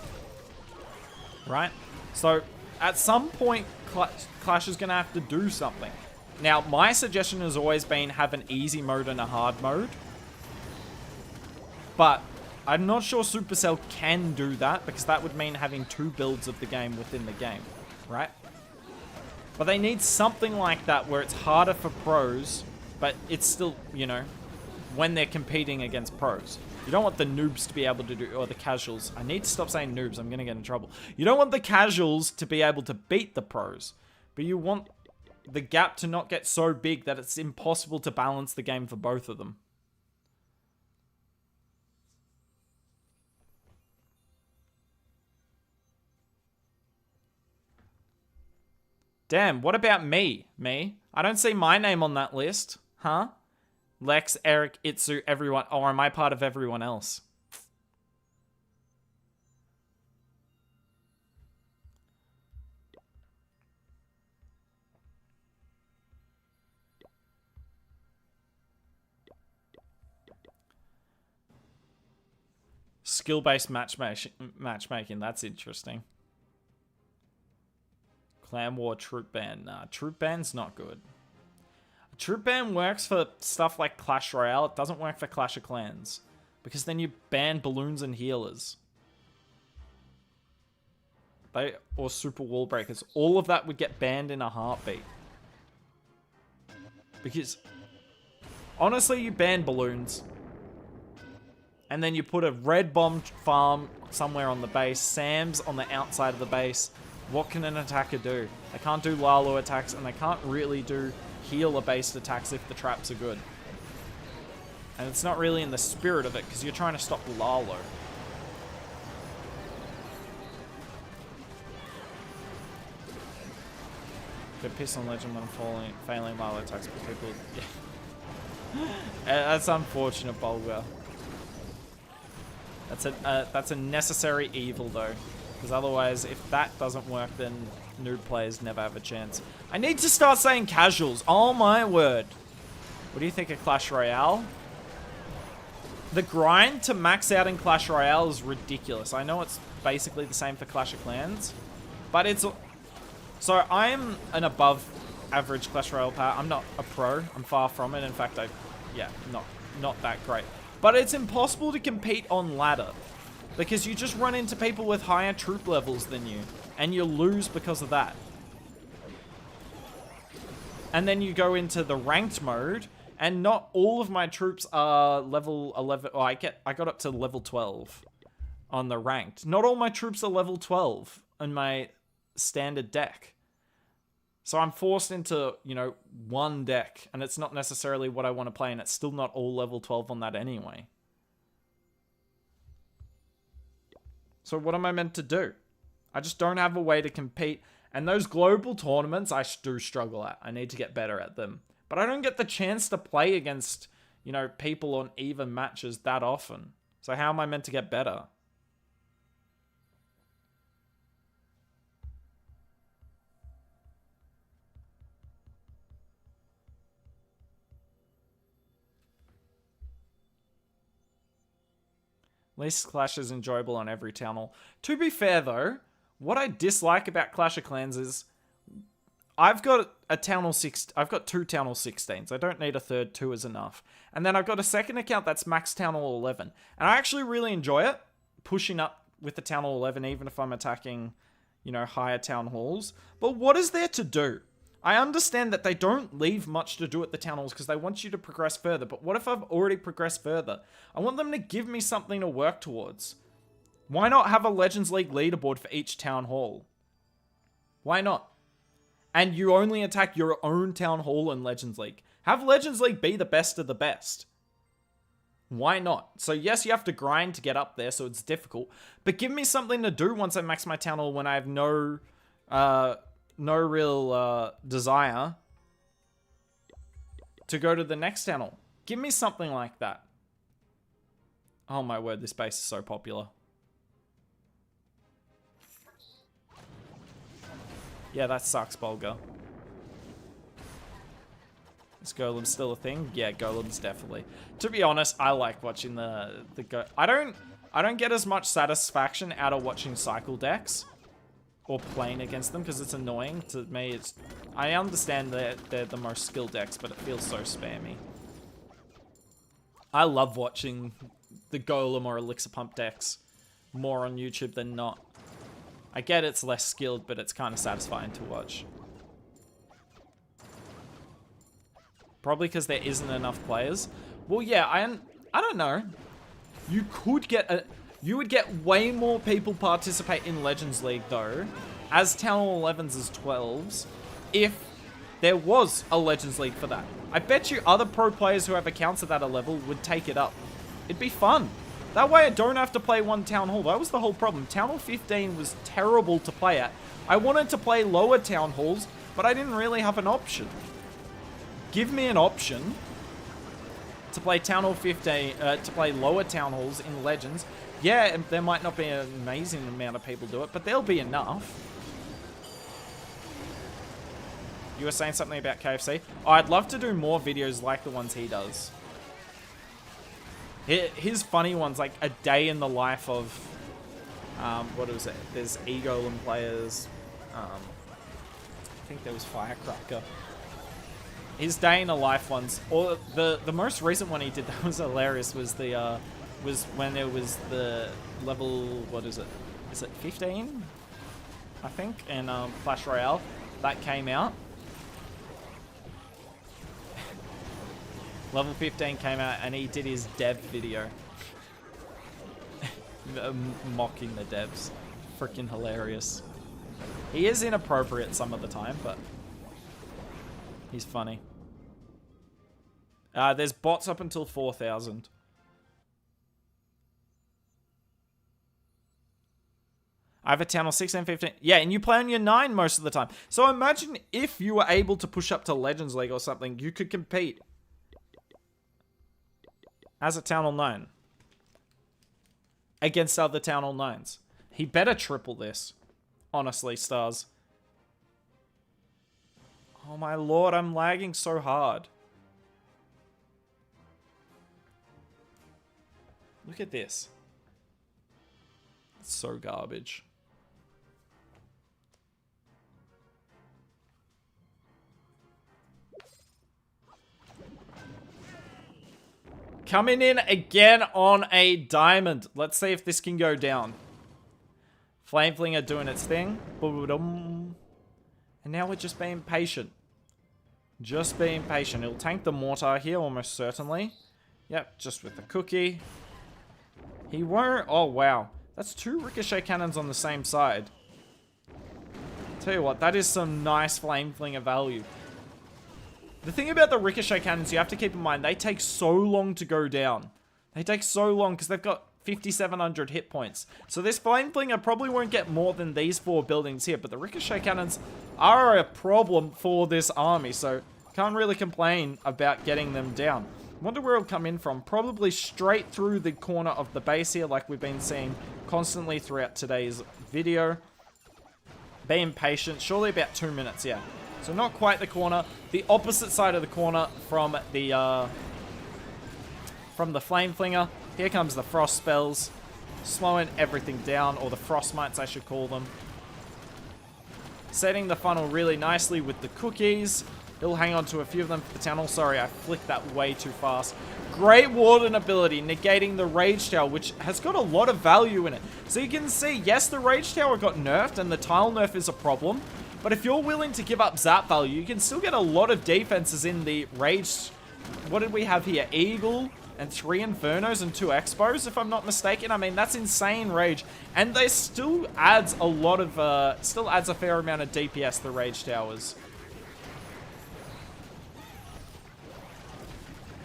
Right? So, at some point, Clash is going to have to do something. Now, my suggestion has always been have an easy mode and a hard mode. But I'm not sure Supercell can do that, because that would mean having 2 builds of the game within the game. Right? But they need something like that where it's harder for pros, but it's still, you know, when they're competing against pros. You don't want the noobs to be able to do, or the casuals. I need to stop saying noobs, I'm going to get in trouble. You don't want the casuals to be able to beat the pros, but you want the gap to not get so big that it's impossible to balance the game for both of them. Damn, what about me? Me? I don't see my name on that list. Huh? Lex, Eric, Itsu, everyone. Or am I part of everyone else? Skill-based matchmaking. That's interesting. Clan War Troop Ban. Nah, Troop Ban's not good. Troop Ban works for stuff like Clash Royale. It doesn't work for Clash of Clans. Because then you ban balloons and healers. Or super wall breakers. All of that would get banned in a heartbeat. Because, honestly, you ban balloons. And then you put a red bomb farm somewhere on the base. Sam's on the outside of the base. What can an attacker do? They can't do Lalo attacks, and they can't really do healer-based attacks if the traps are good. And it's not really in the spirit of it, because you're trying to stop Lalo. Get pissed on Legend when failing Lalo attacks, but people... Yeah. That's unfortunate, Bulgar. That's a necessary evil, though. Because otherwise, if that doesn't work, then noob players never have a chance. I need to start saying casuals. Oh my word. What do you think of Clash Royale? The grind to max out in Clash Royale is ridiculous. I know it's basically the same for Clash of Clans. But it's... So, I'm an above average Clash Royale player. I'm not a pro. I'm far from it. In fact, yeah, not that great. But it's impossible to compete on ladder. Because you just run into people with higher troop levels than you. And you lose because of that. And then you go into the ranked mode. And not all of my troops are level 11. Oh, I got up to level 12 on the ranked. Not all my troops are level 12 on my standard deck. So I'm forced into, you know, one deck. And it's not necessarily what I want to play. And it's still not all level 12 on that anyway. So what am I meant to do? I just don't have a way to compete. And those global tournaments, I do struggle at. I need to get better at them. But I don't get the chance to play against, you know, people on even matches that often. So how am I meant to get better? Least Clash is enjoyable on every town hall. To be fair, though, what I dislike about Clash of Clans is I've got a Town Hall 6. I've got 2 Town Hall 16s. I don't need a third. 2 is enough. And then I've got a second account that's max Town Hall 11. And I actually really enjoy it, pushing up with the Town Hall 11, even if I'm attacking, you know, higher Town Halls. But what is there to do? I understand that they don't leave much to do at the Town Halls because they want you to progress further. But what if I've already progressed further? I want them to give me something to work towards. Why not have a Legends League leaderboard for each Town Hall? Why not? And you only attack your own Town Hall in Legends League. Have Legends League be the best of the best. Why not? So yes, you have to grind to get up there, so it's difficult. But give me something to do once I max my Town Hall when I have no real desire to go to the next Town Hall. Give me something like that. Oh my word, this base is so popular. Yeah, that sucks, Bulgar. Is Golem still a thing? Yeah, Golem's definitely. To be honest, I like watching the go. I don't get as much satisfaction out of watching cycle decks or playing against them because it's annoying to me. I understand that they're the most skilled decks, but it feels so spammy. I love watching the Golem or Elixir Pump decks more on YouTube than not. I get it's less skilled, but it's kind of satisfying to watch. Probably because there isn't enough players. Well, yeah, I don't know. You could get you would get way more people participate in Legends League though, as Town Hall 11s as 12s, if there was a Legends League for that. I bet you other pro players who have accounts at that level would take it up. It'd be fun. That way I don't have to play one Town Hall. That was the whole problem. Town Hall 15 was terrible to play at. I wanted to play lower Town Halls, but I didn't really have an option. Give me an option to play Town Hall 15, to play lower Town Halls in Legends. Yeah, there might not be an amazing amount of people do it, but there'll be enough. You were saying something about KFC? Oh, I'd love to do more videos like the ones he does. His funny ones, like a day in the life of, what was it? There's Egolem players. I think there was Firecracker. His day in the life ones, or the most recent one he did that was hilarious was the was when there was the level, what is it? Is it 15? I think, in Clash Royale that came out. Level 15 came out and he did his dev video. Mocking the devs. Freaking hilarious. He is inappropriate some of the time, but he's funny. There's bots up until 4,000. I have a town on 16, 15. Yeah, and you play on your 9 most of the time. So imagine if you were able to push up to Legends League or something, you could compete as a Town Hall 9 against other Town Hall 9s. He better triple this. Honestly, Stars. Oh my lord, I'm lagging so hard. Look at this. It's so garbage. Coming in again on a diamond. Let's see if this can go down. Flame Flinger doing its thing. And now we're just being patient. Just being patient. It'll tank the mortar here almost certainly. Yep, just with the cookie. He won't... Oh, wow. That's 2 ricochet cannons on the same side. Tell you what, that is some nice Flame Flinger value. The thing about the ricochet cannons, you have to keep in mind, they take so long to go down. They take so long because they've got 5,700 hit points. So this Flame Flinger probably won't get more than these 4 buildings here, but the ricochet cannons are a problem for this army, so can't really complain about getting them down. Wonder where it'll come in from. Probably straight through the corner of the base here, like we've been seeing constantly throughout today's video. Being patient, surely about 2 minutes, yeah. So not quite the corner. The opposite side of the corner from the Flame Flinger. Here comes the Frost Spells. Slowing everything down, or the Frost Mites I should call them. Setting the funnel really nicely with the cookies. He'll hang on to a few of them for the tunnel. Sorry, I flicked that way too fast. Great Warden ability, negating the Rage Tower, which has got a lot of value in it. So you can see, yes, the Rage Tower got nerfed, and the tile nerf is a problem. But if you're willing to give up zap value, you can still get a lot of defenses in the Rage. What did we have here? Eagle and 3 Infernos and 2 Expos, if I'm not mistaken. I mean, that's insane Rage. And they still adds a lot of, still adds a fair amount of DPS, the Rage Towers.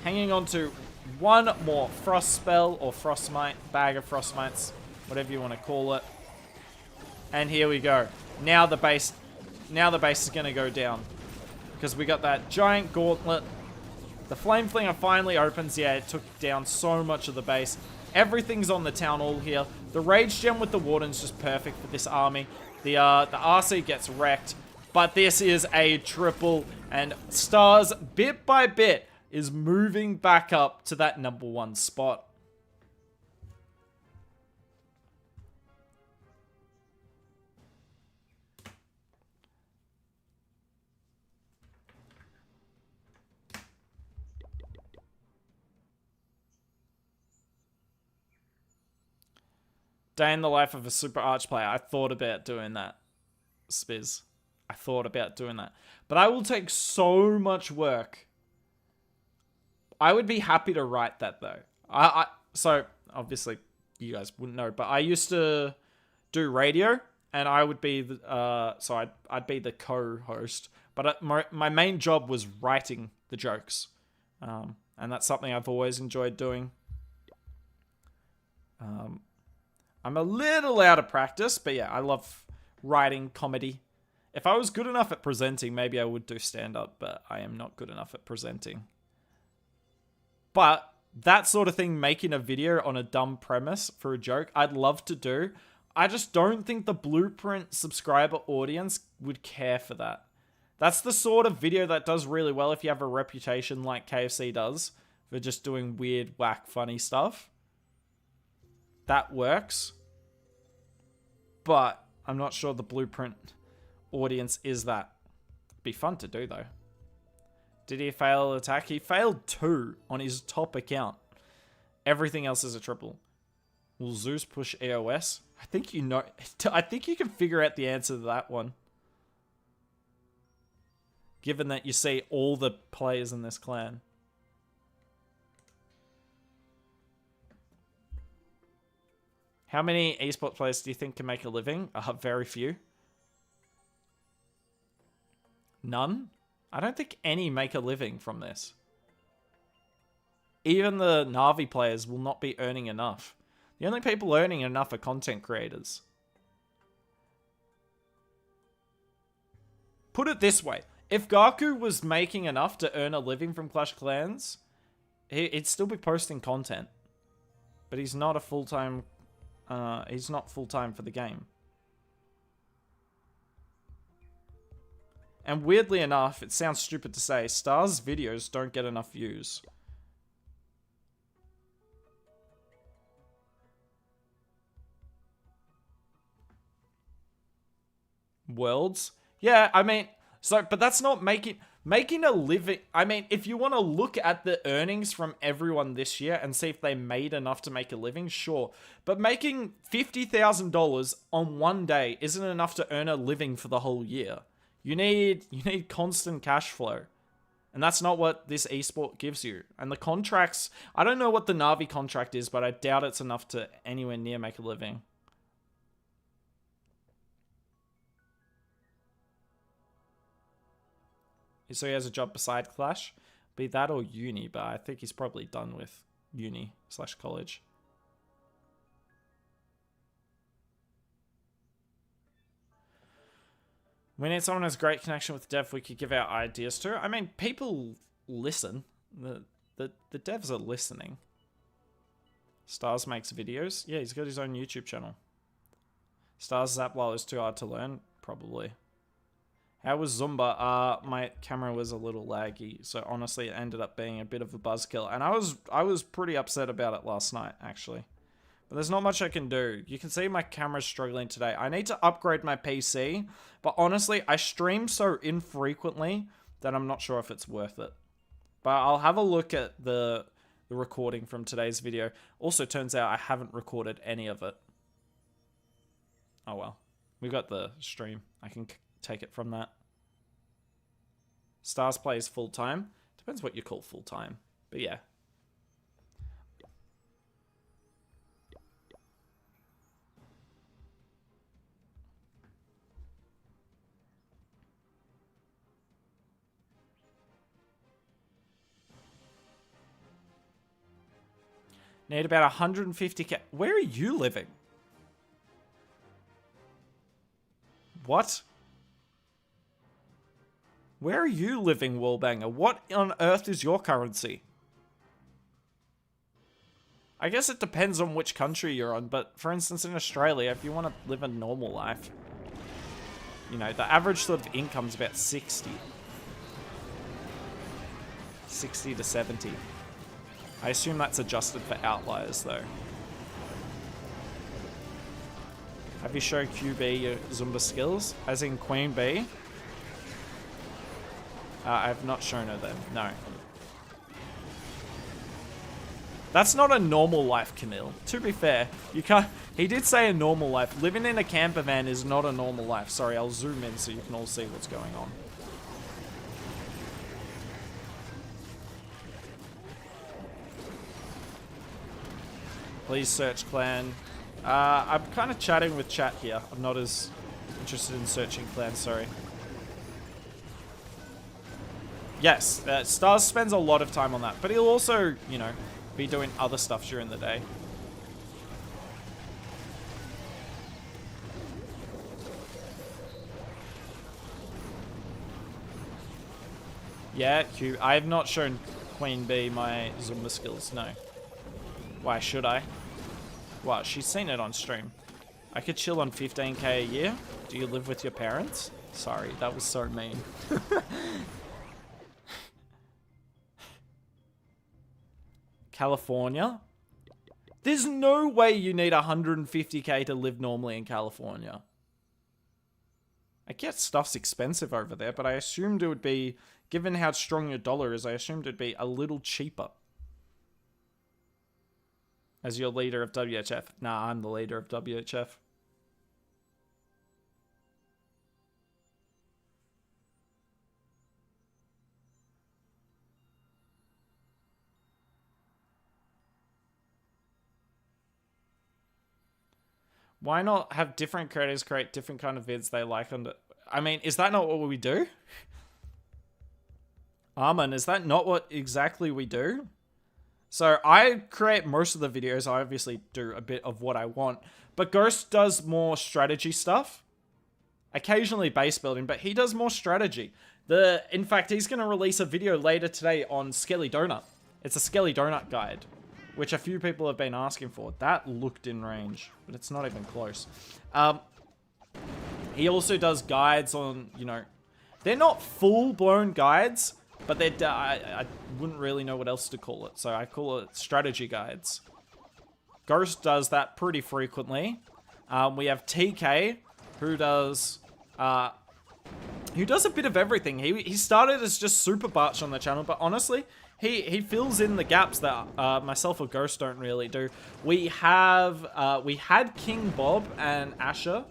Hanging on to one more Frost Spell or Frostmite, bag of Frostmites, whatever you want to call it. And here we go. Now the base is going to go down because we got that giant gauntlet. The Flame Flinger finally opens. Yeah, it took down so much of the base. Everything's on the Town Hall here. The Rage Gem with the Warden's just perfect for this army. The RC gets wrecked, but this is a triple, and Stars bit by bit is moving back up to that #1 spot. Day in the life of a super arch player. I thought about doing that, Spiz. I thought about doing that. But I will take so much work. I would be happy to write that, though. So, obviously, you guys wouldn't know, but I used to do radio and I would be the, so I'd be the co-host. But my main job was writing the jokes, and that's something I've always enjoyed doing. I'm a little out of practice, but yeah, I love writing comedy. If I was good enough at presenting, maybe I would do stand-up, but I am not good enough at presenting. But that sort of thing, making a video on a dumb premise for a joke, I'd love to do. I just don't think the Blueprint subscriber audience would care for that. That's the sort of video that does really well if you have a reputation like KFC does for just doing weird, whack, funny stuff. That works. But I'm not sure the Blueprint audience is that. Be fun to do though. Did he fail attack? He failed 2 on his top account. Everything else is a triple. Will Zeus push AOS? I think you know. I think you can figure out the answer to that one. Given that you see all the players in this clan. How many esports players do you think can make a living? Very few. None? I don't think any make a living from this. Even the Na'Vi players will not be earning enough. The only people earning enough are content creators. Put it this way. If Gaku was making enough to earn a living from Clash of Clans, he'd still be posting content. But he's not a full-time... he's not full-time for the game. And weirdly enough, it sounds stupid to say, Star's videos don't get enough views. Worlds? Yeah, I mean, but that's not making a living. I mean, if you want to look at the earnings from everyone this year and see if they made enough to make a living, sure. But making $50,000 on one day isn't enough to earn a living for the whole year. You need constant cash flow. And that's not what this esport gives you. And the contracts, I don't know what the Na'Vi contract is, but I doubt it's enough to anywhere near make a living. So he has a job beside Clash. Be that or uni, but I think he's probably done with uni/college. We need someone who has great connection with dev we could give our ideas to. I mean, people listen. The devs are listening. Stars makes videos. Yeah, he's got his own YouTube channel. Stars Zapwell is too hard to learn? Probably. How was Zumba? My camera was a little laggy, so honestly it ended up being a bit of a buzzkill. And I was pretty upset about it last night, actually. But there's not much I can do. You can see my camera's struggling today. I need to upgrade my PC, but honestly, I stream so infrequently that I'm not sure if it's worth it. But I'll have a look at the recording from today's video. Also, turns out I haven't recorded any of it. Oh well. We got the stream. I can take it from that. Stars plays full-time. Depends what you call full-time. But yeah. Need about 150k. Where are you living? What? Where are you living, Wallbanger? What on earth is your currency? I guess it depends on which country you're on, but for instance in Australia, if you want to live a normal life, you know, the average sort of income is about 60 to 70. I assume that's adjusted for outliers though. Have you shown QB your Zumba skills? As in Queen Bee? I have not shown her them, no. That's not a normal life, Camille. To be fair, you can't... He did say a normal life. Living in a camper van is not a normal life. Sorry, I'll zoom in so you can all see what's going on. Please search clan. I'm kind of chatting with chat here. I'm not as Interested in searching clans, sorry. Yes, Stars spends a lot of time on that, but he'll also, you know, be doing other stuff during the day. Yeah, Q. I have not shown Queen Bee my Zumba skills, no. Why should I? Well, she's seen it on stream. I could chill on 15k a year. Do you live with your parents? Sorry, that was so mean. California? There's no way you need 150k to live normally in California. I guess stuff's expensive over there, but I assumed it would be, given how strong your dollar is, I assumed it'd be a little cheaper. As your leader of WHF. Nah, I'm the leader of WHF. Why not have different creators create different kind of vids they like on the... I mean, is that not what we do? Armin, is that not what exactly we do? So I create most of the videos. I obviously do a bit of what I want. But Ghost does more strategy stuff. Occasionally base building, but he does more strategy. In fact, he's going to release a video later today on Skelly Donut. It's a Skelly Donut guide, which a few people have been asking for. That looked in range, but it's not even close. He also does guides on, you know, they're not full-blown guides, but they're, I wouldn't really know what else to call it, so I call it strategy guides. Ghost does that pretty frequently. We have TK, who does a bit of everything. He started as just Super Barch on the channel, but honestly, he fills in the gaps that myself or Ghost don't really do. We had King Bob and Asher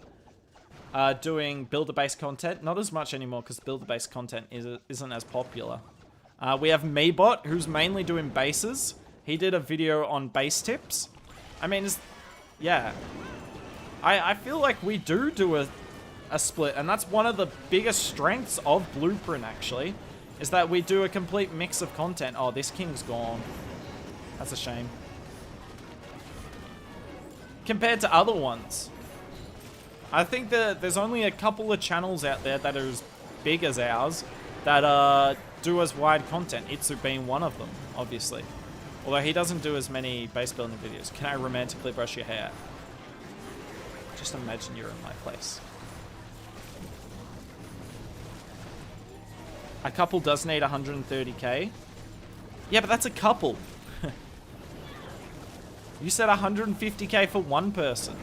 doing builder-based content. Not as much anymore because builder-based content isn't as popular. We have Meebot, who's mainly doing bases. He did a video on base tips. I mean, yeah. I feel like we do a split, and that's one of the biggest strengths of Blueprint, actually, is that we do a complete mix of content. Oh, this king's gone. That's a shame. Compared to other ones. I think that there's only a couple of channels out there that are as big as ours that do as wide content. Itsu being one of them, obviously. Although he doesn't do as many base building videos. Can I romantically brush your hair? Just imagine you're in my place. A couple does need 130k. Yeah, but that's a couple. You said 150k for one person.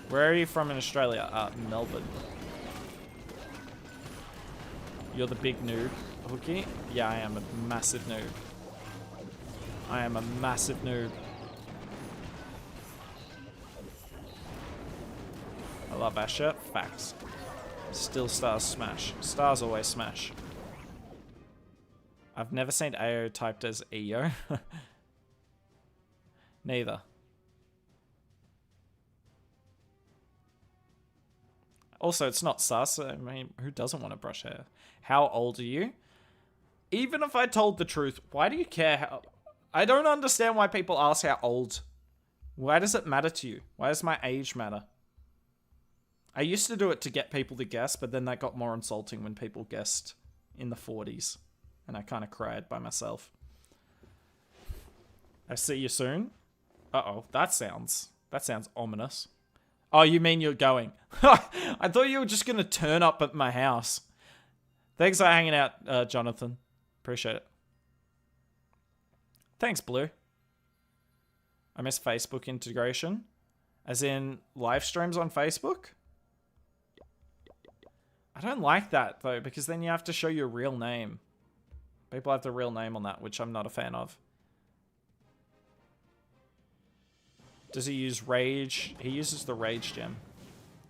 Where are you from in Australia? Melbourne. You're the big noob, Hookie? Yeah, I am a massive noob. I am a massive noob. I love Asher. Facts. Still Stars smash. Stars always smash. I've never seen AO typed as EO. Neither. Also, it's not sus. I mean, who doesn't want to brush hair? How old are you? Even if I told the truth, why do you care how... I don't understand why people ask how old. Why does it matter to you? Why does my age matter? I used to do it to get people to guess, but then that got more insulting when people guessed in the 40s. And I kind of cried by myself. I see you soon. Uh-oh, that sounds ominous. Oh, you mean you're going? I thought you were just going to turn up at my house. Thanks for hanging out, Jonathan. Appreciate it. Thanks, Blue. I miss Facebook integration. As in, live streams on Facebook? I don't like that, though, because then you have to show your real name. People have the real name on that, which I'm not a fan of. Does he use Rage? He uses the Rage Gem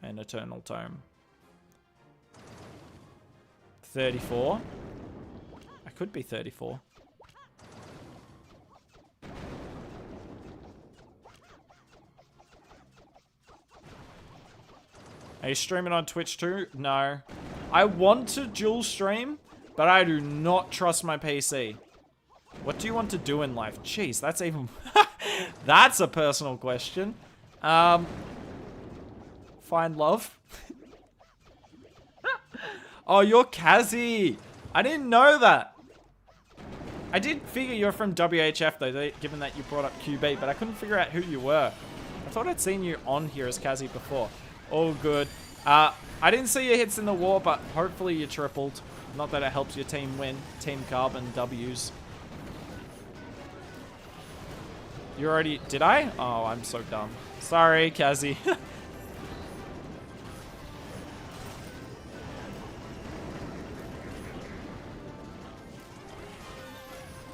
and Eternal Tome. 34. I could be 34. Are you streaming on Twitch too? No. I want to dual stream, but I do not trust my PC. What do you want to do in life? Jeez, that's even... That's a personal question. Find love. Oh, you're Kazi. I didn't know that. I did figure you're from WHF though, given that you brought up QB, but I couldn't figure out who you were. I thought I'd seen you on here as Kazi before. All good. I didn't see your hits in the war, but hopefully you tripled. Not that it helps your team win. Team Carbon W's. You already... Did I? Oh, I'm so dumb. Sorry, Kazi.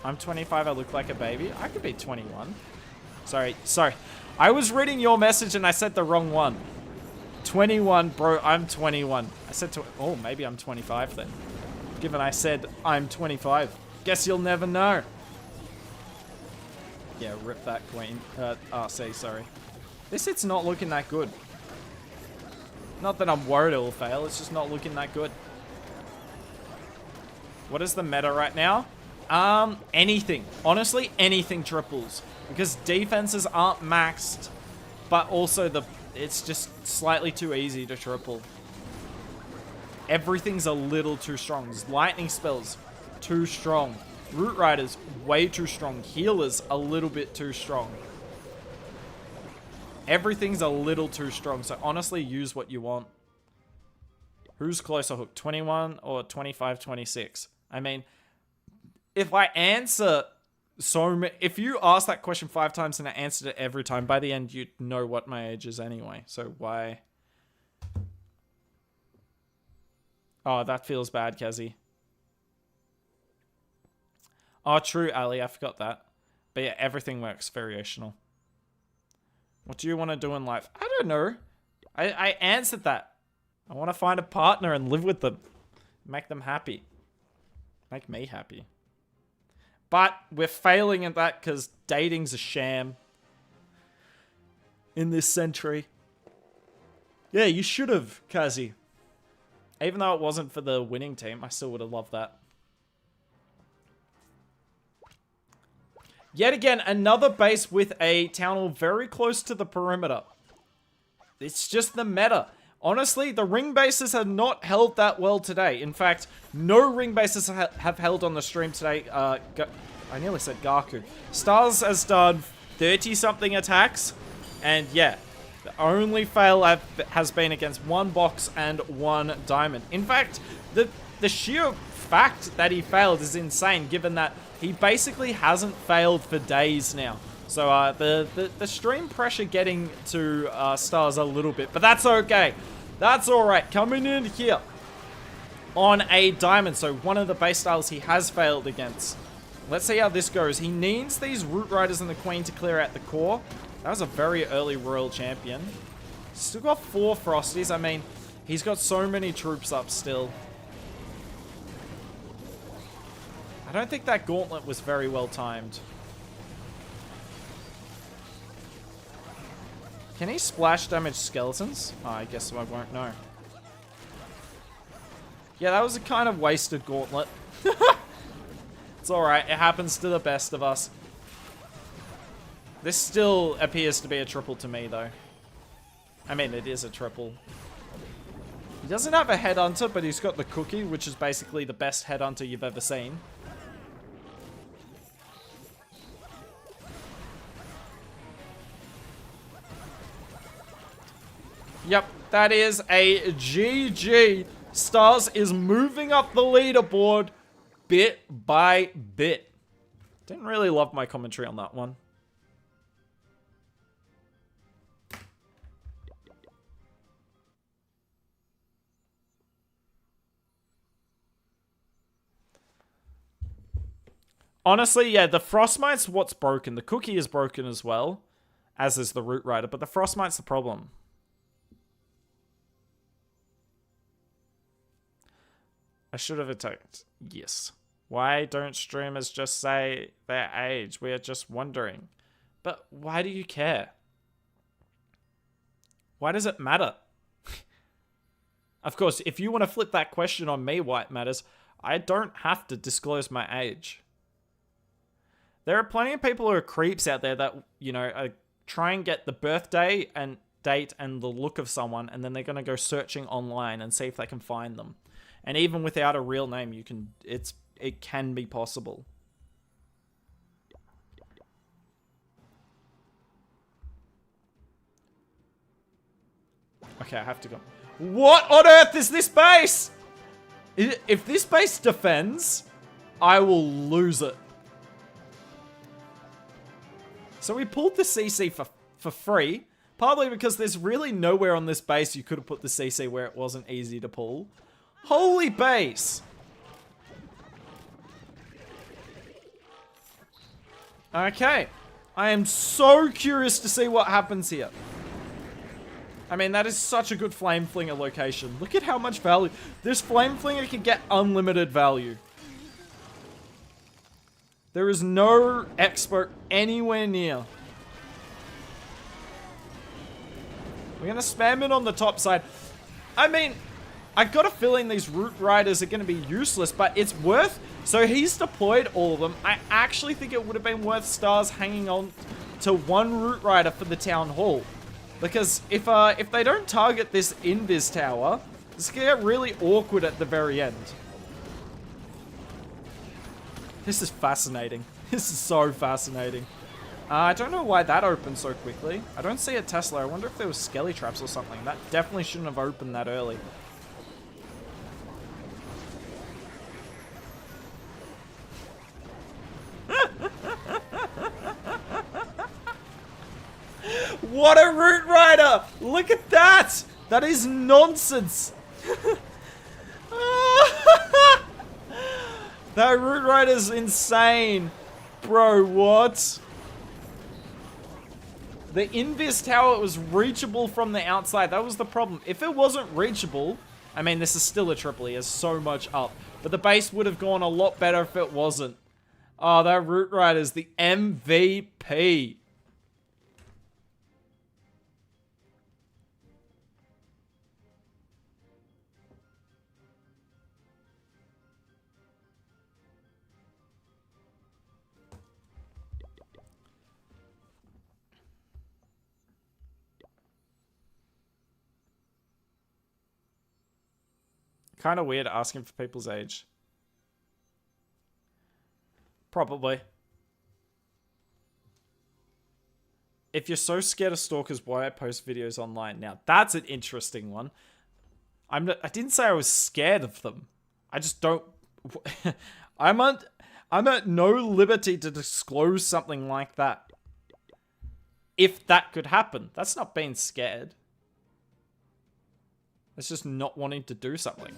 I'm 25, I look like a baby. I could be 21. Sorry. I was reading your message and I said the wrong one. 21, bro, I'm 21. I said oh, maybe I'm 25 then. Given I said I'm 25. Guess you'll never know. Yeah, rip that queen. RC, sorry. This hit's not looking that good. Not that I'm worried it'll fail, it's just not looking that good. What is the meta right now? Anything. Honestly, anything triples. Because defenses aren't maxed, but also it's just slightly too easy to triple. Everything's a little too strong. Lightning spells, too strong. Root Riders, way too strong. Healers, a little bit too strong. Everything's a little too strong, so honestly, use what you want. Who's closer hook, 21 or 25, 26? I mean, if I answer if you ask that question 5 times and I answered it every time, by the end, you'd know what my age is anyway, so why? Oh, that feels bad, Kazi. Oh, true, Ali. I forgot that. But yeah, everything works variational. What do you want to do in life? I don't know. I answered that. I want to find a partner and live with them. Make them happy. Make me happy. But we're failing at that because dating's a sham. In this century. Yeah, you should have, Kazi. Even though it wasn't for the winning team, I still would have loved that. Yet again, another base with a town hall very close to the perimeter. It's just the meta. Honestly, the ring bases have not held that well today. In fact, no ring bases have held on the stream today. I nearly said Gaku. Stars has done 30-something attacks. And yeah, the only fail has been against 1 box and 1 diamond. In fact, the sheer fact that he failed is insane, given that he basically hasn't failed for days now. So the stream pressure getting to Stars a little bit, but that's okay. That's alright. Coming in here on a diamond, so one of the base styles he has failed against. Let's see how this goes. He needs these Root Riders and the Queen to clear out the core. That was a very early Royal Champion. Still got 4 Frosties. I mean, he's got so many troops up still. I don't think that gauntlet was very well timed. Can he splash damage skeletons? Oh, I guess I won't know. Yeah, that was a kind of wasted gauntlet. It's alright, it happens to the best of us. This still appears to be a triple to me, though. I mean, it is a triple. He doesn't have a headhunter, but he's got the cookie, which is basically the best headhunter you've ever seen. Yep, that is a GG. Stars is moving up the leaderboard bit by bit. Didn't really love my commentary on that one. Honestly, yeah, the Frostmite's what's broken. The cookie is broken as well, as is the Root Rider, but the Frostmite's the problem. should have attacked. Yes. Why don't streamers just say their age? We are just wondering. But why do you care? Why does it matter? Of course, if you want to flip that question on me, why it matters, I don't have to disclose my age. There are plenty of people who are creeps out there that, you know, try and get the birthday and date and the look of someone, and then they're going to go searching online and see if they can find them. And even without a real name, it can be possible. Okay, I have to go. What on earth is this base? If this base defends, I will lose it. So we pulled the CC for free, partly because there's really nowhere on this base you could have put the CC where it wasn't easy to pull. Holy base! Okay, I am so curious to see what happens here. I mean, that is such a good Flame Flinger location. Look at how much value. This Flame Flinger can get unlimited value. There is no expert anywhere near. We're going to spam it on the top side. I mean, I got a feeling these Root Riders are going to be useless, but it's worth... So he's deployed all of them. I actually think it would have been worth stars hanging on to one Root Rider for the Town Hall. Because if they don't target this Invis Tower, it's going to get really awkward at the very end. This is fascinating. This is so fascinating. I don't know why that opened so quickly. I don't see a Tesla. I wonder if there was Skelly Traps or something. That definitely shouldn't have opened that early. What a Root Rider! Look at that! That is nonsense! That Root Rider's insane. Bro, what? The Invis Tower was reachable from the outside. That was the problem. If it wasn't reachable, I mean, this is still a triple. He has so much up. But the base would have gone a lot better if it wasn't. Oh, that Root Rider's the MVP. Kind of weird asking for people's age. Probably. If you're so scared of stalkers, why I post videos online? Now, that's an interesting one. I didn't say I was scared of them. I just don't... I'm at no liberty to disclose something like that. If that could happen. That's not being scared. It's just not wanting to do something.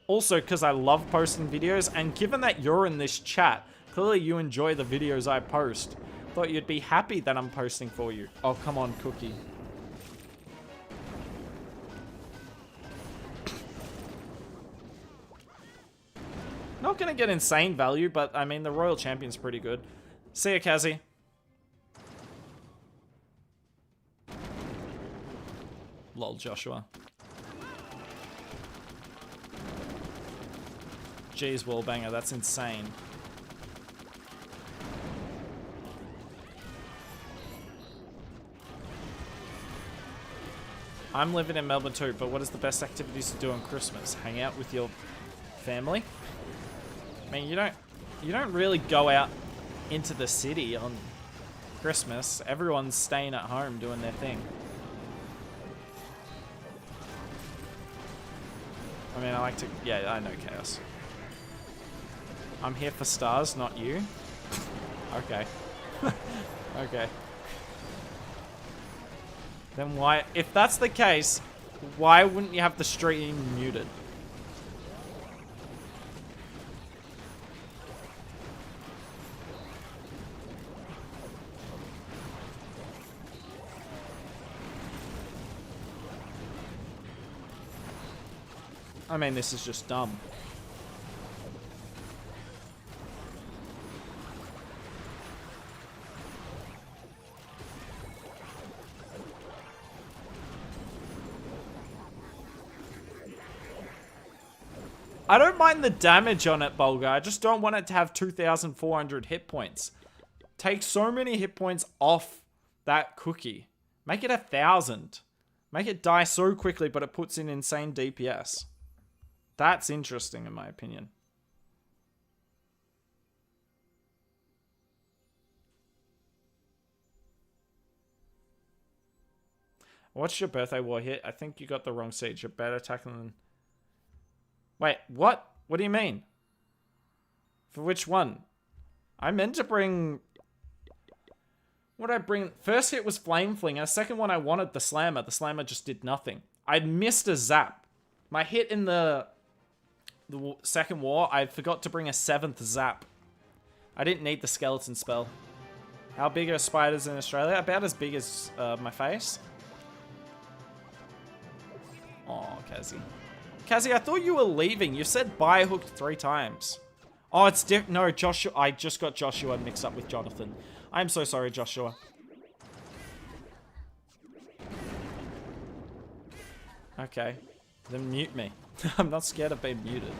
Also, because I love posting videos, and given that you're in this chat, clearly you enjoy the videos I post. Thought you'd be happy that I'm posting for you. Oh, come on, Cookie. Not gonna get insane value, but I mean, the Royal Champion's pretty good. See ya, Kazi. Lol, Joshua. Jeez, Wallbanger, that's insane. I'm living in Melbourne too, but what is the best activities to do on Christmas? Hang out with your family? I mean, you don't really go out into the city on Christmas. Everyone's staying at home doing their thing. I mean, I like to... Yeah, I know, Chaos. I'm here for stars, not you. Okay. Okay. Then why... If that's the case, why wouldn't you have the stream muted? I mean, this is just dumb. I don't mind the damage on it, Bulgar. I just don't want it to have 2,400 hit points. Take so many hit points off that cookie. Make it 1,000. Make it die so quickly, but it puts in insane DPS. That's interesting, in my opinion. What's your birthday war hit? I think you got the wrong siege. You're better tackling than... Wait, what? What do you mean? For which one? I meant to bring... What did I bring? First hit was Flame Fling, and the second one I wanted the Slammer. The Slammer just did nothing. I missed a Zap. My hit in the second war, I forgot to bring a 7th Zap. I didn't need the Skeleton spell. How big are spiders in Australia? About as big as my face. Oh, Kazzy. Kazzy, I thought you were leaving. You said bye hooked 3 times. Oh, it's no, Joshua. I just got Joshua mixed up with Jonathan. I'm so sorry, Joshua. Okay. Then mute me. I'm not scared of being muted.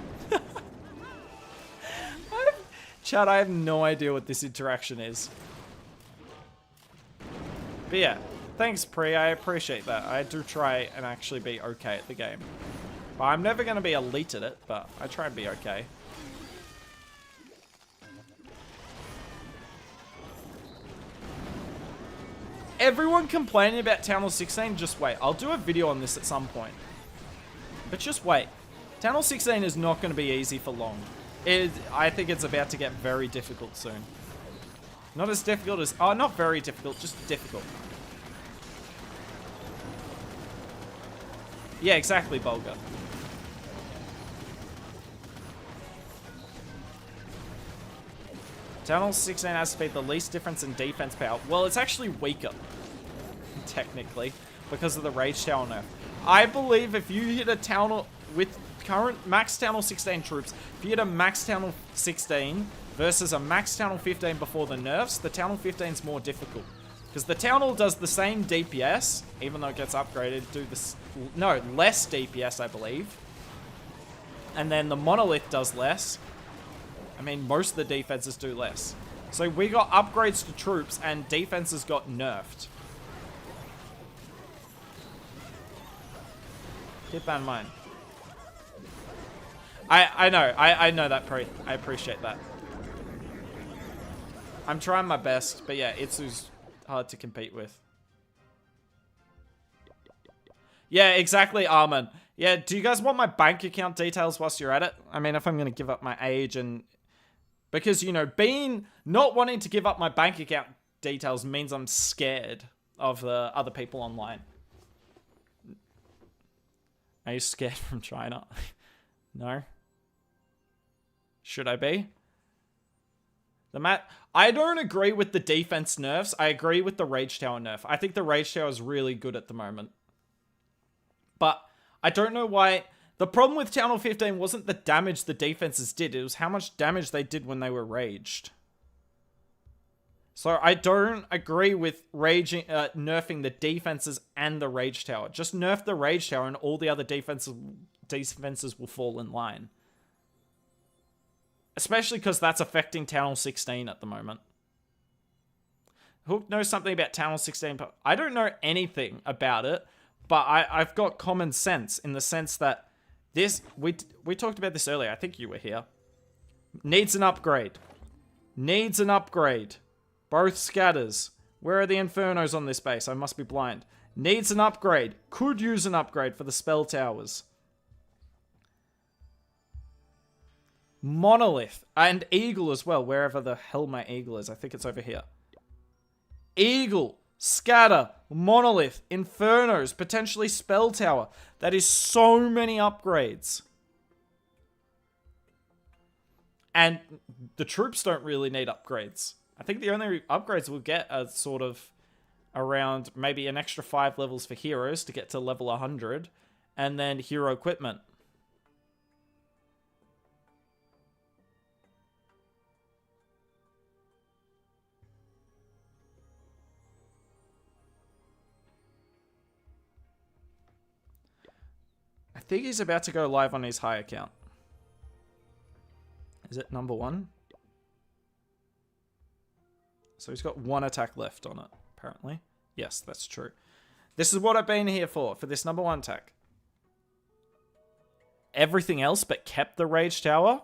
Chad, I have no idea what this interaction is. But yeah, thanks, Pri. I appreciate that. I do try and actually be okay at the game. Well, I'm never going to be elite at it, but I try and be okay. Everyone complaining about Town Hall 16, just wait. I'll do a video on this at some point. But just wait. Town Hall 16 is not going to be easy for long. I think it's about to get very difficult soon. Not as difficult as... Oh, not very difficult, just difficult. Yeah, exactly, Bulgar. Town Hall 16 has to be the least difference in defense power. Well, it's actually weaker, technically, because of the Rage Tower nerf. I believe if you hit a Town Hall with current max Town Hall 16 troops, if you hit a max Town Hall 16 versus a max Town Hall 15 before the nerfs, the Town Hall 15 is more difficult. Because the Town Hall does the same DPS, even though it gets upgraded, less DPS, I believe. And then the Monolith does less. I mean, most of the defenses do less. So we got upgrades to troops and defenses got nerfed. Keep that in mind. I know that, Pri. I appreciate that. I'm trying my best, but yeah, Itsu's hard to compete with. Yeah, exactly, Armin. Yeah, do you guys want my bank account details whilst you're at it? I mean, if I'm going to give up my age and... Because, you know, not wanting to give up my bank account details means I'm scared of the other people online. Are you scared from China? No? Should I be? I don't agree with the defense nerfs. I agree with the Rage Tower nerf. I think the Rage Tower is really good at the moment. But I don't know why... The problem with Town Hall 15 wasn't the damage the defenses did. It was how much damage they did when they were raged. So I don't agree with nerfing the defenses and the Rage Tower. Just nerf the Rage Tower and all the other defenses will fall in line. Especially because that's affecting Town Hall 16 at the moment. Hook knows something about Town Hall 16, but I don't know anything about it. But I've got common sense in the sense that this, we talked about this earlier. I think you were here. Needs an upgrade. Needs an upgrade. Both scatters. Where are the Infernos on this base? I must be blind. Needs an upgrade. Could use an upgrade for the spell towers. Monolith. And Eagle as well. Wherever the hell my Eagle is. I think it's over here. Eagle. Scatter, Monolith, Infernos, potentially Spell Tower. That is so many upgrades. And the troops don't really need upgrades. I think the only upgrades we'll get are sort of around maybe an extra 5 levels for heroes to get to level 100. And then hero equipment. think he's about to go live on his high account. Is it number 1? So he's got 1 attack left on it, apparently. Yes, that's true. This is what I've been here for this number 1 attack. Everything else but kept the Rage Tower?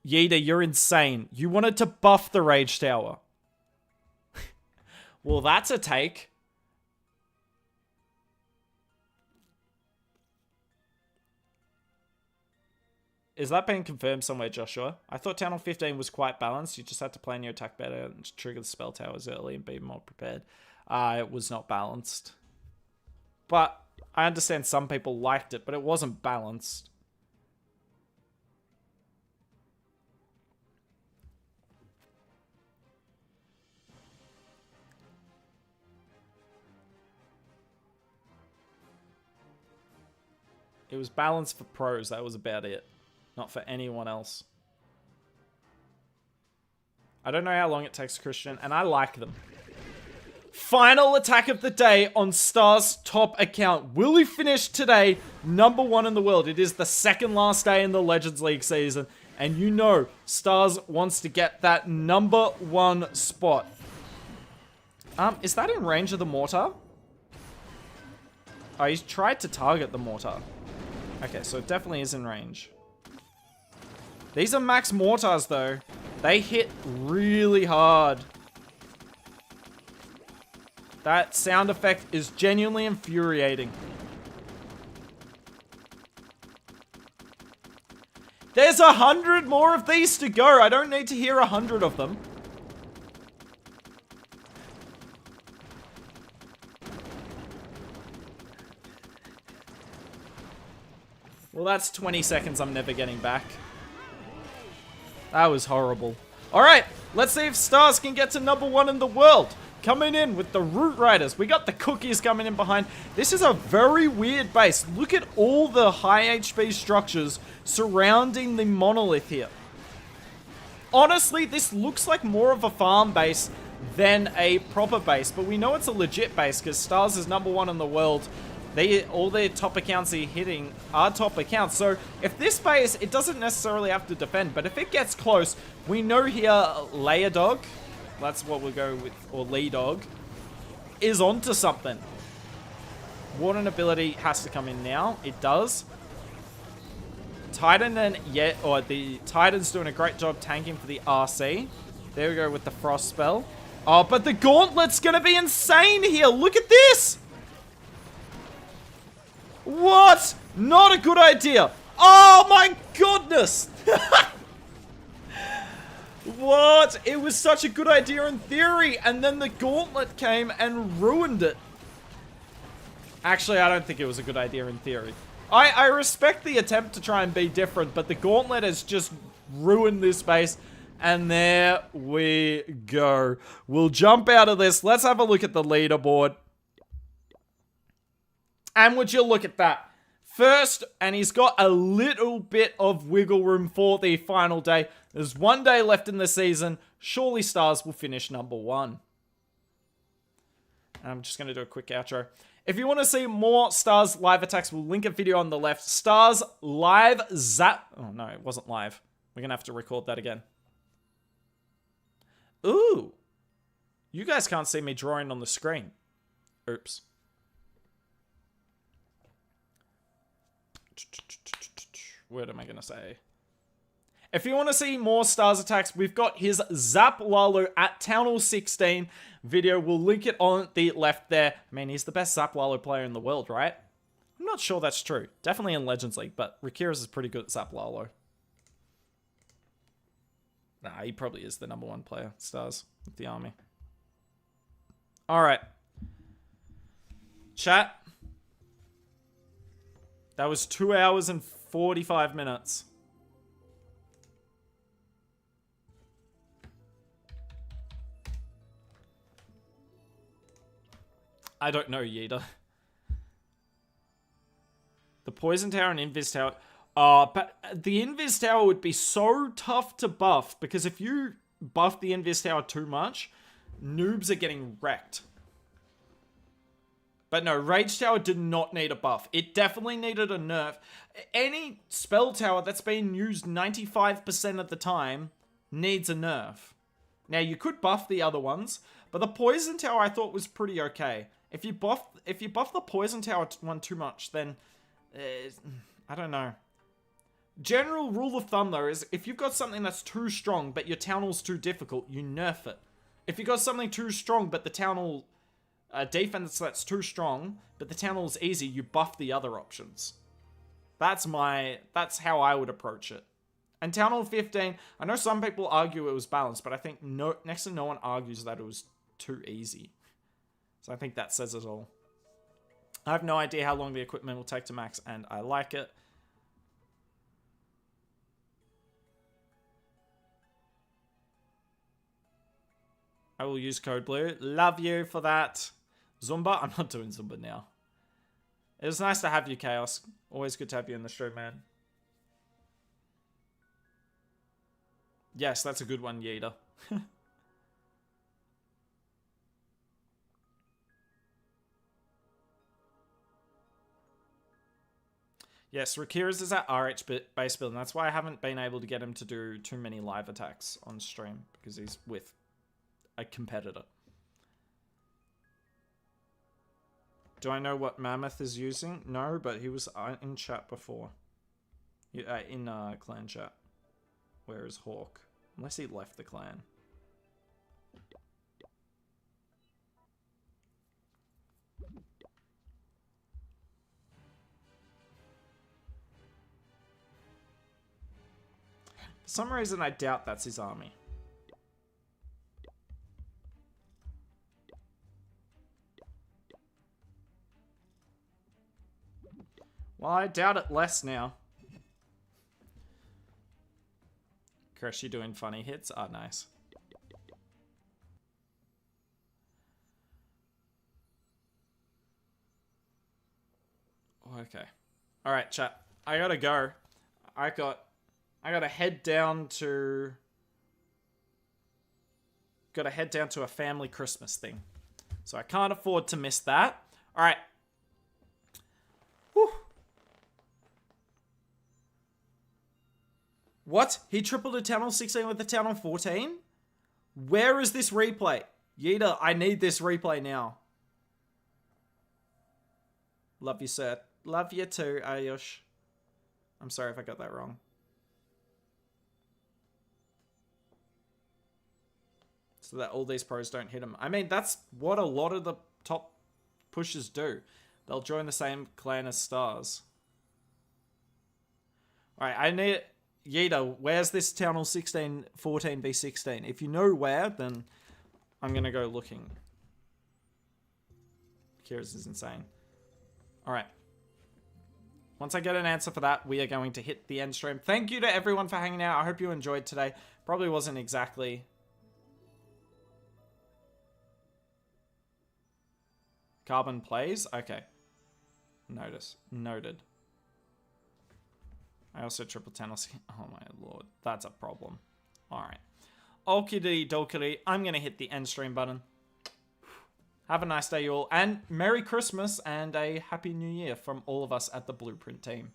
Yeeta, you're insane. You wanted to buff the Rage Tower. Well, that's a take. Is that being confirmed somewhere, Joshua? I thought Town Hall 15 was quite balanced. You just had to plan your attack better and trigger the spell towers early and be more prepared. It was not balanced. But I understand some people liked it, but it wasn't balanced. It was balanced for pros. That was about it. Not for anyone else. I don't know how long it takes, Christian, and I like them. Final attack of the day on Star's top account. Will he finish today number 1 in the world? It is the second last day in the Legends League season, and you know Stars wants to get that number 1 spot. Is that in range of the mortar? Oh, he's tried to target the mortar. Okay, so it definitely is in range. These are max mortars, though. They hit really hard. That sound effect is genuinely infuriating. There's 100 more of these to go. I don't need to hear 100 of them. Well, that's 20 seconds I'm never getting back. That was horrible. Alright, let's see if Stars can get to number 1 in the world. Coming in with the Root Riders. We got the Cookies coming in behind. This is a very weird base. Look at all the high HP structures surrounding the monolith here. Honestly, this looks like more of a farm base than a proper base. But we know it's a legit base because Stars is number 1 in the world. All their top accounts they're hitting are top accounts. So if this base, it doesn't necessarily have to defend. But if it gets close, we know here Layer Dog, that's what we'll go with, or Lee Dog, is onto something. Warden ability has to come in now. It does. Titan the Titan's doing a great job tanking for the RC. There we go with the Frost spell. Oh, but the Gauntlet's gonna be insane here. Look at this. What? Not a good idea. Oh my goodness. What? It was such a good idea in theory, and then the Gauntlet came and ruined it. Actually, I don't think it was a good idea in theory. I respect the attempt to try and be different, but the Gauntlet has just ruined this base. And there we go. We'll jump out of this. Let's have a look at the leaderboard. And would you look at that? First, and he's got a little bit of wiggle room for the final day. There's 1 day left in the season. Surely Stars will finish number 1. I'm just going to do a quick outro. If you want to see more Stars live attacks, we'll link a video on the left. Stars live zap. Oh, no, it wasn't live. We're going to have to record that again. Ooh. You guys can't see me drawing on the screen. Oops. What am I going to say? If you want to see more Stars attacks, we've got his Zap Lalo at Town Hall 16 video. We'll link it on the left there. I mean, he's the best Zap Lalo player in the world, right? I'm not sure that's true. Definitely in Legends League, but Rakira's is pretty good at Zap Lalo. Nah, he probably is the number 1 player, Stars, with the army. Alright. Chat. That was 2 hours and 45 minutes. I don't know, Yeeta. The Poison Tower and Invis Tower. But the Invis Tower would be so tough to buff, because if you buff the Invis Tower too much, noobs are getting wrecked. But no, Rage Tower did not need a buff. It definitely needed a nerf. Any spell tower that's been used 95% of the time needs a nerf. Now, you could buff the other ones, but the Poison Tower I thought was pretty okay. If you buff the Poison Tower one too much, then I don't know. General rule of thumb though is if you've got something that's too strong but your town hall's too difficult, you nerf it. If you've got something too strong but the town hall defense that's too strong but the town hall's easy, you buff the other options. That's how I would approach it. And Town Hall 15, I know some people argue it was balanced, but I think next to no one argues that it was too easy. So I think that says it all. I have no idea how long the equipment will take to max, and I like it. I will use code blue. Love you for that. Zumba? I'm not doing Zumba now. It was nice to have you, Chaos. Always good to have you in the stream, man. Yes, that's a good one, Yeater. Yes, Rakira's is at RH base build, and that's why I haven't been able to get him to do too many live attacks on stream, because he's with a competitor. Do I know what Mammoth is using? No, but he was in chat before. In clan chat. Where is Hawk? Unless he left the clan. For some reason, I doubt that's his army. Well, I doubt it less now. Crush, you doing funny hits? Oh, nice. Okay. Alright, chat. I gotta go. I gotta head down to... Gotta head down to a family Christmas thing. So I can't afford to miss that. Alright. Whew. What? He tripled a Town Hall 16 with the Town Hall 14? Where is this replay? Yeeta, I need this replay now. Love you, sir. Love you too, Ayush. I'm sorry if I got that wrong. So that all these pros don't hit him. I mean, that's what a lot of the top pushers do. They'll join the same clan as stars. Alright, I need... Yeeta, where's this Town Hall 16, 14 v 16? If you know where, then I'm going to go looking. Kira's is insane. Alright. Once I get an answer for that, we are going to hit the end stream. Thank you to everyone for hanging out. I hope you enjoyed today. Probably wasn't exactly... Carbon plays? Okay. Noted. I also triple tennis. Oh my lord. That's a problem. Alright. Okie dokie. I'm going to hit the end stream button. Have a nice day, you all. And Merry Christmas and a Happy New Year from all of us at the Blueprint team.